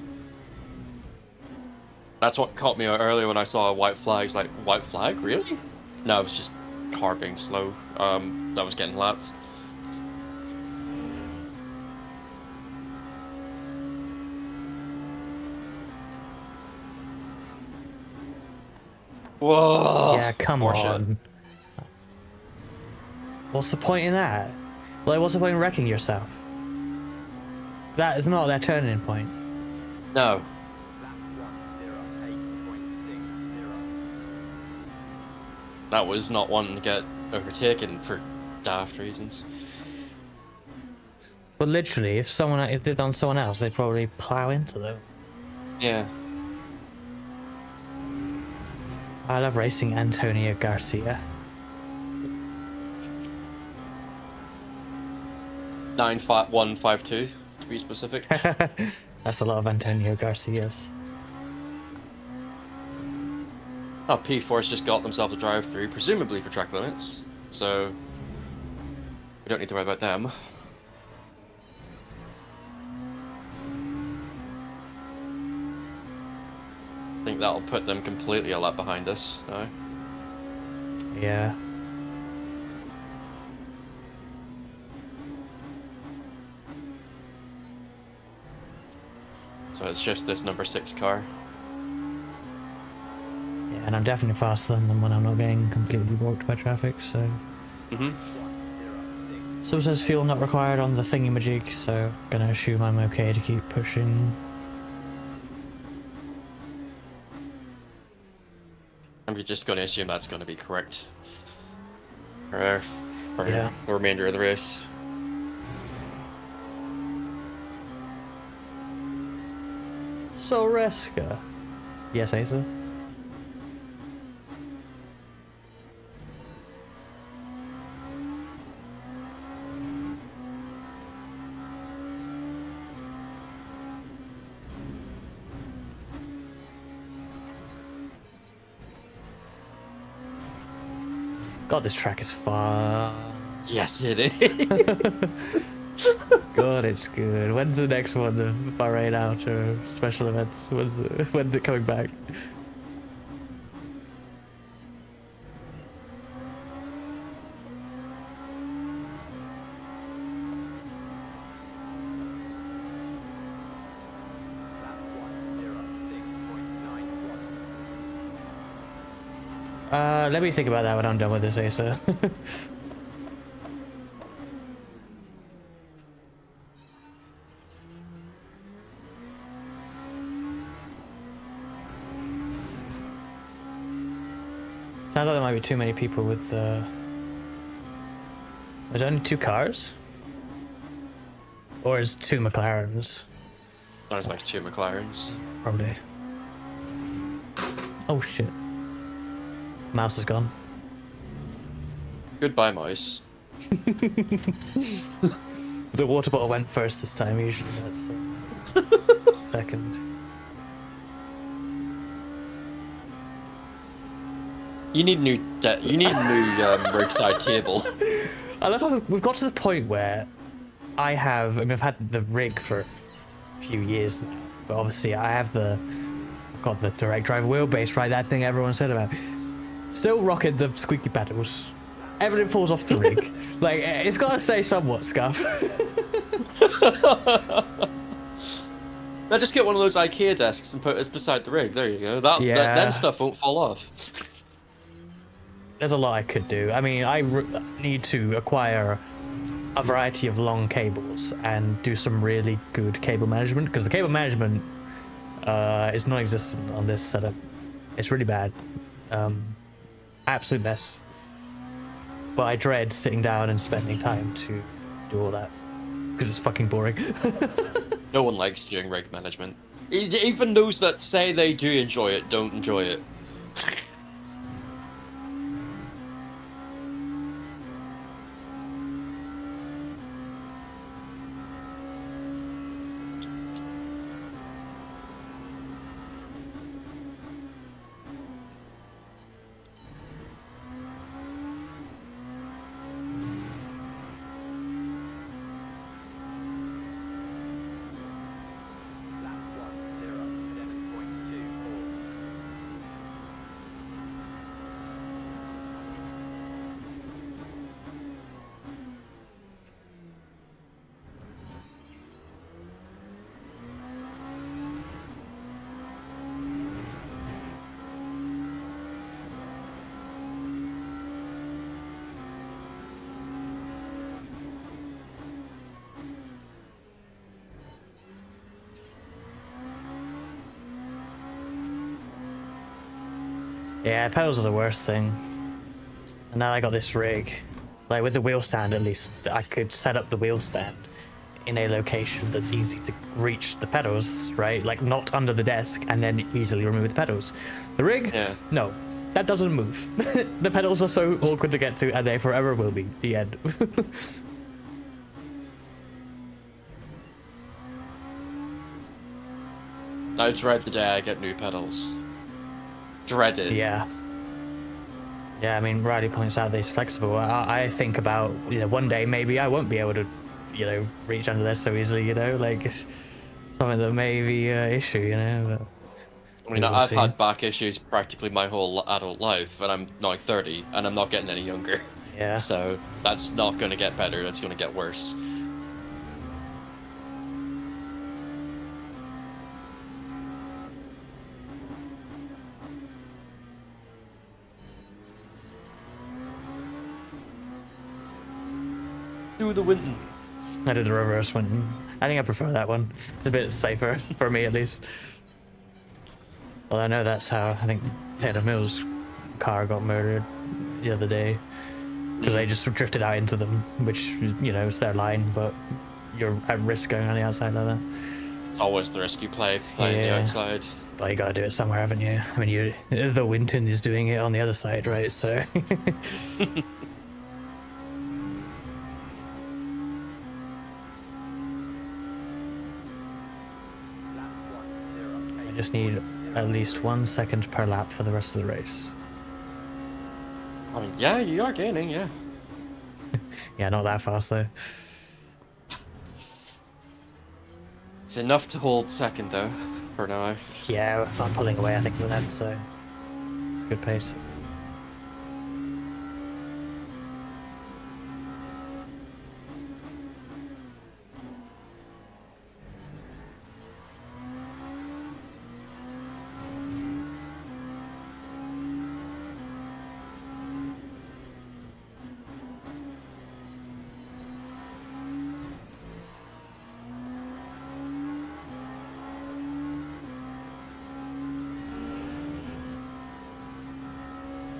That's what caught me out earlier when I saw a white flag. It's like, white flag? Really? No, it was just car being slow. That was getting lapped. Whoa! Yeah, come Horseshit. on. What's the point in that? Like, what's the point in wrecking yourself? That is not their turning point. No. That was not one to get overtaken for daft reasons. But literally, if they'd done someone else, they'd probably plow into them. Yeah. I love racing Antonio Garcia. 95152 to be specific. That's a lot of Antonio Garcias. Oh, P4's just got themselves a drive-through, presumably for track limits, so we don't need to worry about them. I think that'll put them completely a lap behind us now. Yeah. So So it's just this number 6 car. Yeah, and I'm definitely faster than them when I'm not getting completely warped by traffic, so... Mm-hmm. So it says fuel not required on the thingy-majig, so gonna assume I'm okay to keep pushing. I'm just going to assume that's going to be correct. For Yeah. the remainder of the race. So Reska. Yes, Asa? God, this track is fun. Yes, it is. God, it's good. When's the next one? The Bahrain out or special events? When's it coming back? Lap 106.91. Let me think about that when I'm done with this, Asa. Sounds like there might be too many people with, there's only 2 cars? Or is 2 McLarens? There's like 2 McLarens. Probably. Oh shit. Mouse is gone. Goodbye, mouse. The water bottle went first this time, usually that's second. You need new rig side table. I love how we've got to the point where I've had the rig for a few years now, but obviously I've got the direct drive wheelbase, right? That thing everyone said about. Still rocking the squeaky pedals. Everything falls off the rig. Like, it's got to say somewhat, Scuff. Now just get one of those IKEA desks and put it beside the rig. There you go. Then stuff won't fall off. There's a lot I could do. I mean, I need to acquire a variety of long cables and do some really good cable management, because the cable management is non-existent on this setup. It's really bad. Absolute mess. But I dread sitting down and spending time to do all that, because it's fucking boring. No one likes doing rig management. Even those that say they do enjoy it don't enjoy it. Lap 107.24. Yeah, pedals are the worst thing. And now I got this rig. Like, with the wheel stand, at least, I could set up the wheel stand in a location that's easy to reach the pedals, right? Like, not under the desk, and then easily remove the pedals. The rig? Yeah. No. That doesn't move. The pedals are so awkward to get to, and they forever will be. The end. I dread the day I get new pedals. Dread it. Yeah. Yeah, I mean, Riley points out that it's flexible. I think about, one day maybe I won't be able to, reach under this so easily, like, it's something that may be an issue, but I mean, I've had back issues practically my whole adult life, and I'm now 30, and I'm not getting any younger. Yeah. So that's not going to get better, that's going to get worse. do the Winton. I did the reverse one. I think I prefer that one. It's a bit safer for me, at least. Well, I know that's how I think Taylor Mills' car got murdered the other day because they just drifted out into them, which, you know, it's their line, but you're at risk going on the outside like that. It's always the risk you play, playing the outside. But you gotta do it somewhere, haven't you? I mean, the Winton is doing it on the other side, right? So. I just need at least 1 second per lap for the rest of the race. I mean, yeah, you are gaining, yeah. Yeah, not that fast though. It's enough to hold second though, for now. Yeah, I'm pulling away, I think, with them, so it's a good pace.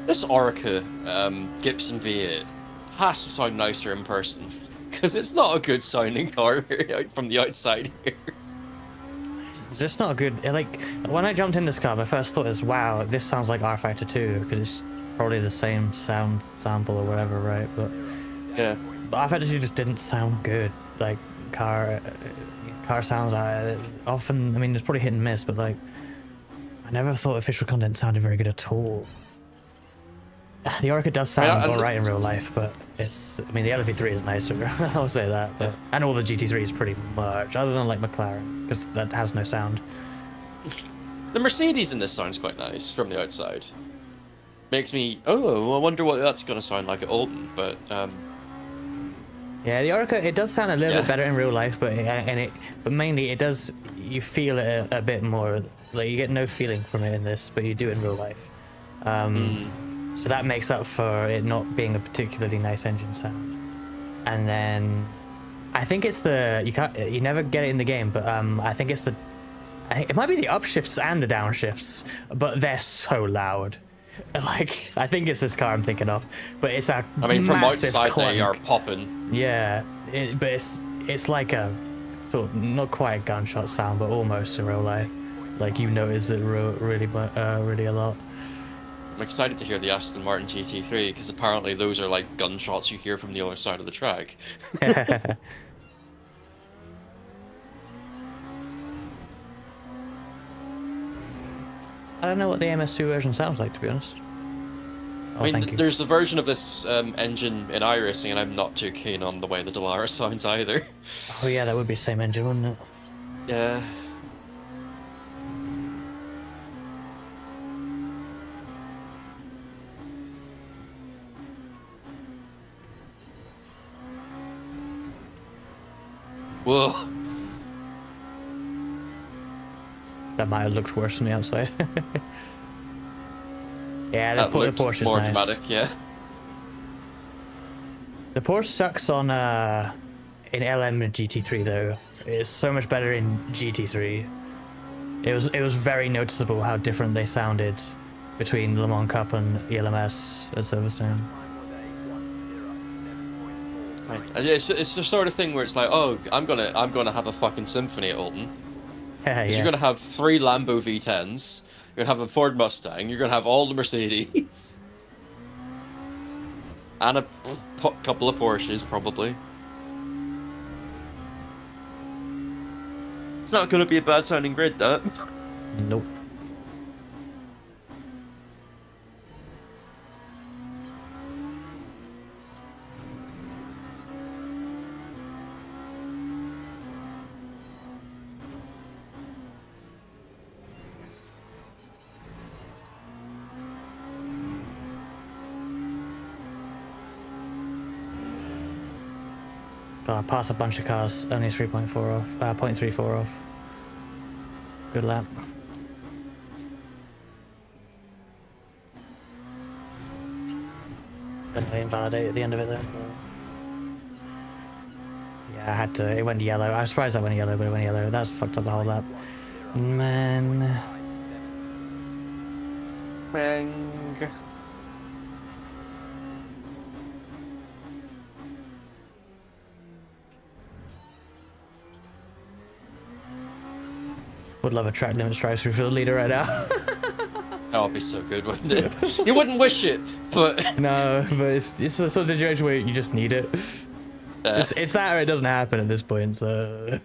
This Orica Gibson V8 has to sound nicer in person, because it's not a good sounding car from the outside here. It's just not a good, like, when I jumped in this car, my first thought is, wow, this sounds like R Factor 2, because it's probably the same sound sample or whatever, right? But Yeah. R Factor 2 just didn't sound good. Like, car sounds often, I mean, it's probably hit and miss, but like, I never thought official content sounded very good at all. The Orca does sound alright in real life, but it's, I mean, the LMP3 is nicer, I'll say that, but, and all the GT3s pretty much, other than like McLaren, because that has no sound. The Mercedes in this sounds quite nice from the outside. Makes me, oh, I wonder what that's going to sound like at Alton, but, Yeah, the Orca, it does sound a little bit better in real life, but mainly it does, you feel it a bit more, like you get no feeling from it in this, but you do in real life. So that makes up for it not being a particularly nice engine sound. And then I think it's you never get it in the game, but I think it might be the upshifts and the downshifts, but they're so loud. Like, I think it's this car I'm thinking of, but it's a I mean, from massive outside clunk. they are popping. Yeah, but it's like a sort of, not quite a gunshot sound, but almost in real life. Like, you notice it really a lot. I'm excited to hear the Aston Martin GT3, because apparently those are like gunshots you hear from the other side of the track. I don't know what the MS2 version sounds like, to be honest. Oh, I thank mean, you. there's the version of this engine in iRacing, and I'm not too keen on the way the Dallara sounds either. Oh yeah, that would be the same engine, wouldn't it? Yeah. Whoa. That might have looked worse from the outside. Yeah, the That Porsche is more nice. dramatic, yeah. The Porsche sucks on in LM and GT3 though. It's so much better in GT3. It was very noticeable how different they sounded between Le Mans Cup and ELMS at Silverstone. Right. It's the sort of thing where it's like, oh, I'm gonna have a fucking symphony at Alton. Yeah, You're gonna have 3 Lambo V10s. You're gonna have a Ford Mustang. You're gonna have all the Mercedes, and a couple of Porsches probably. It's not gonna be a bad sounding grid, that. Nope. God, I passed a bunch of cars, only 3.4 off, 0.34 off. Good lap. Then they invalidate at the end of it though. Yeah, I had to. It went yellow. I was surprised that went yellow, but it went yellow. That's fucked up the whole lap. Man. Bang. Would love a track limit strike through for the leader right now. That would be so good, wouldn't it? You wouldn't wish it, but No, but it's the sort of situation where you just need it. It's that or it doesn't happen at this point, so.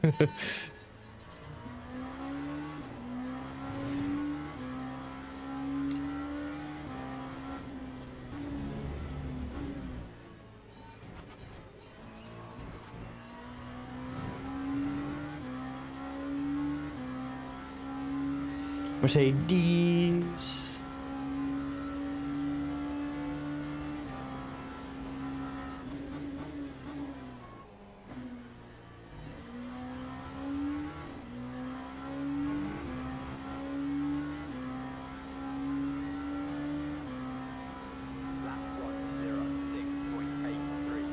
Mercedes. Lap 106.83.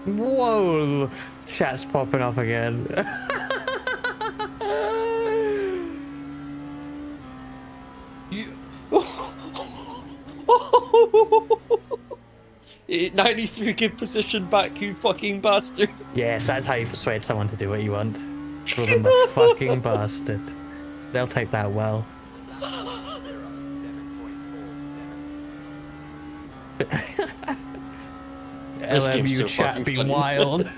Whoa! Chat's popping off again. 93 good position back, you fucking bastard. Yes, that's how you persuade someone to do what you want. Call them a fucking bastard. They'll take that well. 7.47. This game's LMU so chat fucking be funny. wild.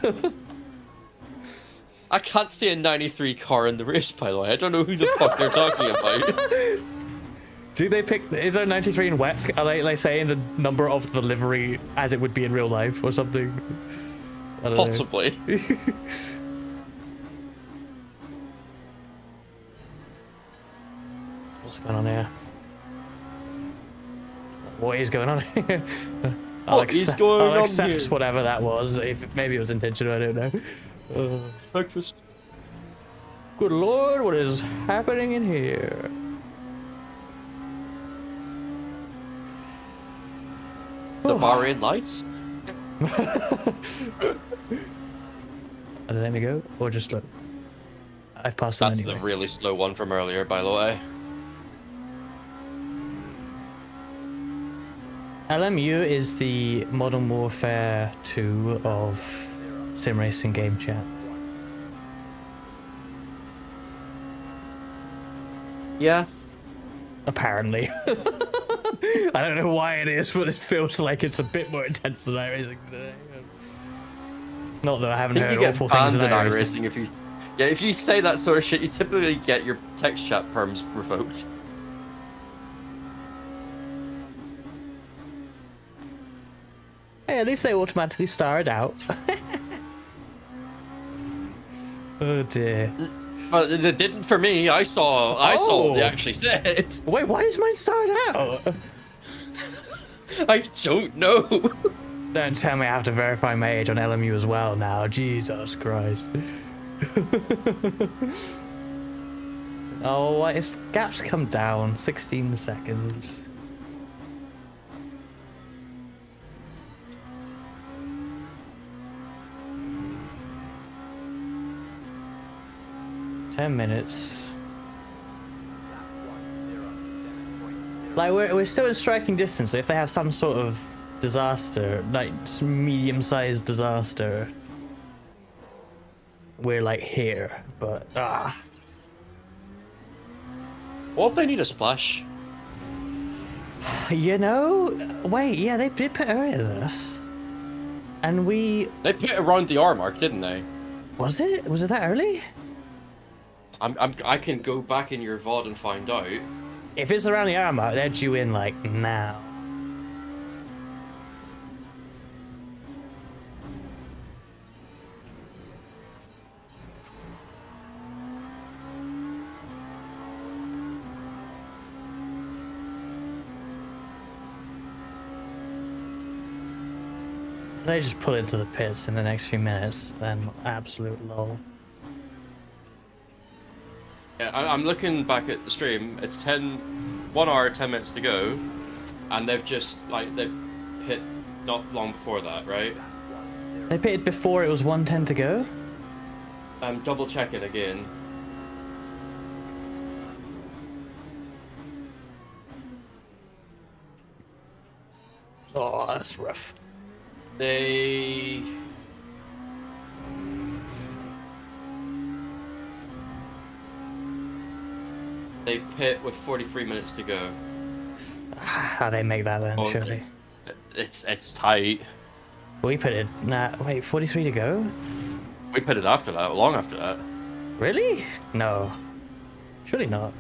I can't see a 93 car in the race, by the way. I don't know who the fuck they're talking about. Do they pick? Is there 93 in WEC? Are they like saying the number of the livery as it would be in real life or something? I don't know. Possibly. What's going on here? What is going on here? What is going I'll on accept here? whatever that was. If maybe it was intentional, I don't know. Breakfast. Good lord, what is happening in here? The Bahrain lights? Are they letting me go? Or just look? I've passed them That's anyway. the really slow one from earlier, by the way. LMU is the Modern Warfare 2 of sim racing game chat. Yeah. Apparently. I don't know why it is, but it feels like it's a bit more intense than iRacing today. Not that I haven't I think heard you get awful things banned in about iRacing. iRacing if you... Yeah, if you say that sort of shit, you typically get your text chat perms revoked. Hey, at least they automatically starred out. Oh dear. But it didn't for me. I saw what they Oh. actually said. Wait, why is mine starred out? I don't know. Don't tell me I have to verify my age on LMU as well now. Jesus Christ. Oh, its gaps come down. 16 seconds. Ten minutes. Like we're still in striking distance. So if they have some sort of disaster, like medium-sized disaster, we're like here. But What if they need a splash? you know, wait, yeah, they did put earlier than us, and we They put it around the R mark, didn't they? was it that early? I can go back in your VOD and find out. If it's around the hour mark, they're due in like now. If they just pull into the pits in the next few minutes, then absolute lol. Yeah, I'm looking back at the stream. It's 1 hour, 10 minutes to go, and they've just they've hit not long before that, right? They pitted before it was 1:10 to go? I'm double checking again. Oh, that's rough. They pit with 43 minutes to go. How they make that then, Oh, surely. It's tight. We pitted. Nah, wait, 43 to go? We pitted after that, long after that. Really? No. Surely not.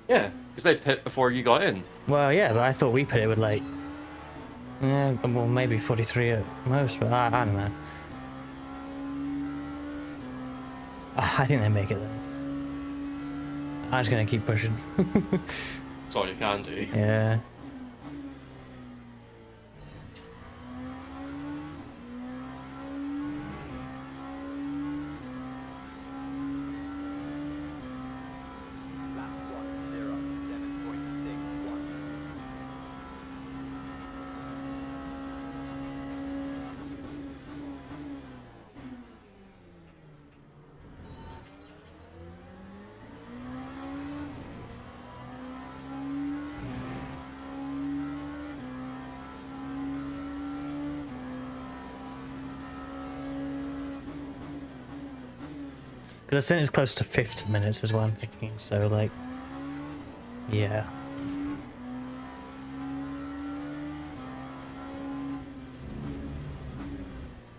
Yeah, because they pit before you got in. Well, yeah, but I thought we pitted with like. Yeah, well, maybe 43 at most, but I don't know. I think they make it then. I'm just gonna keep pushing. That's all you can do. Yeah. Lap 1:07.61. Because I think it's close to 50 minutes is what I'm thinking, so like. Yeah.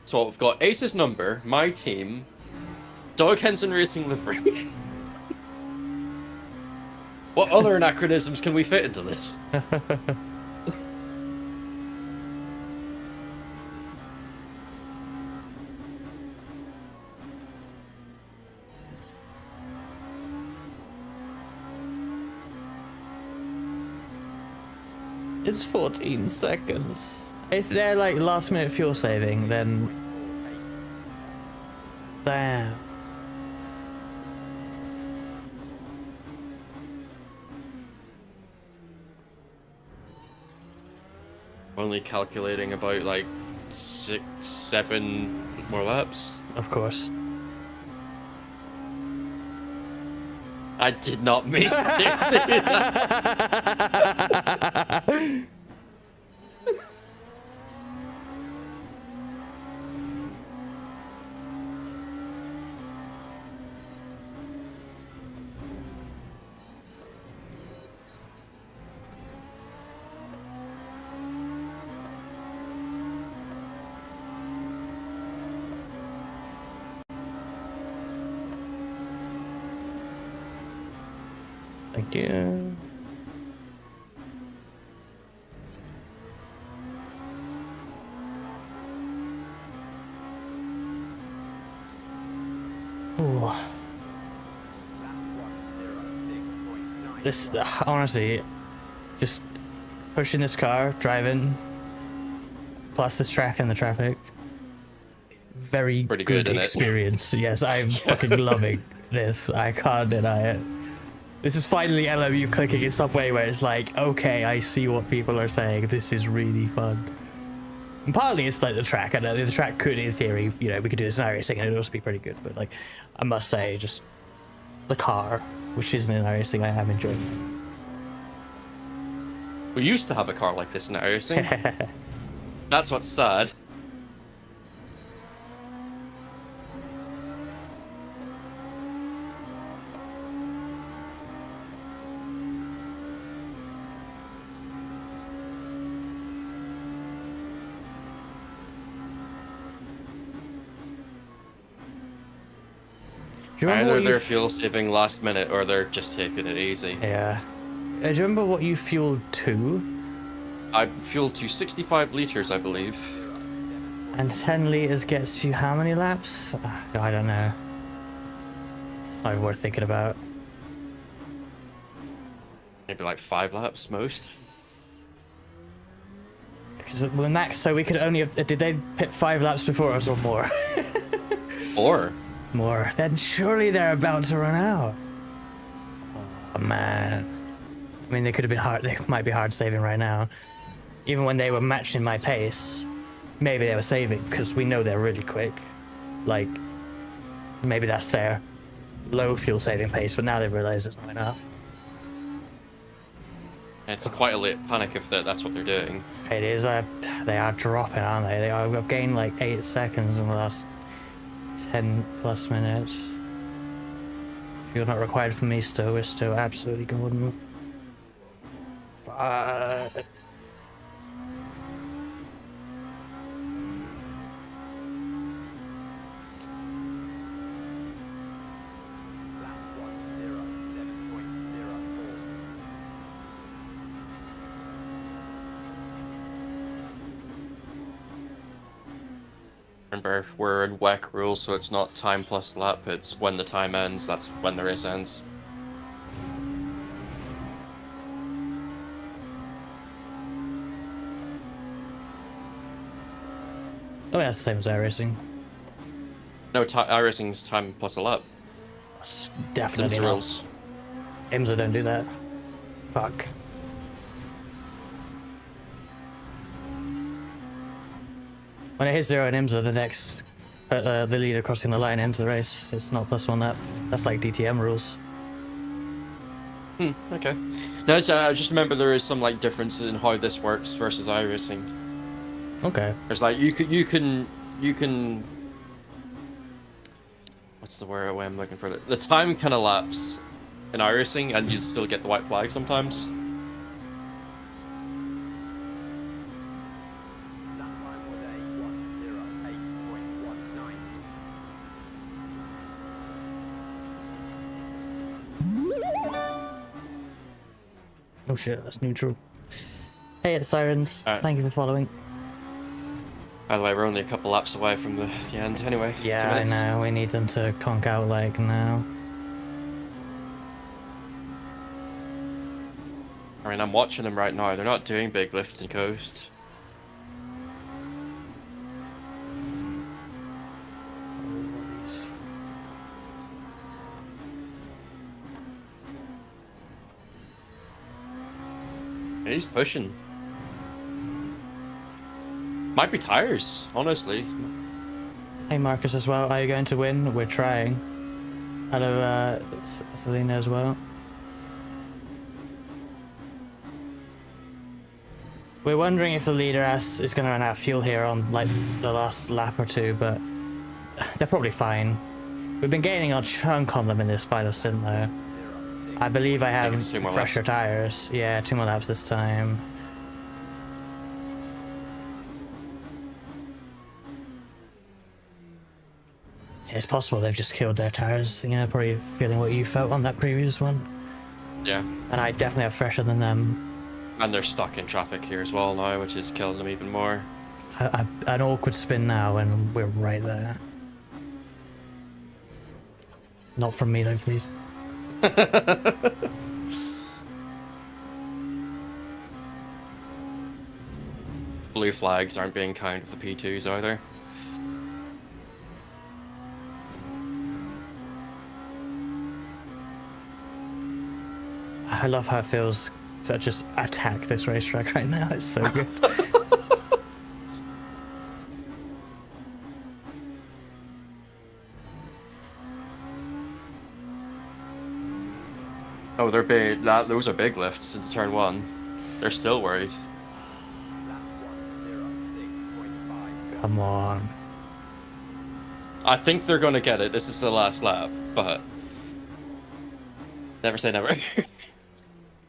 So we've got Ace's number, my team, Doug Henson Racing livery. What other anachronisms can we fit into this? It's 14 seconds. If they're like last minute fuel saving, then. Damn. Only calculating about like 6, 7 more laps. Of course. I did not mean to do that. Thank you. Ooh. This, honestly, just pushing this car, driving, plus this track and the traffic. Very Pretty good good, innit? experience. Yes, I'm fucking loving this. I can't deny it. This is finally LMU clicking in some way where it's like, okay, I see what people are saying. This is really fun. And partly it's like the track. I know the track could, in theory, you know, we could do this in racing and it'd also be pretty good. But like, I must say, just the car, which isn't in racing, I am enjoying. We used to have a car like this in racing. That's what's sad. Do you remember Either what you they're fuel saving last minute or they're just taking it easy. Yeah. Do you remember what you fueled to? I fueled to 65 liters, I believe. And 10 liters gets you how many laps? I don't know. It's not even worth thinking about. Maybe like 5 laps most. Because when max, so we could only have, did they pit 5 laps before us or more? Or More. Then surely they're about to run out. Oh man. I mean, they could have been hard. They might be hard saving right now. Even when they were matching my pace, maybe they were saving because we know they're really quick. Like, maybe that's their low fuel saving pace, but now they realize it's not enough. it's quite a late panic if that's what they're doing. It is. They are dropping, aren't they? I've gained like 8 seconds in the last 10 plus minutes. You're not required for me still. We're still absolutely golden. Remember, we're in WEC rules, so it's not time plus lap, it's when the time ends, that's when the race ends. Oh, yeah, that's the same as air racing. No, iRacing's time plus a lap. It's It's definitely the not. rules. IMSA don't do that. Fuck. When it hits 0 in IMSA, the next, the leader crossing the line ends the race. It's not +1 lap. That's like DTM rules. Okay. No, so I just remember there is some like difference in how this works versus iRacing. Okay. There's like you can what's the word I'm looking for? The time kind of lapse in iRacing, and you still get the white flag sometimes. Lap time today 1:08.19. Oh shit, that's neutral. Hey, it's Sirens. Alright. Thank you for following. By the way, we're only a couple laps away from the end anyway. 2 Yeah, I minutes. know. We need them to conk out like now. I mean, I'm watching them right now. They're not doing big lifts and coast. He's pushing. Might be tires, honestly. Hey Marcus as well. Are you going to win? We're trying. Hello, Selena as well. We're wondering if the leader is going to run out of fuel here on like the last lap or two, but they're probably fine. We've been gaining a chunk on them in this final stint though. I believe I have it's 2 more fresher laps. tires. Yeah, 2 more laps this time. It's possible they've just killed their tires, you know, probably feeling what you felt on that previous one. Yeah. And I definitely have fresher than them. And they're stuck in traffic here as well now, which is killing them even more. An awkward spin now, and we're right there. Not from me though, please. Blue flags aren't being kind with the P2s either. I love how it feels to just attack this racetrack right now. It's so good. Oh, they're big. Those are big lifts into turn 1. They're still worried. Lap 1:06.5. Come on. I think they're gonna get it. This is the last lap, but never say never.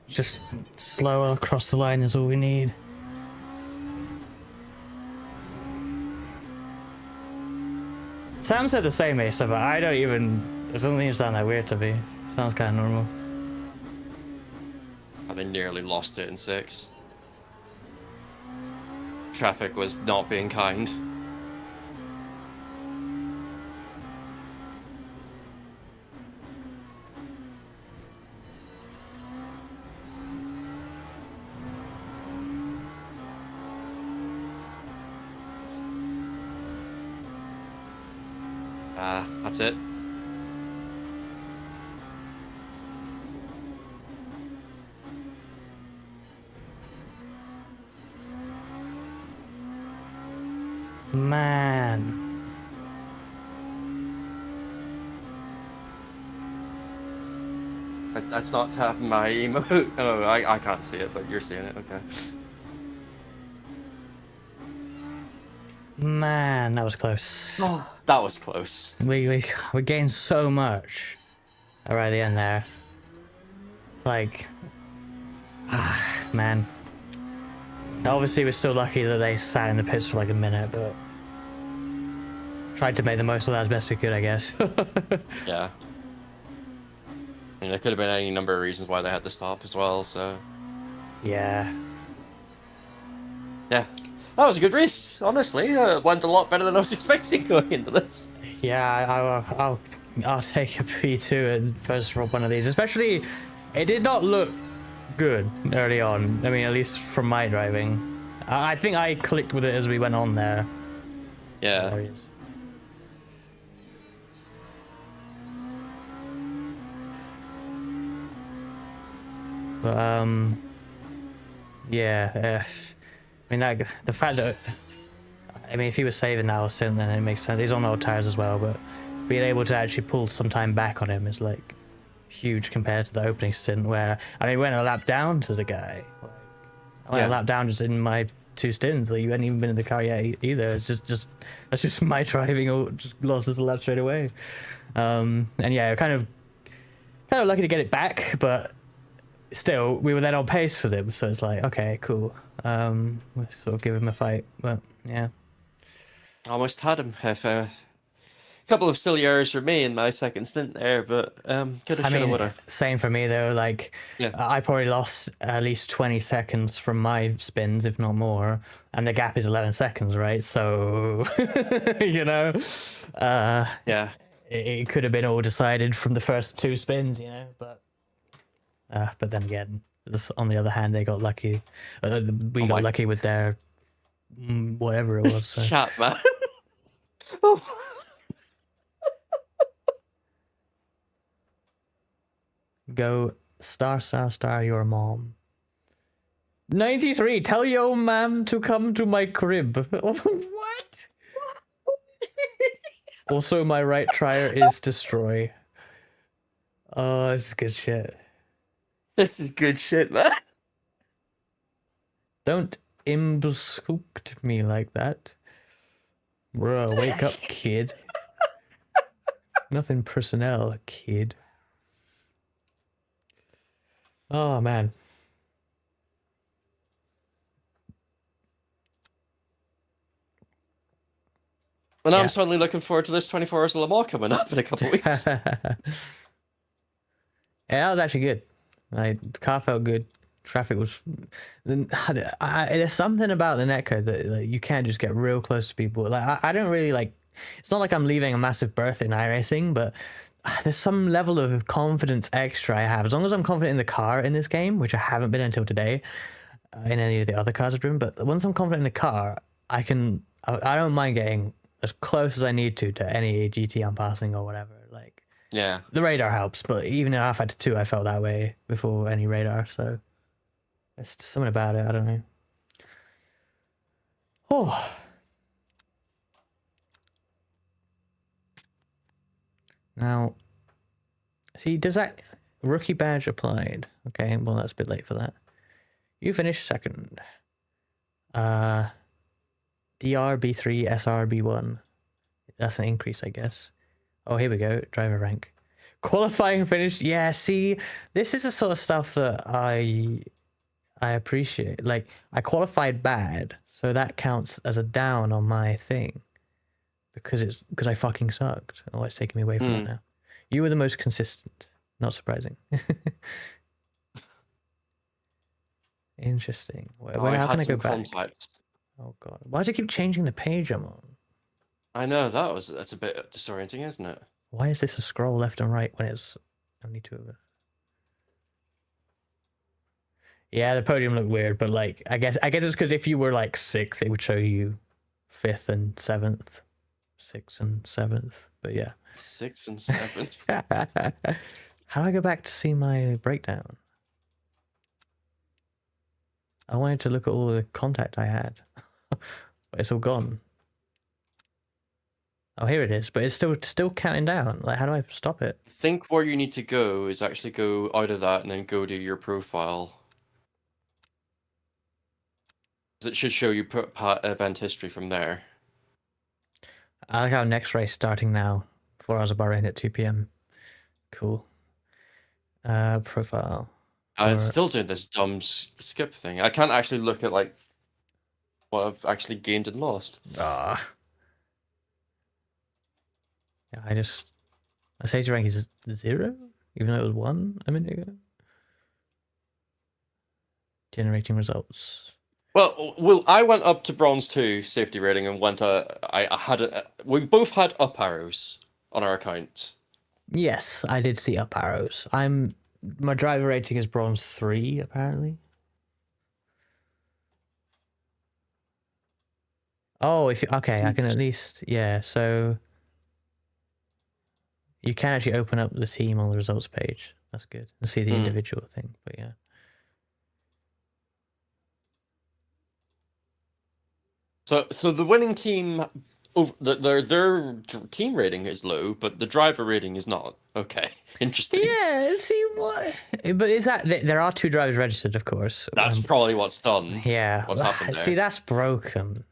Just slower across the line is all we need. Sam said the same, Asa, but I don't even It doesn't even sound that weird to me. Sounds kind of normal. I nearly lost it in 6. Traffic was not being kind. That's it. Man. That's not my emote. Oh, I can't see it, but you're seeing it. Okay. Man, that was close. Oh, that was close. We gained so much right at the end there. Like, man. Obviously, we're still lucky that they sat in the pits for like a minute, but tried to make the most of that as best we could, I guess. Yeah. I mean, there could have been any number of reasons why they had to stop as well, so... Yeah. Yeah. That was a good race, honestly. Went a lot better than I was expecting going into this. Yeah, I'll take a P2 at first one of these. Especially, it did not look good early on. I mean, at least from my driving. I think I clicked with it as we went on there. Yeah. There he is. But yeah. I mean, the fact that, I mean, if he was saving that stint, then it makes sense. He's on old tires as well, but being able to actually pull some time back on him is like huge compared to the opening stint where, I mean, we went a lap down to the guy. Like, I went a lap down just in my 2 stints. Like, you hadn't even been in the car yet either. It's just that's just my driving, or just lost us a lap straight away. And yeah, kind of lucky to get it back, but still, we were then on pace with him, so it's like, okay, cool. We'll sort of give him a fight, but yeah. Almost had him. If, a couple of silly errors for me in my second stint there, but coulda, shoulda, woulda. Same for me though. Like, I probably lost at least 20 seconds from my spins, if not more, and the gap is 11 seconds, right? So, you know, yeah, it could have been all decided from the first 2 spins, you know, but then again, on the other hand, they got lucky. We got lucky with their whatever it was. So. Chat, man. Oh. Go star your mom. 93. Tell your mom to come to my crib. What? Also, my right tire is destroy. Oh, this is good shit. This is good shit, man. Don't imbscooked me like that. Bruh, wake up, kid. Nothing personnel, kid. Oh, man. Well, now I'm suddenly looking forward to this 24 Hours of Le Mans coming up in a couple of weeks. Yeah, that was actually good. Like, the car felt good. Traffic was... there's something about the netcode that like, you can't just get real close to people. Like, I don't really like... It's not like I'm leaving a massive berth in iRacing, but there's some level of confidence extra I have. As long as I'm confident in the car in this game, which I haven't been until today, in any of the other cars I've driven, but once I'm confident in the car, I don't mind getting as close as I need to any GT I'm passing or whatever. Like, yeah, the radar helps, but even in Alpha 2, I felt that way before any radar, so there's something about it, I don't know. Oh. Now, see, does that rookie badge applied? Okay, well, that's a bit late for that. You finished second. DR B3 SR B1. That's an increase, I guess. Oh, here we go. Driver rank. Qualifying finish. Yeah, see, this is the sort of stuff that I appreciate. Like, I qualified bad, so that counts as a down on my thing. Because I fucking sucked. Oh, it's taking me away from it now. You were the most consistent. Not surprising. Interesting. Where, I how had can I go some back? contacts. Oh god. Why do you keep changing the page I'm on? I know that's a bit disorienting, isn't it? Why is this a scroll left and right when it's only two of us? Yeah, the podium looked weird, but like I guess it's because if you were like 6th, it would show you 5th and 7th, 6th and 7th. But yeah. 6 and 7. How do I go back to see my breakdown? I wanted to look at all the contact I had, but it's all gone. Oh, here it is, but it's still counting down. Like, how do I stop it? I think where you need to go is actually go out of that and then go to your profile. 'Cause it should show you event history from there. I like how next race starting now. 4 hours of Bahrain at 2 p.m. Cool. Profile. It's still doing this dumb skip thing. I can't actually look at like what I've actually gained and lost. Ah. Yeah, my stage rank is 0, even though it was 1 a minute ago. Generating results. Well, I went up to bronze 2 safety rating and went. We both had up arrows on our account. Yes, I did see up arrows. My driver rating is bronze 3 apparently. Oh, okay, I can at least so you can actually open up the team on the results page. That's good. And see the individual thing, but yeah. So the winning team, their team rating is low, but the driver rating is not. Okay, interesting. Yeah, see what? But is that there are 2 drivers registered, of course. That's probably what's done. Yeah, what's happened there. See, that's broken.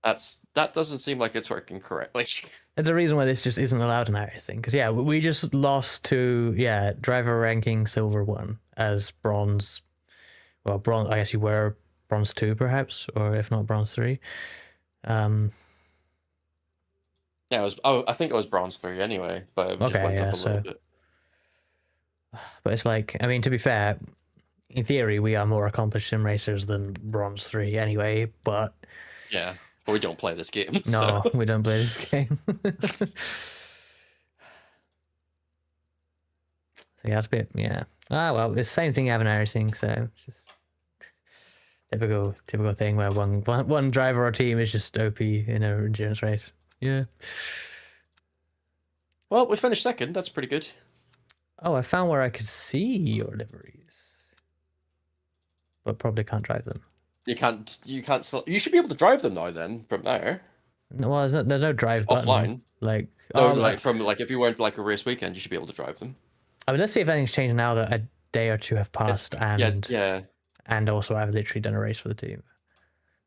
That doesn't seem like it's working correctly. There's a reason why this just isn't allowed in our thing. Because yeah, we just lost to driver ranking silver 1 as bronze. Well, bronze. I guess you were bronze 2 perhaps, or if not bronze 3. Yeah, I think it was bronze 3 anyway, but it just went up a little bit. But it's like, I mean, to be fair, in theory, we are more accomplished sim racers than bronze 3 anyway. But yeah, but we don't play this game. No, so. we don't play this game. So yeah, that's a bit, yeah. Ah, well, it's the same thing having racing, so it's just typical thing where one driver or team is just OP in an endurance race. Yeah. Well, we finished 2nd. That's pretty good. Oh, I found where I could see your liveries, but probably can't drive them. You can't. You should be able to drive them now. Then from there. No, well, there's no drive button. Offline. Like if you weren't like a race weekend, you should be able to drive them. I mean, let's see if anything's changed now that a day or 2 have passed, and also I've literally done a race for the team.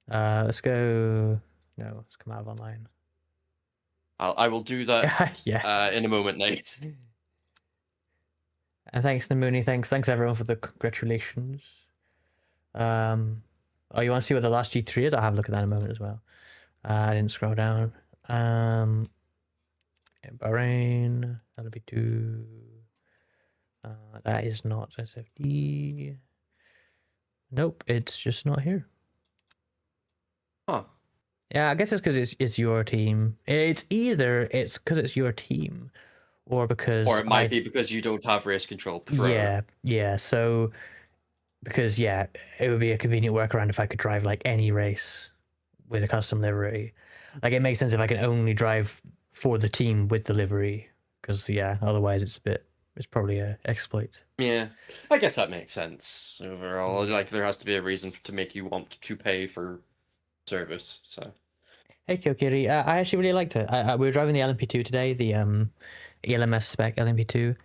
Let's go. No, let's come out of online. I will do that. Yeah. In a moment, Nate. And thanks, Namooni. Thanks everyone for the congratulations. Oh, you want to see what the last G3 is? I'll have a look at that in a moment as well. I didn't scroll down. Bahrain, LMU. That is not SFD. Nope, it's just not here. Huh. Yeah, I guess it's because it's your team. It's either it's because it's your team, or it might be because you don't have race control pro. Yeah. So because it would be a convenient workaround if I could drive like any race with a custom livery. Like it makes sense if I can only drive for the team with the livery, because otherwise it's probably a exploit. Yeah, I guess that makes sense overall. Like there has to be a reason to make you want to pay for service. So. Hey Kyokiri, I actually really liked it. We were driving the LMP2 today, the ELMS spec LMP2,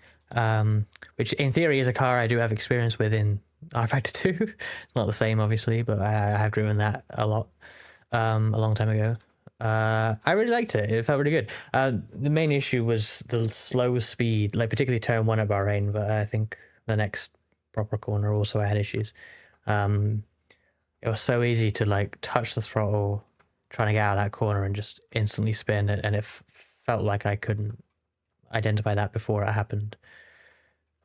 which in theory is a car I do have experience with in R Factor 2. Not the same, obviously, but I have driven that a lot a long time ago. I really liked it. It felt really good. The main issue was the slow speed, like particularly turn 1 at Bahrain, but I think the next proper corner also had issues. It was so easy to like touch the throttle trying to get out of that corner and just instantly spin it, and it felt like I couldn't identify that before it happened.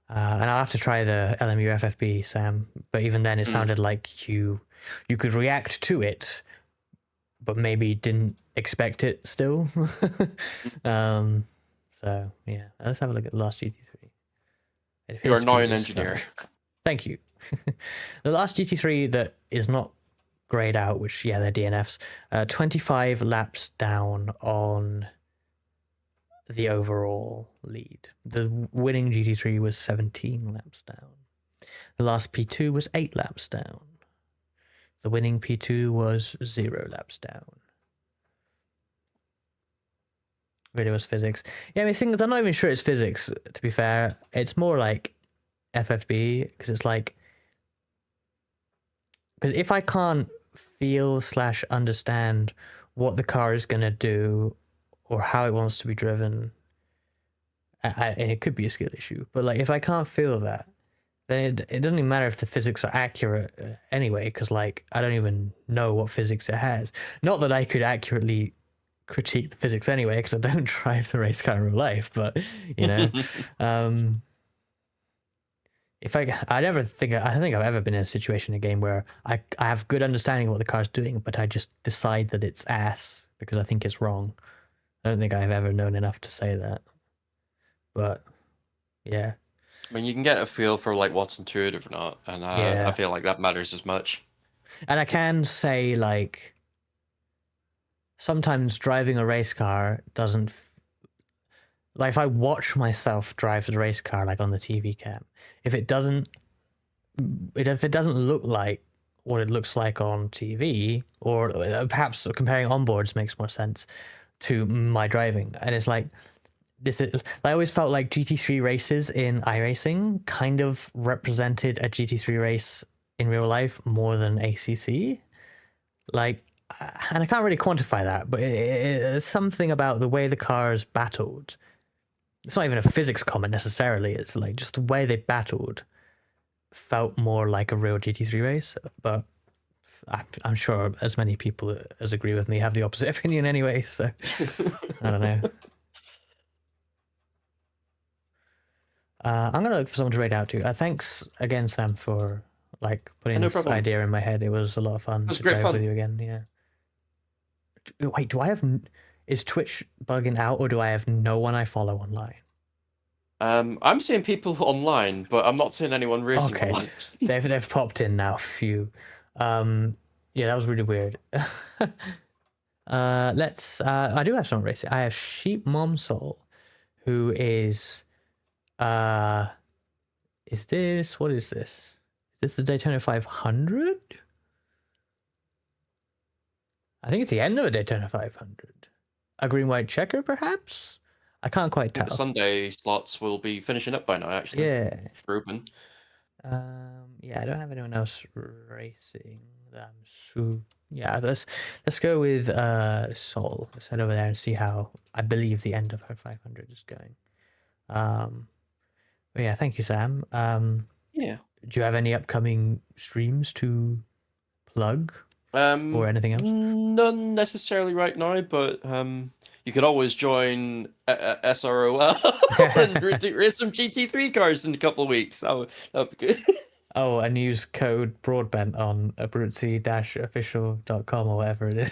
And I'll have to try the LMU FFB, Sam. But even then, it sounded like you could react to it, but maybe didn't expect it still. So yeah, let's have a look at the last GT3. You are now an engineer. Thank you. The last GT3 that is not grayed out, which yeah, they're DNFs. 25 laps down on the overall lead. The winning GT3 was 17 laps down. The last P2 was 8 laps down. The winning P2 was 0 laps down. Really was physics. Yeah, I mean, things, I'm not even sure it's physics, to be fair. It's more like FFB, because it's like... Because if I can't feel / understand what the car is going to do or how it wants to be driven, and it could be a skill issue, but like if I can't feel that, then it doesn't even matter if the physics are accurate anyway, because like I don't even know what physics it has. Not that I could accurately critique the physics anyway, because I don't drive the race car in real life, but you know, if I don't think I've ever been in a situation in a game where I have good understanding of what the car's doing, but I just decide that it's ass because I think it's wrong. I don't think I've ever known enough to say that. But yeah. I mean, you can get a feel for like what's intuitive or not, and I feel like that matters as much. And I can say like sometimes driving a race car doesn't like if I watch myself drive the race car like on the TV cam, if it doesn't look like what it looks like on TV, or perhaps comparing onboards makes more sense to my driving, and it's like I always felt like GT3 races in iRacing kind of represented a GT3 race in real life more than ACC, like, and I can't really quantify that, but it's something about the way the cars battled. It's not even a physics comment necessarily, it's like just the way they battled felt more like a real GT3 race, but I'm sure as many people as agree with me have the opposite opinion anyway, so I don't know. I'm gonna look for someone to raid out to. Thanks again, Sam, for like putting this idea in my head. It was a lot of fun to drive with you again. Yeah. Wait, do I have? Is Twitch bugging out, or do I have no one I follow online? I'm seeing people online, but I'm not seeing anyone racing online. They've popped in now. Phew. Yeah, that was really weird. Let's. I do have someone racing. I have Sheep Mom Soul, who is. Is this, what is this? Is this the Daytona 500? I think it's the end of a Daytona 500. A green-white checker, perhaps? I can't quite tell. The Sunday slots will be finishing up by now, actually. Yeah. For open. Yeah, I don't have anyone else racing. So yeah, let's go with Sol. Let's head over there and see how I believe the end of her 500 is going. But yeah, thank you, Sam. Yeah. Do you have any upcoming streams to plug or anything else? None necessarily right now, but you could always join SROL and race some GT3 cars in a couple of weeks. That would be good. Oh, and use code broadbent on abruzzi-official.com or whatever it is.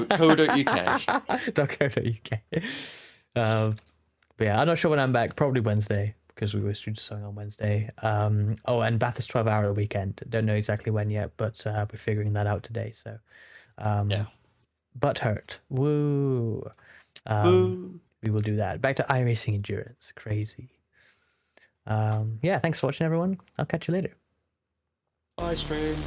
Co.uk. .co.uk. But yeah, I'm not sure when I'm back. Probably Wednesday, because we were studio song on Wednesday. Oh, and Bathurst 12 hour the weekend. Don't know exactly when yet, but we're figuring that out today. So, yeah. Butthurt. Woo. Woo. We will do that. Back to iRacing Endurance. Crazy. Yeah, thanks for watching, everyone. I'll catch you later. Bye, stream.